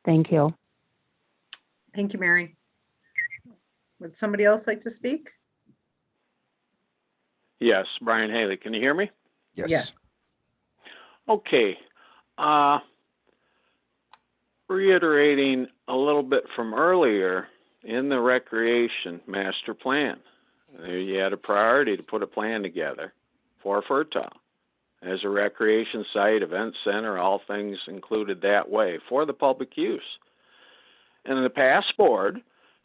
Thank you. Thank you, Mary. Would somebody else like to speak? Yes, Brian Haley, can you hear me? Yes. Okay. Reiterating a little bit from earlier, in the recreation master plan, you had a priority to put a plan together for Furtaw as a recreation site, event center, all things included that way for the public use. And the past board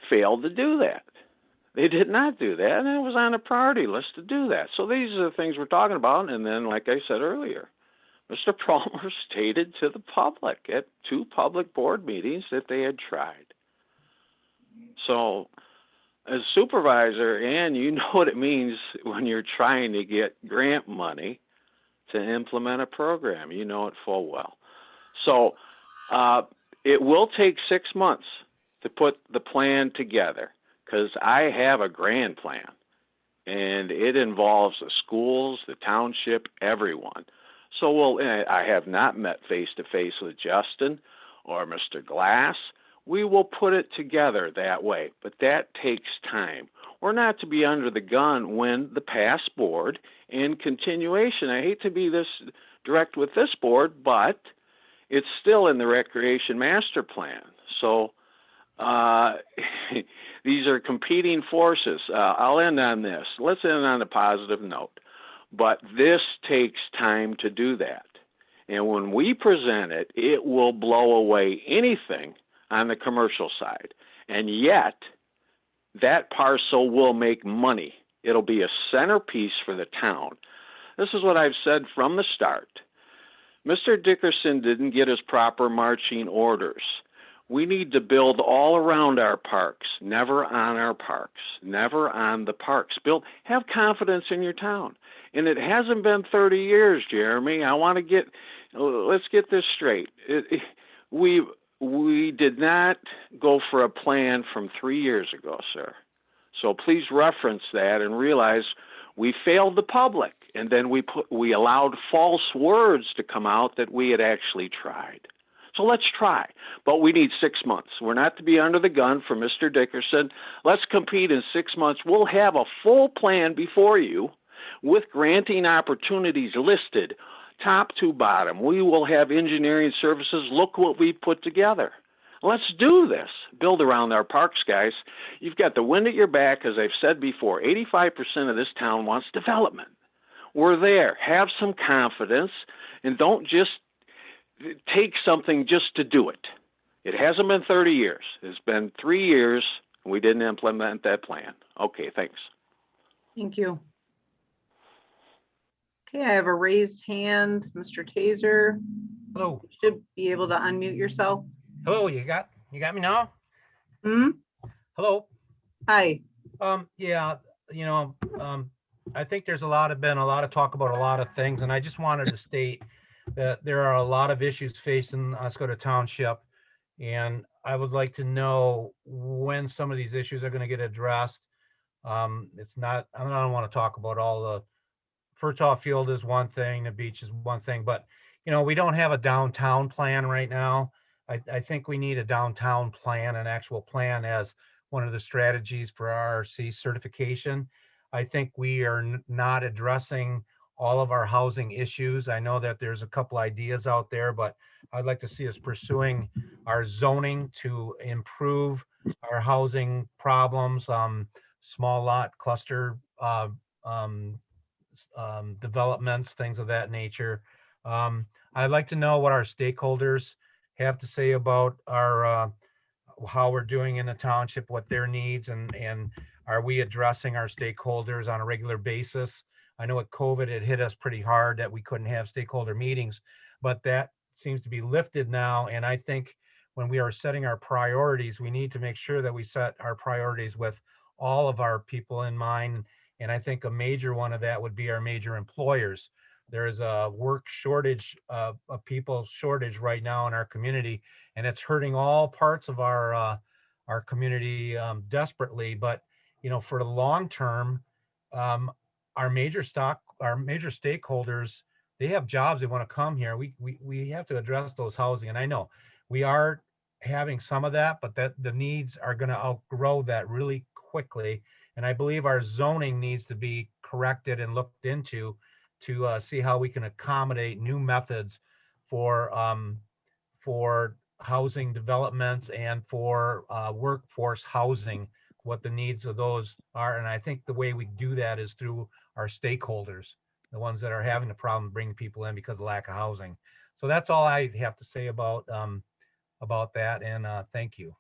failed to do that. They did not do that, and it was on the priority list to do that. So these are the things we're talking about. And then, like I said earlier, Mr. Palmer stated to the public at 2 public board meetings that they had tried. So as supervisor, and you know what it means when you're trying to get grant money to implement a program. You know it full well. So it will take 6 months to put the plan together, because I have a grand plan, and it involves the schools, the township, everyone. So I have not met face-to-face with Justin or Mr. Glass. We will put it together that way, but that takes time. We're not to be under the gun when the past board, in continuation, I hate to be this direct with this board, but it's still in the Recreation Master Plan. So these are competing forces. I'll end on this. Let's end on a positive note. But this takes time to do that. And when we present it, it will blow away anything on the commercial side. And yet, that parcel will make money. It'll be a centerpiece for the town. This is what I've said from the start. Mr. Dickerson didn't get his proper marching orders. We need to build all around our parks, never on our parks, never on the parks. Have confidence in your town. And it hasn't been 30 years, Jeremy. Let's get this straight. We did not go for a plan from 3 years ago, sir. So please reference that and realize we failed the public. And then we allowed false words to come out that we had actually tried. So let's try, but we need 6 months. We're not to be under the gun for Mr. Dickerson. Let's compete in 6 months. We'll have a full plan before you with granting opportunities listed, top to bottom. We will have engineering services. Look what we put together. Let's do this. Build around our parks, guys. You've got the wind at your back. As I've said before, 85% of this town wants development. We're there. Have some confidence, and don't just take something just to do it. It hasn't been 30 years. It's been 3 years, and we didn't implement that plan. Okay, thanks. Thank you. Okay, I have a raised hand, Mr. Taser. Hello. You should be able to unmute yourself. Hello, you got me now? Hmm? Hello. Hi. Yeah, I think there's been a lot of talk about a lot of things, and I just wanted to state that there are a lot of issues facing Oscoda Township, and I would like to know when some of these issues are going to get addressed. I don't want to talk about all the Furtaw Field is one thing, the beach is one thing, but we don't have a downtown plan right now. I think we need a downtown plan, an actual plan as one of the strategies for RRC certification. I think we are not addressing all of our housing issues. I know that there's a couple ideas out there, but I'd like to see us pursuing our zoning to improve our housing problems, small lot cluster developments, things of that nature. I'd like to know what our stakeholders have to say about our how we're doing in the township, what their needs, and are we addressing our stakeholders on a regular basis? I know with COVID, it hit us pretty hard that we couldn't have stakeholder meetings, but that seems to be lifted now. And I think when we are setting our priorities, we need to make sure that we set our priorities with all of our people in mind. And I think a major one of that would be our major employers. There is a work shortage, a people shortage right now in our community, and it's hurting all parts of our community desperately. But for the long term, our major stakeholders, they have jobs, they want to come here. We have to address those housing, and I know we are having some of that, but that the needs are going to outgrow that really quickly. And I believe our zoning needs to be corrected and looked into to see how we can accommodate new methods for housing developments and for workforce housing, what the needs of those are. And I think the way we do that is through our stakeholders, the ones that are having the problem bringing people in because of lack of housing. So that's all I have to say about that. And thank you.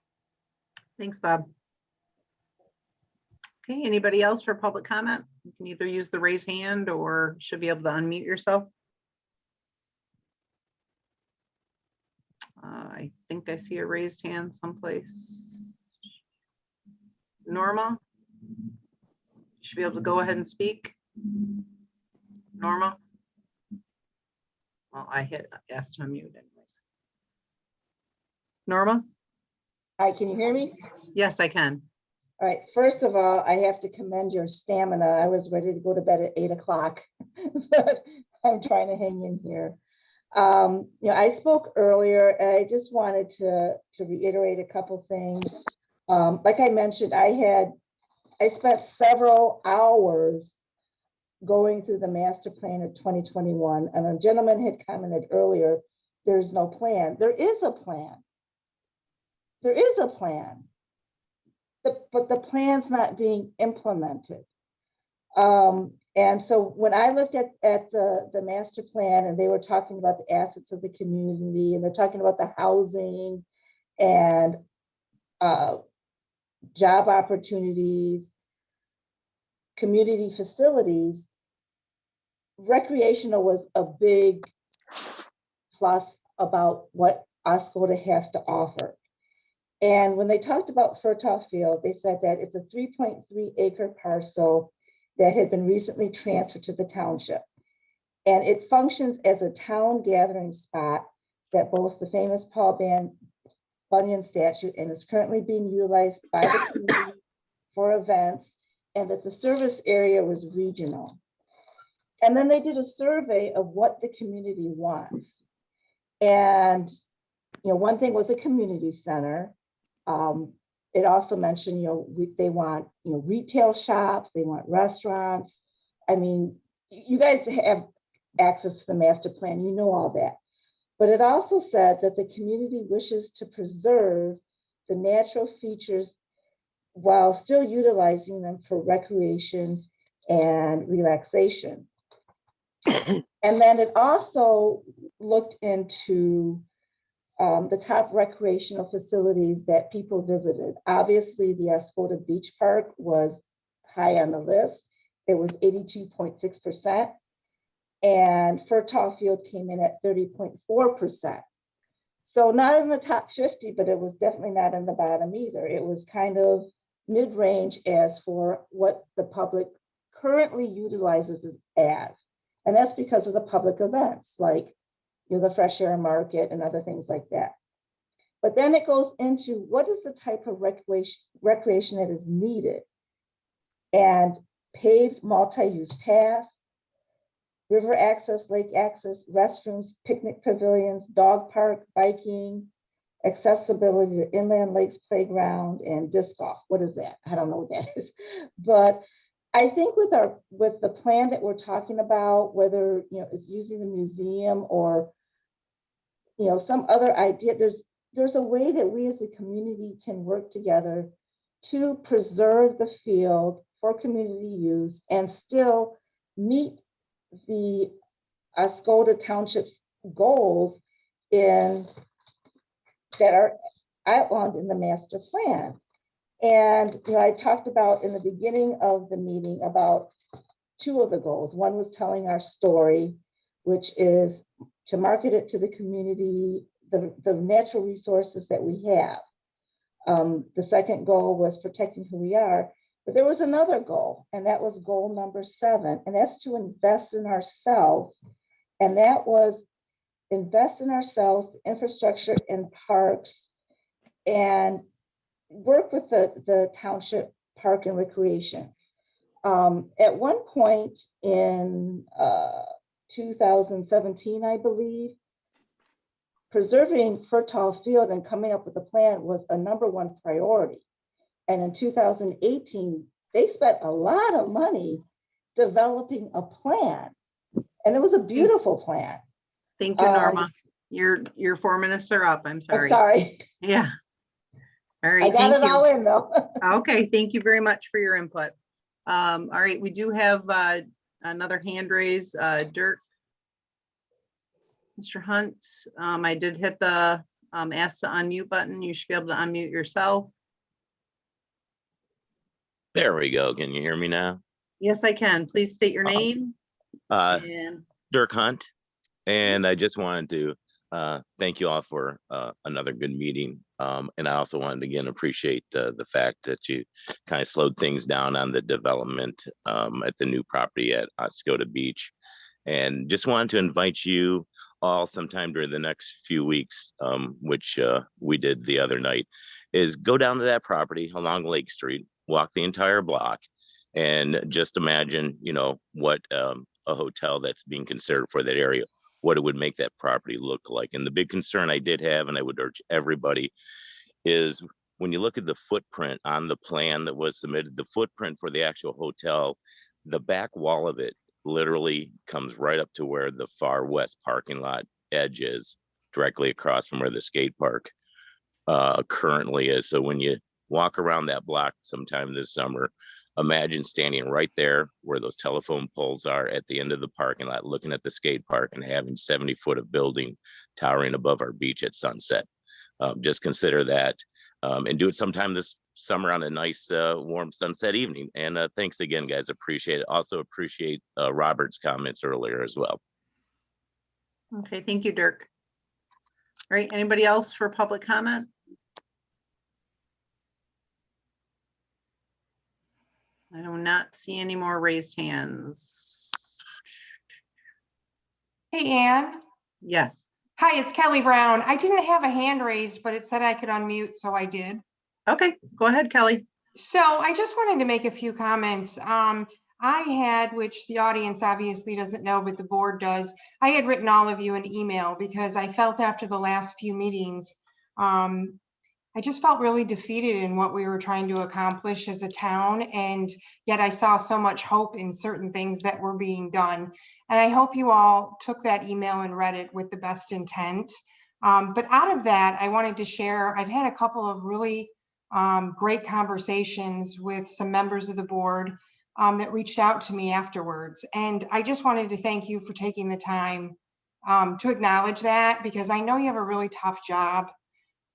Thanks, Bob. Okay, anybody else for public comment? You can either use the raise hand or should be able to unmute yourself. I think I see a raised hand someplace. Norma? You should be able to go ahead and speak. Norma? Well, I asked to unmute anyways. Norma? Hi, can you hear me? Yes, I can. All right, first of all, I have to commend your stamina. I was ready to go to bed at 8 o'clock, but I'm trying to hang in here. I spoke earlier, and I just wanted to reiterate a couple things. Like I mentioned, I spent several hours going through the master plan of 2021, and a gentleman had commented earlier, there's no plan. There is a plan. There is a plan. But the plan's not being implemented. And so when I looked at the master plan, and they were talking about the assets of the community, and they're talking about the housing and job opportunities, community facilities, recreational was a big plus about what Oscoda has to offer. And when they talked about Fertile Field, they said that it's a 3.3 acre parcel that had been recently transferred to the township. And it functions as a town gathering spot that boasts the famous Paul Bunyan statue and is currently being utilized by the community for events, and that the service area was regional. And then they did a survey of what the community wants. And one thing was a community center. It also mentioned, they want, retail shops, they want restaurants. I mean, you guys have access to the master plan, you know all that. But it also said that the community wishes to preserve the natural features while still utilizing them for recreation and relaxation. And then it also looked into the top recreational facilities that people visited. Obviously, the Oscoda Beach Park was high on the list. It was 82.6%. And Fertile Field came in at 30.4%. So not in the top 50, but it was definitely not in the bottom either. It was kind of mid-range as for what the public currently utilizes as. And that's because of the public events like the fresh air market and other things like that. But then it goes into what is the type of recreation that is needed, and paved multi-use paths, river access, lake access, restrooms, picnic pavilions, dog park, biking, accessibility to inland lakes, playground, and disc golf. What is that? I don't know what that is. But I think with the plan that we're talking about, whether it's using the museum or some other idea, there's a way that we as a community can work together to preserve the field for community use and still meet the Oscoda Township's goals that are outlined in the master plan. And I talked about in the beginning of the meeting about two of the goals. One was telling our story, which is to market it to the community, the natural resources that we have. The second goal was protecting who we are. But there was another goal, and that was goal number 7, and that's to invest in ourselves. And that was invest in ourselves, the infrastructure and parks, and work with the township park and recreation. At one point in 2017, I believe, preserving Fertile Field and coming up with a plan was a #1 priority. And in 2018, they spent a lot of money developing a plan. And it was a beautiful plan. Thank you, Norma. Your 4 minutes are up. I'm sorry. I'm sorry. Yeah. All right. I got thank it you. all in though. Okay. Thank you very much for your input. All right. We do have another hand raise. Dirk. Mr. Hunt, I did hit the ask to unmute button. You should be able to unmute yourself. There we go. Can you hear me now? Yes, I can. Please state your Awesome. name Uh, and Dirk Hunt, and I just wanted to thank you all for another good meeting. And I also wanted to again appreciate the fact that you kind of slowed things down on the development at the new property at Oscoda Beach. And just wanted to invite you all sometime during the next few weeks, which we did the other night, is go down to that property along Lake Street, walk the entire block, and just imagine, you know, what a hotel that's being considered for that area, what it would make that property look like. And the big concern I did have, and I would urge everybody, is when you look at the footprint on the plan that was submitted, the footprint for the actual hotel, the back wall of it literally comes right up to where the far west parking lot edge is, directly across from where the skate park currently is. So when you walk around that block sometime this summer, imagine standing right there where those telephone poles are at the end of the parking lot, looking at the skate park and having 70 foot of building towering above our beach at sunset. Just consider that and do it sometime this summer on a nice warm sunset evening. And thanks again, guys. Appreciate it. Also appreciate Robert's comments earlier as well. okay, thank you, Dirk. All right, anybody else for public comment? I do not see any more raised hands. Hey, Ann. Yes. Hi, it's Kelly Brown. I didn't have a hand raised, but it said I could unmute, so I did. Okay, go ahead, Kelly. So I just wanted to make a few comments. I had, which the audience obviously doesn't know, but the board does, I had written all of you an email because I felt after the last few meetings, I just felt really defeated in what we were trying to accomplish as a town. And yet I saw so much hope in certain things that were being done. And I hope you all took that email and read it with the best intent. But out of that, I wanted to share, I've had a couple of really great conversations with some members of the board that reached out to me afterwards. And I just wanted to thank you for taking the time to acknowledge that, because I know you have a really tough job,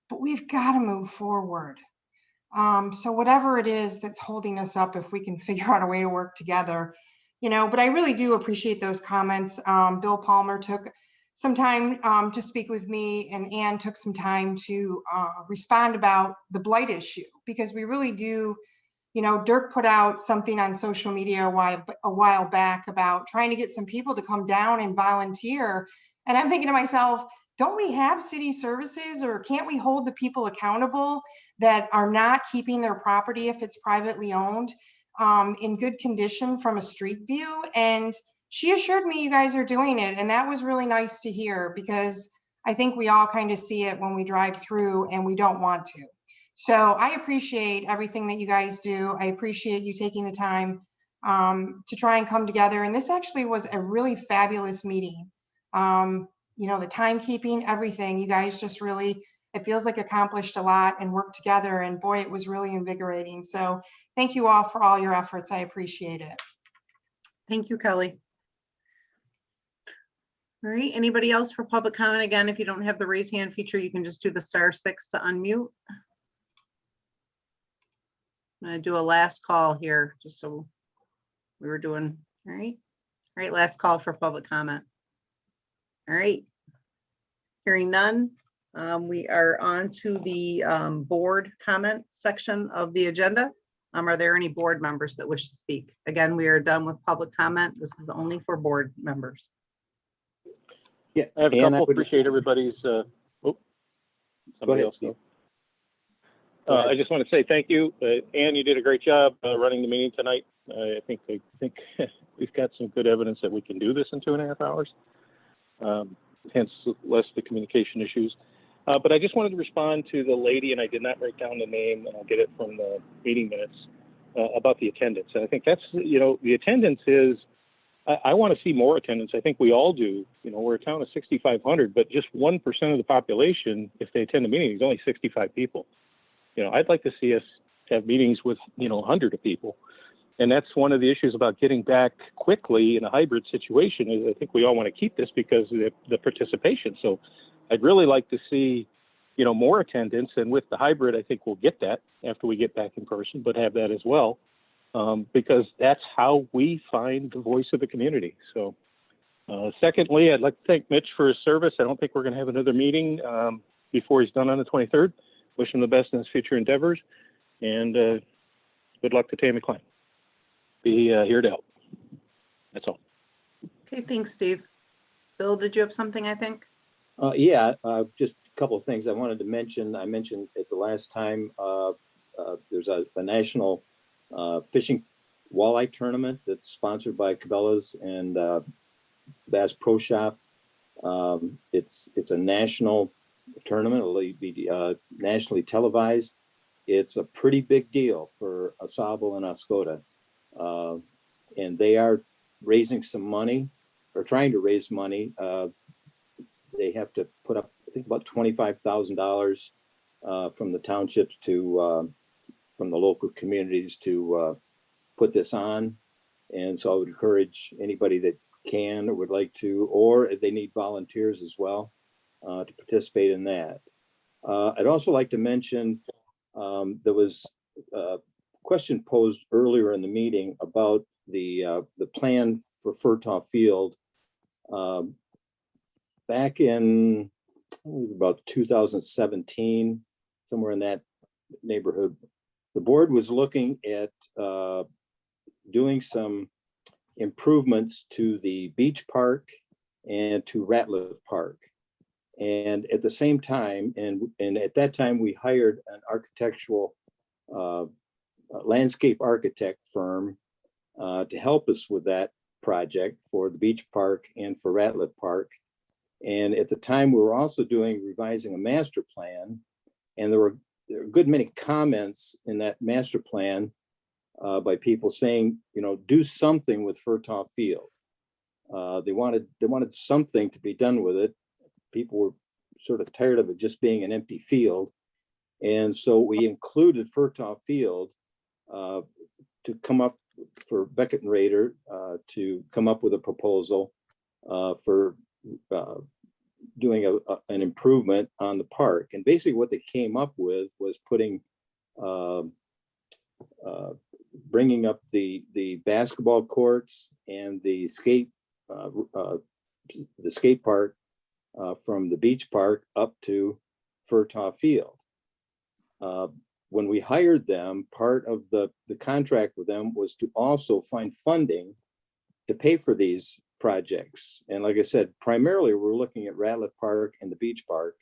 but we've got to move forward. So whatever it is that's holding us up, if we can figure out a way to work together, you know, but I really do appreciate those comments. Bill Palmer took some time to speak with me, and Ann took some time to respond about the blight issue, because we really do, you know, Dirk put out something on social media a while back about trying to get some people to come down and volunteer. And I'm thinking to myself, don't we have city services, or can't we hold the people accountable that are not keeping their property, if it's privately owned, in good condition from a street view? And she assured me you guys are doing it. And that was really nice to hear, because I think we all kind of see it when we drive through and we don't want to. So I appreciate everything that you guys do. I appreciate you taking the time to try and come together. And this actually was a really fabulous meeting. You know, the timekeeping, everything, you guys just really, it feels like accomplished a lot and worked together. And boy, it was really invigorating. So thank you all for all your efforts. I appreciate it. Thank you, Kelly. All right, anybody else for public comment? Again, if you don't have the raise hand feature, you can just do the *6 to unmute. I'm gonna do a last call here, just so we were doing, all right. All right, last call for public comment. All right, hearing none, we are on to the board comment section of the agenda. Are there any board members that wish to speak? Again, we are done with public comment. This is only for board members. Yeah, I have a couple. Appreciate everybody's. Somebody ahead, else Steve. go. I just want to say thank you, Ann. You did a great job running the meeting tonight. I think we've got some good evidence that we can do this in 2.5 hours. Hence less the communication issues. But I just wanted to respond to the lady, and I did not write down the name, and I'll get it from the meeting minutes, about the attendance. And I think that's, you know, the attendance is, I want to see more attendance. I think we all do. You know, we're a town of 6,500, but just 1% of the population, if they attend a meeting, is only 65 people. You know, I'd like to see us have meetings with, you know, 100 of people. And that's one of the issues about getting back quickly in a hybrid situation, is I think we all want to keep this because of the participation. So I'd really like to see, you know, more attendance. And with the hybrid, I think we'll get that after we get back in person, but have that as well. because that's how we find the voice of the community. So, secondly, I'd like to thank Mitch for his service. I don't think we're going to have another meeting before he's done on the 23rd. Wish him the best in his future endeavors, and good luck to Tammy Klein. Be here to help. That's all. Okay, thanks, Steve. Bill, did you have something, I think? Yeah, just a couple of things I wanted to mention. I mentioned at the last time, there's a national fishing walleye tournament that's sponsored by Cabela's and Bass Pro Shop. It's a national tournament. It'll be nationally televised. It's a pretty big deal for ASABO and Oscoda. And they are raising some money, or trying to raise money. They have to put up, I think, about $25,000 from the townships to, from the local communities to put this on. And so I would encourage anybody that can or would like to, or if they need volunteers as well, to participate in that. I'd also like to mention, there was a question posed earlier in the meeting about the plan for Furtaw Field. Back in about 2017, somewhere in that neighborhood, the board was looking at doing some improvements to the beach park and to Ratliff Park. And at the same time, and at that time, we hired an architectural landscape architect firm to help us with that project for the beach park and for Ratliff Park. And at the time, we were also revising a master plan, and there were a good many comments in that master plan by people saying, you know, do something with Furtaw Field. They wanted something to be done with it. People were sort of tired of it just being an empty field. And so we included Furtaw Field to come up for Beckett and Rader to come up with a proposal for doing an improvement on the park. And basically what they came up with was putting, bringing up the basketball courts and the skate park from the beach park up to Furtaw Field. When we hired them, part of the contract with them was to also find funding to pay for these projects. And like I said, primarily we're looking at Ratliff Park and the beach park.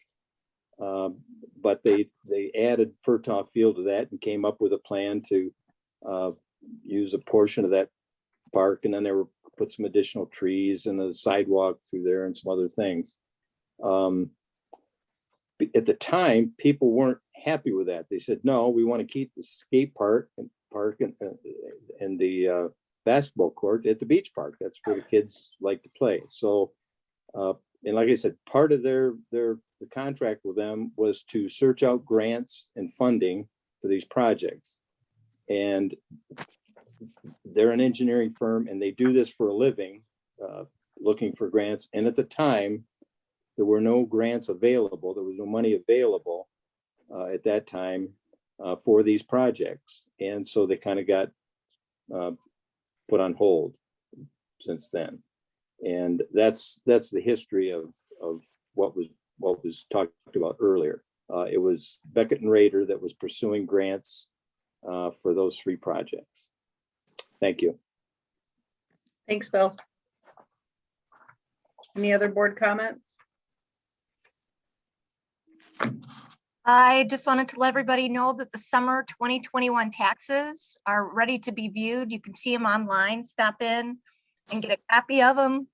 But they added Furtaw Field to that and came up with a plan to use a portion of that park. And then they were put some additional trees and a sidewalk through there and some other things. At the time, people weren't happy with that. They said, no, we want to keep the skate park and the basketball court at the beach park. That's where the kids like to play. So, and like I said, part of the contract with them was to search out grants and funding for these projects. And they're an engineering firm and they do this for a living, looking for grants. And at the time, there were no grants available. There was no money available at that time for these projects. And so they kind of got put on hold since then. And that's the history of what was talked about earlier. It was Beckett and Rader that was pursuing grants for those three projects. Thank you. Thanks, Bill. Any other board comments? I just wanted to let everybody know that the summer 2021 taxes are ready to be viewed. You can see them online. Stop in and get a copy of them.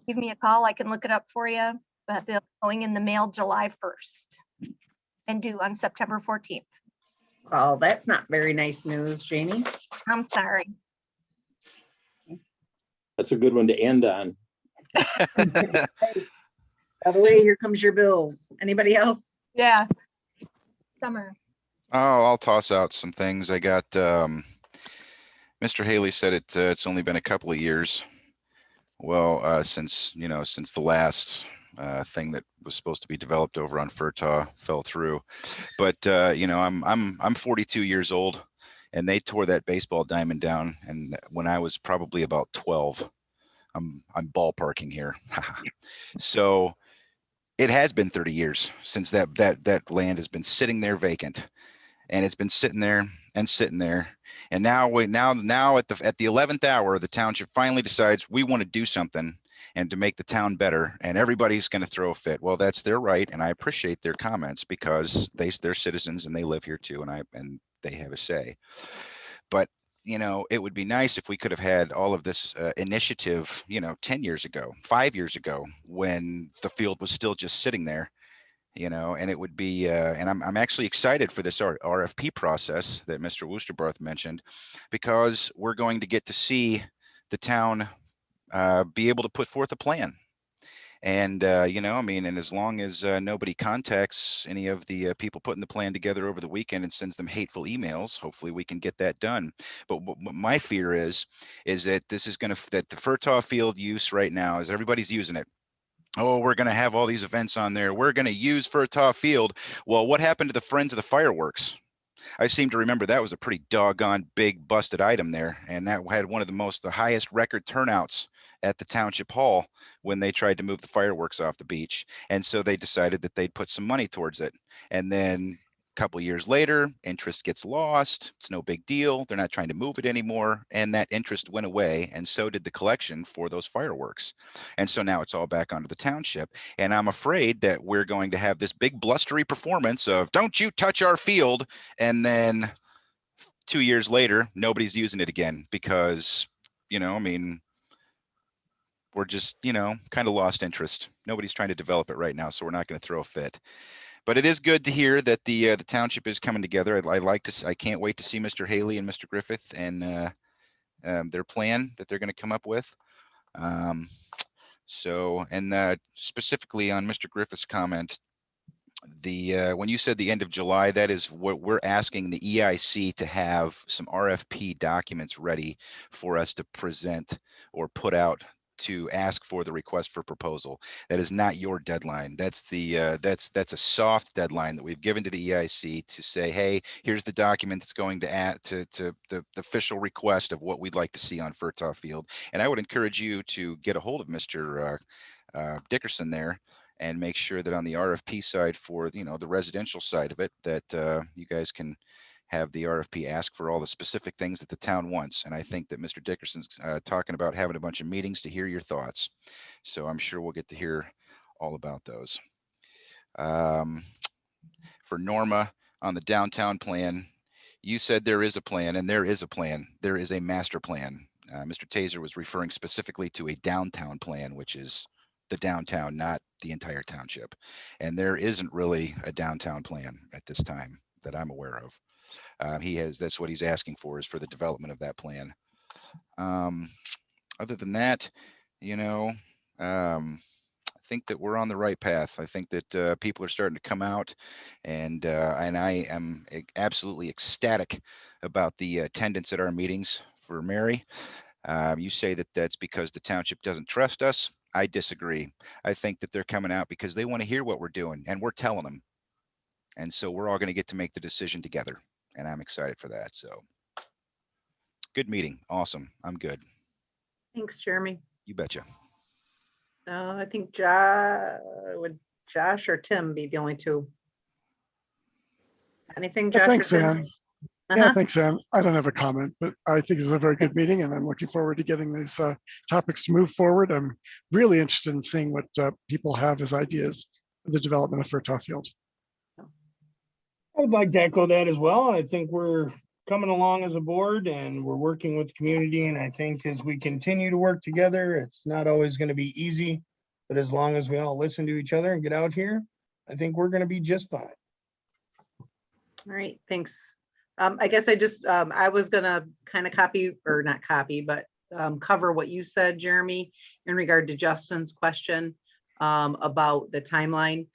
Give me a call. I can look it up for you. But they're going in the mail July 1st and due on September 14th. Oh, that's not very nice news, Janie. I'm sorry. That's a good one to end on. By the way, here comes your bills. Anybody else? Yeah. Summer. Oh, I'll toss out some things. I got, Mr. Haley said it's only been a couple of years. Well, since the last thing that was supposed to be developed over on Furtaw fell through. But I'm 42 years old, and they tore that baseball diamond down. And when I was probably about 12, I'm ballparking here. So it has been 30 years since that land has been sitting there vacant, and it's been sitting there and sitting there. And now at the 11th hour, the township finally decides we want to do something and to make the town better, and everybody's going to throw a fit. Well, that's their right, and I appreciate their comments because they're citizens and they live here too, and they have a say. But it would be nice if we could have had all of this initiative, 10 years ago, 5 years ago, when the field was still just sitting there, and it would be, and I'm actually excited for this RFP process that Mr. Woosterbarth mentioned, because we're going to get to see the town be able to put forth a plan. And, and as long as nobody contacts any of the people putting the plan together over the weekend and sends them hateful emails, hopefully we can get that done. But what my fear is that this is that the Furtaw field use right now is everybody's using it. Oh, we're going to have all these events on there. We're going to use Furtaw Field. Well, what happened to the Friends of the Fireworks? I seem to remember that was a pretty doggone big busted item there. And that had one of the highest record turnouts at the township hall when they tried to move the fireworks off the beach. And so they decided that they'd put some money towards it. And then a couple of years later, interest gets lost. It's no big deal. They're not trying to move it anymore. And that interest went away. And so did the collection for those fireworks. And so now it's all back onto the township. And I'm afraid that we're going to have this big blustery performance of don't you touch our field. And then 2 years later, nobody's using it again because, we're just, kind of lost interest. Nobody's trying to develop it right now. So we're not going to throw a fit. But it is good to hear that the township is coming together. I can't wait to see Mr. Haley and Mr. Griffith and their plan that they're going to come up with. Specifically on Mr. Griffith's comment, when you said the end of July, that is what we're asking the EIC to have some RFP documents ready for us to present or put out to ask for the request for proposal. That is not your deadline. That's that's a soft deadline that we've given to the EIC to say, hey, here's the document that's going to add to the official request of what we'd like to see on Furtaw Field. And I would encourage you to get a hold of Mr. Dickerson there and make sure that on the RFP side for the residential side of it, that you guys can have the RFP ask for all the specific things that the town wants. And I think that Mr. Dickerson's talking about having a bunch of meetings to hear your thoughts. So I'm sure we'll get to hear all about those. For Norma on the downtown plan, you said there is a plan, and there is a plan. There is a master plan. Mr. Taser was referring specifically to a downtown plan, which is the downtown, not the entire township. And there isn't really a downtown plan at this time that I'm aware of. That's what he's asking for, is for the development of that plan. Other than that, I think that we're on the right path. I think that people are starting to come out, and I am absolutely ecstatic about the attendance at our meetings for Mary. You say that that's because the township doesn't trust us. I disagree. I think that they're coming out because they want to hear what we're doing, and we're telling them. And so we're all going to get to make the decision together. And I'm excited for that. So good meeting. Awesome. I'm good. Thanks, Jeremy. You betcha. I think would Josh or Tim be the only two? Anything, Josh? Thanks, or Tim? Sam. Yeah, thanks, Sam. I don't have a comment, but I think it was a very good meeting, and I'm looking forward to getting these topics to move forward. I'm really interested in seeing what people have as ideas for the development of Furtaw Field. I would like to echo that as well. I think we're coming along as a board and we're working with the community. And I think as we continue to work together, it's not always going to be easy, but as long as we all listen to each other and get out here, I think we're going to be just fine. All right, thanks. I guess I was gonna kind of copy, or not copy, but cover what you said, Jeremy, in regard to Justin's question about the timeline.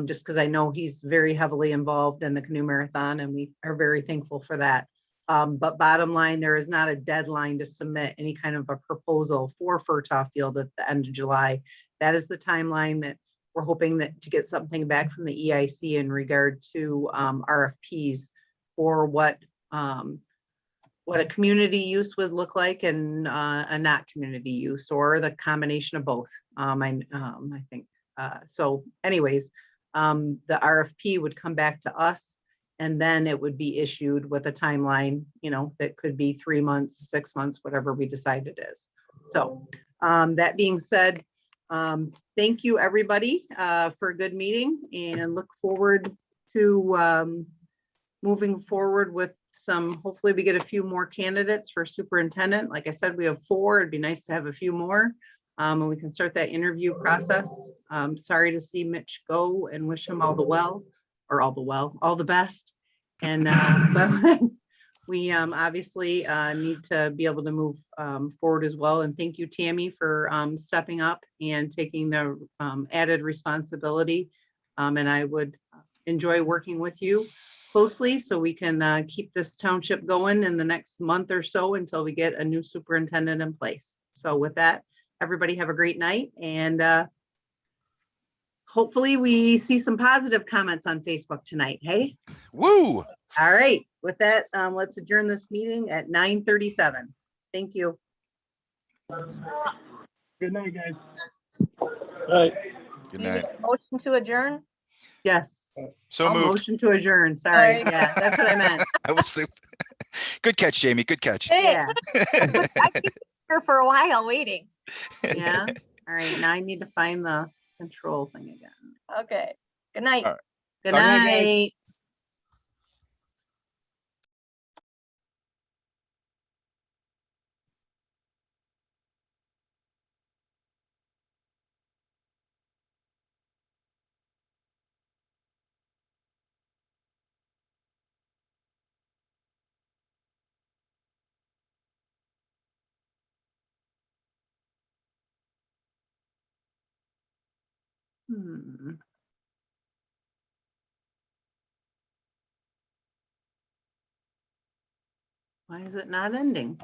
Just because I know he's very heavily involved in the canoe marathon, and we are very thankful for that. But bottom line, there is not a deadline to submit any kind of a proposal for Furtaw Field at the end of July. That is the timeline that we're hoping that to get something back from the EIC in regard to RFPs for what what a community use would look like and a not community use, or the combination of both. I think, so anyways, the RFP would come back to us, and then it would be issued with a timeline, you know, that could be 3 months, 6 months, whatever we decide it is. So that being said, thank you, everybody, for a good meeting, and look forward to moving forward with some, hopefully we get a few more candidates for superintendent. Like I said, we have 4. It'd be nice to have a few more. And we can start that interview process. Sorry to see Mitch go, and wish him all the best. And but we obviously need to be able to move forward as well. And thank you, Tammy, for stepping up and taking the added responsibility. And I would enjoy working with you closely so we can keep this township going in the next month or so until we get a new superintendent in place. So with that, everybody have a great night, and hopefully we see some positive comments on Facebook tonight. Hey, Woo! All right, with that, let's adjourn this meeting at 9:37. Thank you. Good night, guys. Right. Good You need night. a motion to adjourn? Yes. So I'll moved. motion to adjourn. Sorry. Sorry. Yeah, that's what I meant. I was the good catch, Jamie. Good catch. Hey, Yeah. I keep here for a while waiting. Yeah. All right. Now I need to find the control thing again. Okay. Good night. All right. Good Talk to you. night. Why is it not ending?